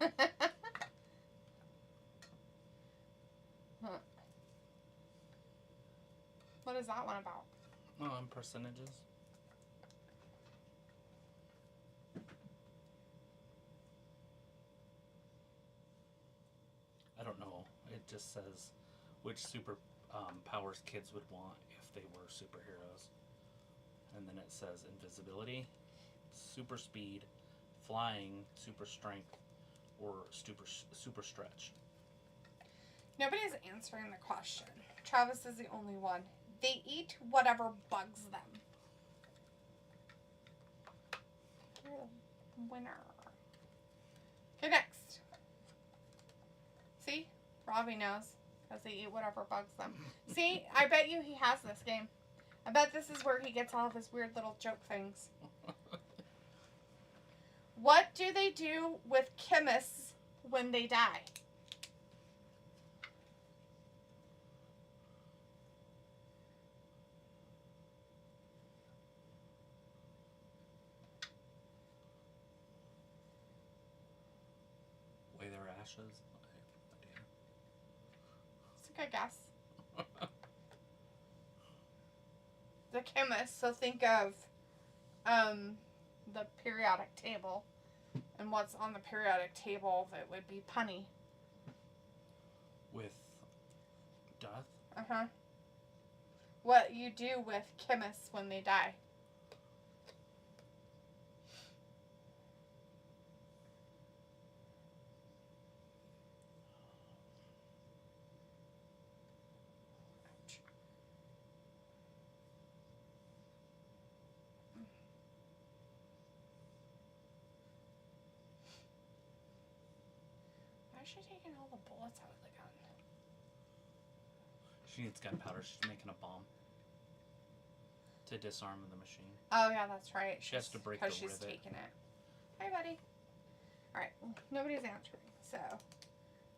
What is that one about?
Oh, and percentages. I don't know. It just says which super powers kids would want if they were superheroes. And then it says invisibility, super speed, flying, super strength, or super stretch.
Nobody's answering the question. Travis is the only one. They eat whatever bugs them. You're the winner. Okay, next. See? Robbie knows. Because they eat whatever bugs them. See? I bet you he has this game. I bet this is where he gets all of his weird little joke things. What do they do with chemists when they die?
Weigh their ashes.
It's a good guess. The chemist, so think of the periodic table. And what's on the periodic table that would be punny?
With death?
Uh-huh. What you do with chemists when they die. Why is she taking all the bullets out of the gun?
She needs gunpowder. She's making a bomb to disarm the machine.
Oh, yeah, that's right.
She has to break the rivet.
Because she's taking it. Hi, buddy. All right. Nobody's answering. So,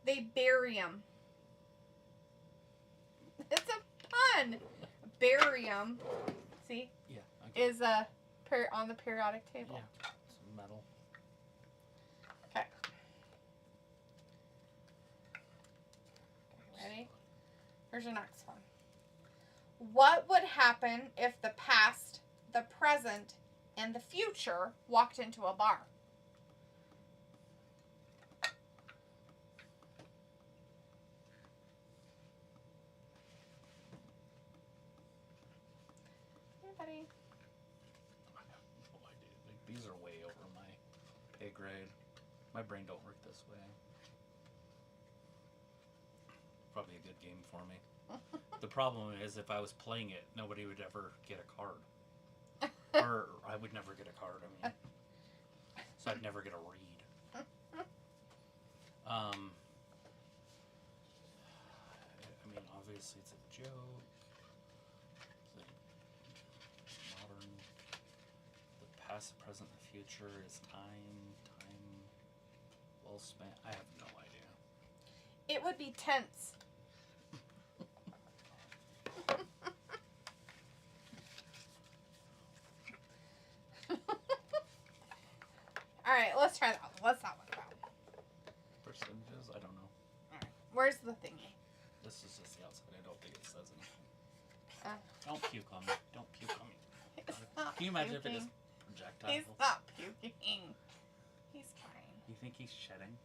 they bury him. It's a pun. Barium. See?
Yeah.
Is on the periodic table.
Yeah. It's metal.
Okay. Ready? Here's your next one. What would happen if the past, the present, and the future walked into a bar? Anybody?
I have no idea. Like, these are way over my pay grade. My brain don't work this way. Probably a good game for me. The problem is if I was playing it, nobody would ever get a card. Or I would never get a card, I mean. So I'd never get a read. I mean, obviously obviously it's a joke. The modern, the past, the present, the future is time well spent. I have no idea.
It would be tense. All right, let's try that one. What's that one about?
Percentages? I don't know.
All right, where's the thingy?
This is just the outside. I don't think it says anything. Don't puke on me. Don't puke on me. Can you imagine if it is projectile?
He's not puking. He's fine.
You think he's shedding?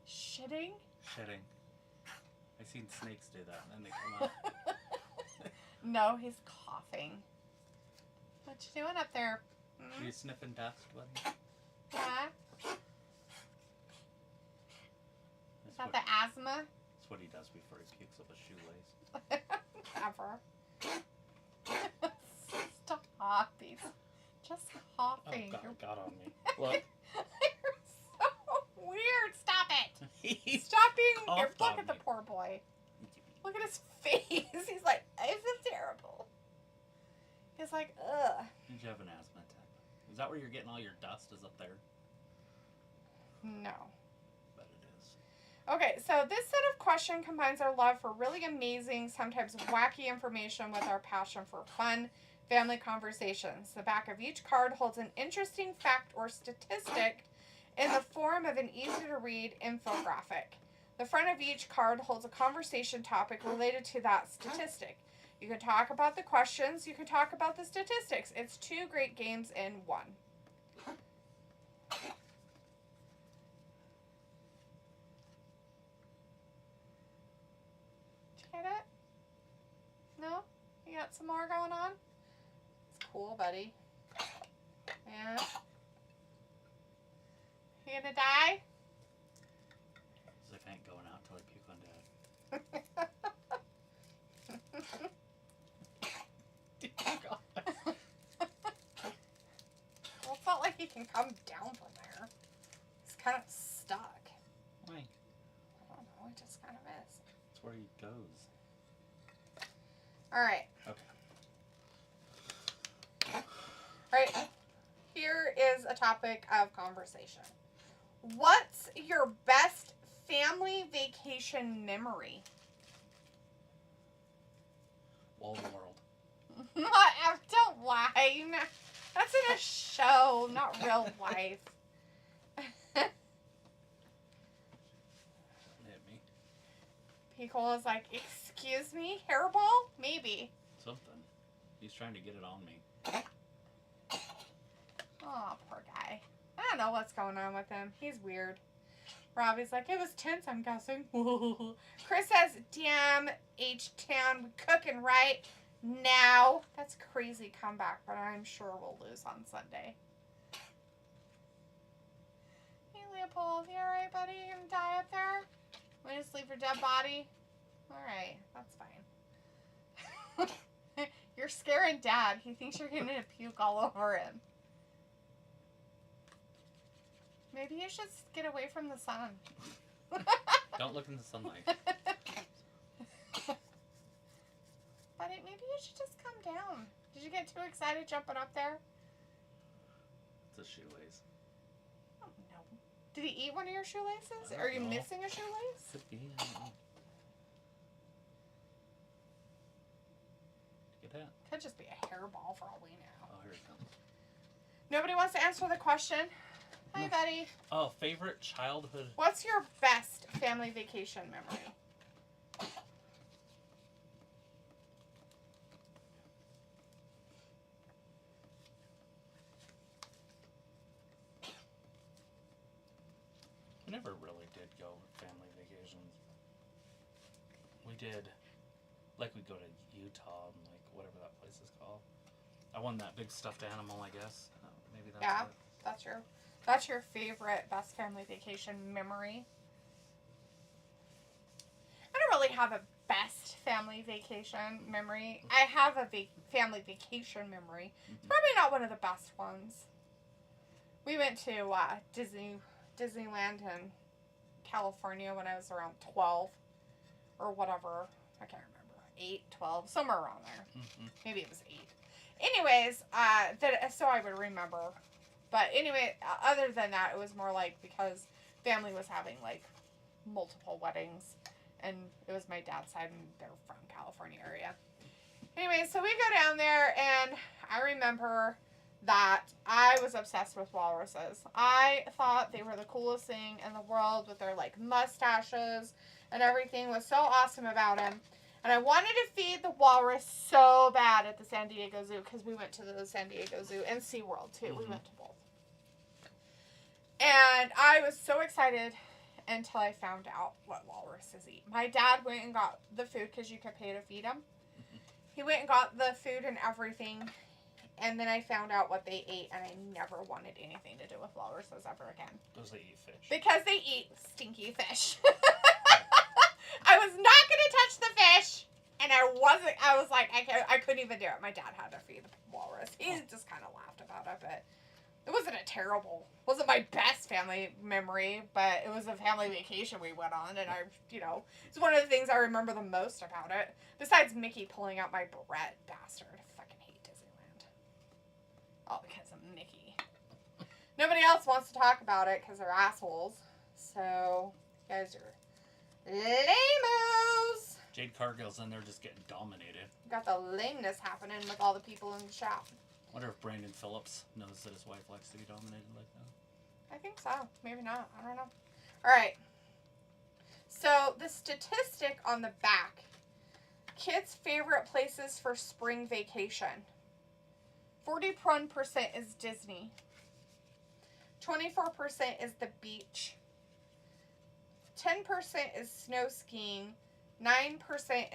Shitting?
Shedding. I've seen snakes do that, and then they come out.
No, he's coughing. What you doing up there?
Are you sniffing dust, buddy?
Yeah. Is that the asthma?
That's what he does before he pukes up a shoelace.
Ever. Stop. He's just coughing.
Oh, God, got on me. Look.
You're so weird. Stop it.
He's
Stop being
coughed
weird. Look
on
at the
me.
poor boy. Look at his face. He's like, this is terrible. He's like, ugh.
Did you have an asthma attack? Is that where you're getting all your dust? Is up there?
No.
But it is.
Okay, so this set of question combines our love for really amazing, sometimes wacky information with our passion for fun, family conversations. The back of each card holds an interesting fact or statistic in the form of an easy-to-read infographic. The front of each card holds a conversation topic related to that statistic. You can talk about the questions, you can talk about the statistics. It's two great games in one. Did you get it? No? You got some more going on? It's cool, buddy. Yeah. You gonna die?
As if I ain't going out till I puke on Dad.
Well, it's not like he can come down from there. He's kind of stuck.
Why?
I don't know, he just kind of is.
That's where he goes.
Alright.
Okay.
Right. Here is a topic of conversation. What's your best family vacation memory?
Wall of the world.
Don't lie. That's in a show, not real life.
Hit me.
Pico is like, excuse me, hairball? Maybe.
Something. He's trying to get it on me.
Oh, poor guy. I don't know what's going on with him. He's weird. Robbie's like, it was tense, I'm guessing. Chris says, damn, H-Town, we cooking right now. That's a crazy comeback, but I'm sure we'll lose on Sunday. Hey, Leopold, you alright, buddy? You gonna die up there? Want to sleep your dead body? Alright, that's fine. You're scaring Dad. He thinks you're gonna puke all over him. Maybe you should get away from the sun.
Don't look in the sunlight.
Buddy, maybe you should just come down. Did you get too excited jumping up there?
It's a shoelace.
Oh, no. Did he eat one of your shoelaces?
I don't
Are you
know.
missing a shoelace?
Could be. I don't know. Get that?
Could just be a hairball for all we know.
Oh, here it comes.
Nobody wants to answer the question? Hi,
No.
buddy.
Oh, favorite childhood.
What's your best family vacation memory?
We never really did go family vacations. We did, like, we'd go to Utah and, like, whatever that place is called. I won that big stuffed animal, I guess. Maybe that's
Yeah.
it.
That's your favorite best family vacation memory? I don't really have a best family vacation memory. I have a family vacation memory. It's probably not one of the best ones. We went to Disneyland in California when I was around 12 or whatever. I can't remember. 8, 12, somewhere around there.
Mm-hmm.
Maybe it was 8. Anyways, so I would remember. But anyway, other than that, it was more like because family was having like multiple weddings, and it was my dad's side, and they're from California area. Anyway, so we go down there, and I remember that I was obsessed with walruses. I thought they were the coolest thing in the world with their like mustaches, and everything was so awesome about them. And I wanted to feed the walrus so bad at the San Diego Zoo, because we went to the San Diego Zoo and SeaWorld too. We went to both. And I was so excited until I found out what walruses eat. My dad went and got the food because you could pay to feed them. He went and got the food and everything. And then I found out what they ate, and I never wanted anything to do with walruses ever again.
Because they eat fish.
Because they eat stinky fish. I was not going to touch the fish, and I was like, I couldn't even do it. My dad had to feed the walrus. He just kind of laughed about it, but it wasn't my best family memory, but it was a family vacation we went on, and it's one of the things I remember the most about it, besides Mickey pulling out my bread, bastard. I fucking hate Disneyland. All because of Mickey. Nobody else wants to talk about it because they're assholes, so you guys are lame-os.
Jade Cargill's in there just getting dominated.
Got the lameness happening with all the people in the shop.
Wonder if Brandon Phillips knows that his wife likes to be dominated like that.
I think so. Maybe not. I don't know. All right. So the statistic on the back. Kids' favorite places for spring vacation. 41% is Disney. 24% is the beach. 10% is snow skiing. 9%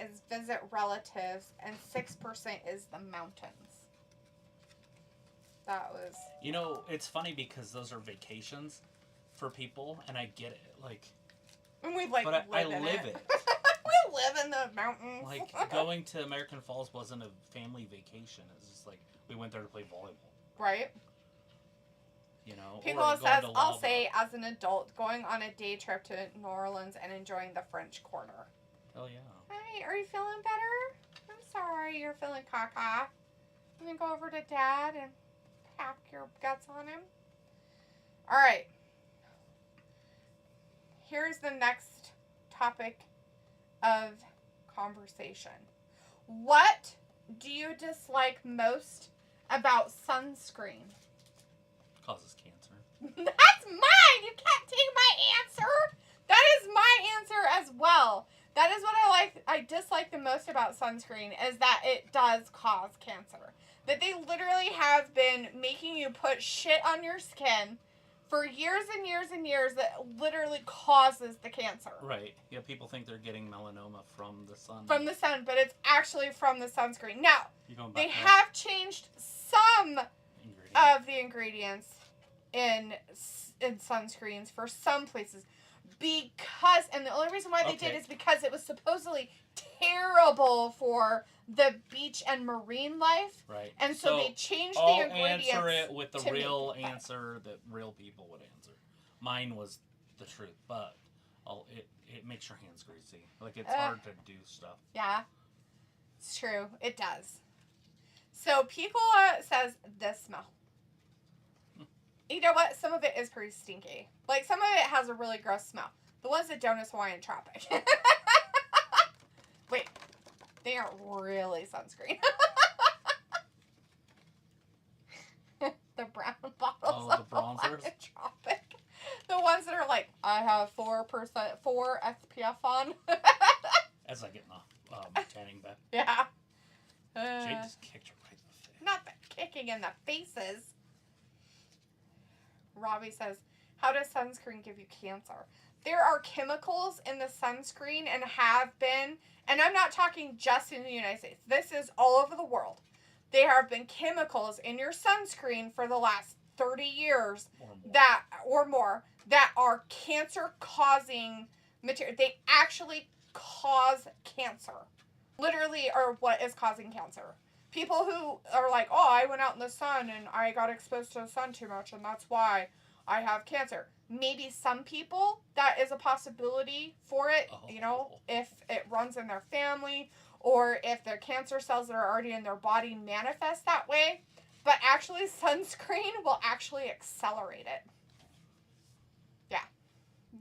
is visit relatives. And 6% is the mountains. That was...
it's funny because those are vacations for people, and I get it.
And we
but I live it.
We live in the mountains.
Like, going to American Falls wasn't a family vacation. It was just like, we went there to play volleyball.
Right. People
or
says, I'll say, as an adult, going on a day trip to New Orleans and enjoying the French Quarter.
Hell yeah.
Hi, are you feeling better? I'm sorry you're feeling caca. I'm going to go over to Dad and pack your guts on him. All right. Here's the next topic of conversation. What do you dislike most about sunscreen?
Causes cancer.
That's mine! You can't take my answer! That is my answer as well. That is what I dislike the most about sunscreen, is that it does cause cancer. That they literally have been making you put shit on your skin for years and years and years that literally causes the cancer.
Right. Yeah, people think they're getting melanoma from the sun.
From the sun, but it's actually from the sunscreen. Now, they
back
have changed some of the ingredients in sunscreens for some places. Because, and the only reason why they did is because it was supposedly terrible for the beach and marine life.
Right.
And so they changed the ingredients.
I'll answer it with the real answer that real people would answer. Mine was the truth, but it makes your hands greasy. Like, it's hard to do stuff.
Yeah. It's true. It does. So Pico says the smell. You know what? Some of it is pretty stinky. Like, some of it has a really gross smell. The ones that don't is Hawaiian Tropic. Wait. They aren't really sunscreen. The brown bottles of Hawaiian Tropic. The ones that are like, I have 4 SPF on.
As I get in the tanning bed.
Yeah.
Jade just kicked her right in the face.
Not the kicking in the faces. Robbie says, how does sunscreen give you cancer? There are chemicals in the sunscreen and have been, and I'm not talking just in the United States. This is all over the world. There have been chemicals in your sunscreen for the last 30 years or more that are cancer-causing material. They actually cause cancer. Literally are what is causing cancer. People who are like, oh, I went out in the sun and I got exposed to the sun too much and that's why I have cancer. Maybe some people, that is a possibility for it, if it runs in their family or if their cancer cells that are already in their body manifest that way. But actually, sunscreen will actually accelerate it. Yeah.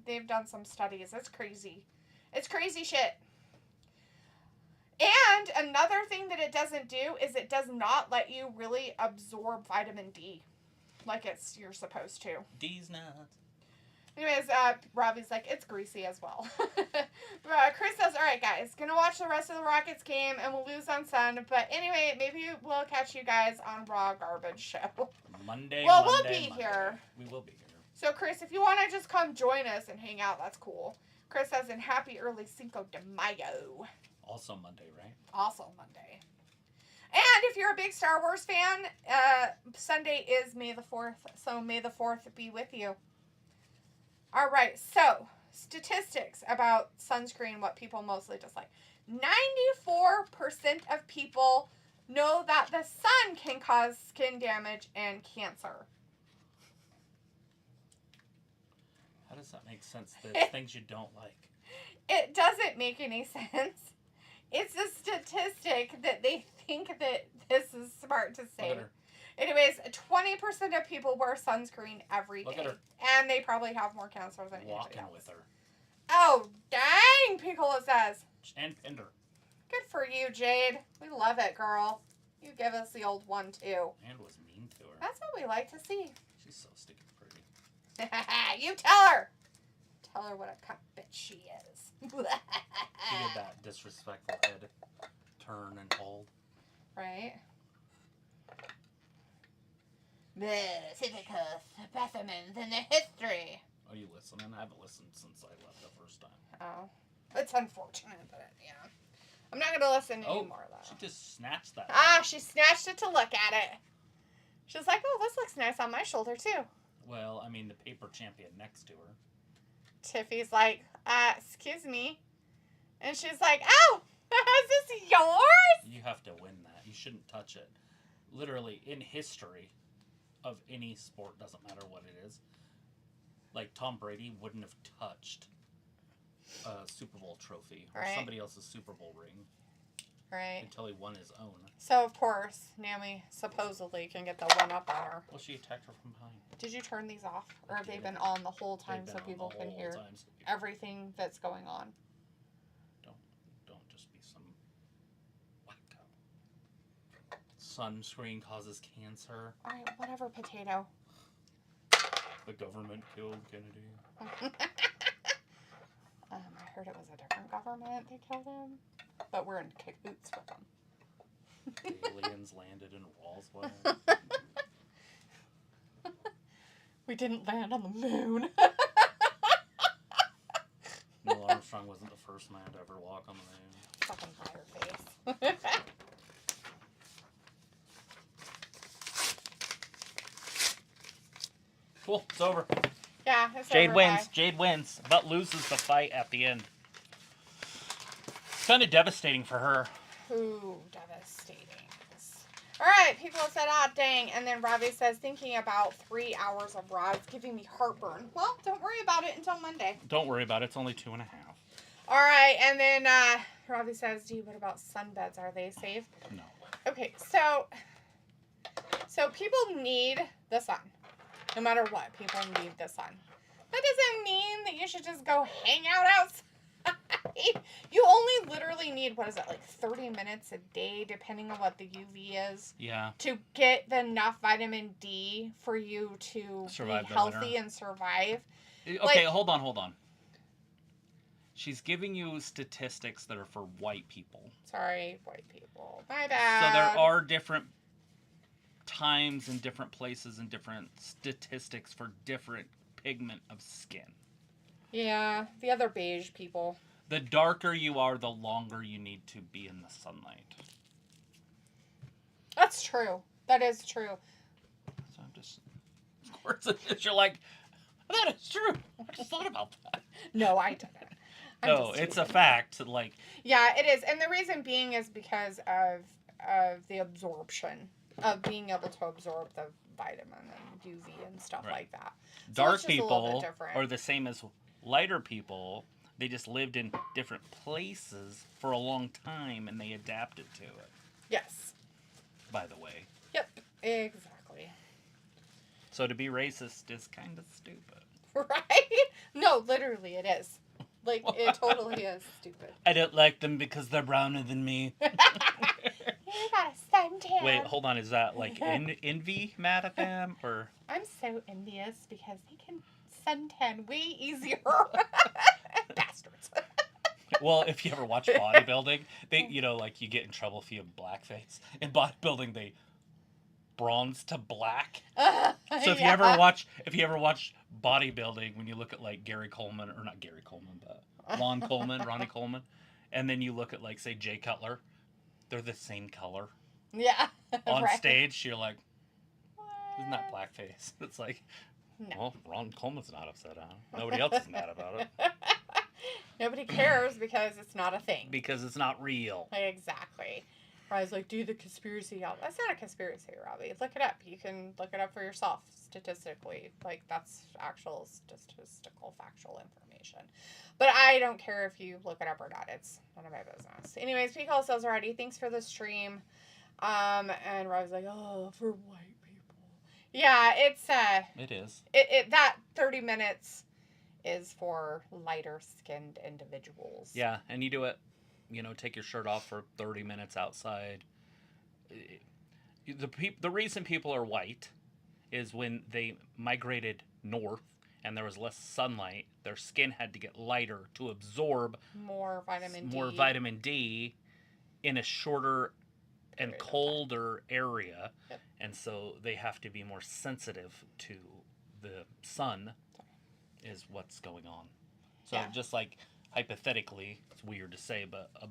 They've done some studies. It's crazy. It's crazy shit. And another thing that it doesn't do is it does not let you really absorb vitamin D like you're supposed to.
D's nuts.
Anyways, Robbie's like, it's greasy as well. Chris says, all right, guys, gonna watch the rest of the Rockets game and we'll lose on Sun. But anyway, maybe we'll catch you guys on Raw Garbage Show.
Monday.
We'll be here.
We will be here.
So, Chris, if you want to just come join us and hang out, that's cool. Chris says, in happy early Cinco de Mayo.
Also Monday, right?
Also Monday. And if you're a big Star Wars fan, Sunday is May the 4th. So may the 4th be with you. All right. So statistics about sunscreen, what people mostly dislike. 94% of people know that the sun can cause skin damage and cancer.
How does that make sense? There's things you don't like.
It doesn't make any sense. It's a statistic that they think that this is smart to say. Anyways, 20% of people wear sunscreen every day.
Look at her.
And they probably have more cancer than anybody
Walking
else.
with her.
Oh, dang, Piccolo says.
And Pinder.
Good for you, Jade. We love it, girl. You give us the old one, too.
And was mean to her.
That's what we like to see.
She's so stinking pretty.
You tell her. Tell her what a cup bitch she is.
She did that disrespectful head turn and hold.
Right? The typical specimens in the history.
Are you listening? I haven't listened since I left the first time.
Oh. It's unfortunate, but yeah. I'm not going to listen anymore, though.
She just snatched that.
She snatched it to look at it. She's like, oh, this looks nice on my shoulder, too.
Well, I mean, the paper champion next to her.
Tiffy's like, excuse me. And she's like, oh, is this yours?
You have to win that. You shouldn't touch it. Literally, in history of any sport, doesn't matter what it is, like Tom Brady wouldn't have touched a Super Bowl trophy or somebody else's Super Bowl ring until he won his own.
So, of course, Naomi supposedly can get the one up on her.
Well, she attacked her from behind.
Did you turn these off? Or have they been on the whole time so people can hear everything that's going on?
Don't just be some wacko. Sunscreen causes cancer.
Alright, whatever, potato.
The government killed Kennedy.
I heard it was a different government that killed him. But we're in cahoots with them.
Aliens landed in Roswell.
We didn't land on the moon.
Neil Armstrong wasn't the first man to ever walk on the moon.
Fucking fire face.
Cool, it's over.
Yeah, it's
Jade
over.
wins.
Bye.
Jade wins, but loses the fight at the end. It's kind of devastating for her.
Ooh, devastating. Alright, people said, dang. And then Robbie says, thinking about 3 hours of Raw is giving me heartburn. Well, don't worry about it until Monday.
Don't worry about it. It's only 2.5.
Alright, and then Robbie says, gee, what about sunbeds? Are they safe?
No.
Okay, so people need the sun. No matter what, people need the sun. That doesn't mean that you should just go hang out outside. You only literally need, what is it, like 30 minutes a day, depending on what the UV is.
Yeah.
To get enough vitamin D for you to
Survive
be healthy and survive.
Okay, hold on. She's giving you statistics that are for white people.
Sorry, white people. My bad.
So there are different times and different places and different statistics for different pigment of skin.
Yeah, the other beige people.
The darker you are, the longer you need to be in the sunlight.
That's true. That is true.
So I'm just... Of course it is. You're like, that is true. I just thought about that.
No, I didn't.
No, it's a fact. Like,
yeah, it is. And the reason being is because of the absorption. Of being able to absorb the vitamin and UV and stuff like that. So
dark people are the same as lighter people, They just lived in different places for a long time, and they adapted to it.
Yes.
By the way.
Yep. Exactly.
So to be racist is kind of stupid.
Right? No, literally it is. Like, it totally is stupid.
I don't like them because they're browner than me.
You got a suntan.
Wait, hold on. Is that like envy mad at them? Or
I'm so envious because they can suntan way easier. Bastards.
Well, if you ever watch bodybuilding, they, like you get in trouble if you have blackface. In bodybuilding, they bronze to black. So if you ever watch bodybuilding, when you look at like Ronnie Coleman, Ronnie Coleman, and then you look at like say Jay Cutler, they're the same color.
Yeah.
On
right.
stage, you're like,
What?
isn't that blackface? It's like,
No.
well, Ron Coleman's not upset on it. Nobody else is mad about it.
Nobody cares because it's not a thing.
Because it's not real.
Exactly. I was like, do the conspiracy. That's not a conspiracy, Robbie. Look it up. You can look it up for yourself statistically. Like, that's actual statistical, factual information. But I don't care if you look it up or not. It's none of my business. Anyways, Peak All Sales already. Thanks for the stream. And Robbie's like, oh, for white people. Yeah, it's
It is.
That 30 minutes is for lighter skinned individuals.
Yeah, and you do it, take your shirt off for 30 minutes outside. The reason people are white is when they migrated north and there was less sunlight, their skin had to get lighter to absorb
more vitamin
D in a shorter and colder area.
Yep.
And so they have to be more sensitive to the sun is what's going on. So just like hypothetically, it's weird to say, but a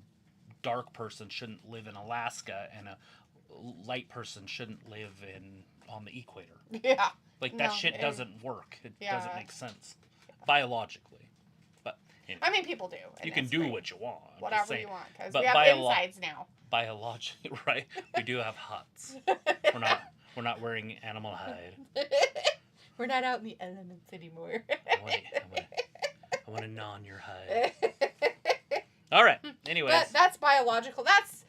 dark person shouldn't live in Alaska and a light person shouldn't live on the equator.
Yeah.
Like that doesn't work. It doesn't make sense biologically. But anyway,
I mean, people do.
You can do what you want.
Whatever you want, because
but
we have insides now.
Biologically, right? We do have huts. We're not wearing animal hide.
We're not out in the elements anymore.
I want to gnaw on your hide. All right. Anyways,
that's biological. That's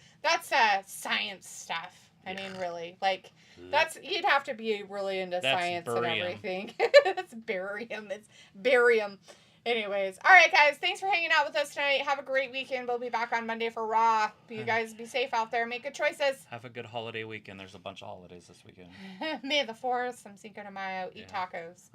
science stuff. I mean, really, like you'd have to be really into science and everything. That's barium. It's barium. Anyways, all right, guys. Thanks for hanging out with us tonight. Have a great weekend. We'll be back on Monday for Raw. You guys be safe out there. Make good choices.
Have a good holiday weekend. There's a bunch of holidays this weekend.
May the 4th. I'm Cinco de Mayo. Eat tacos.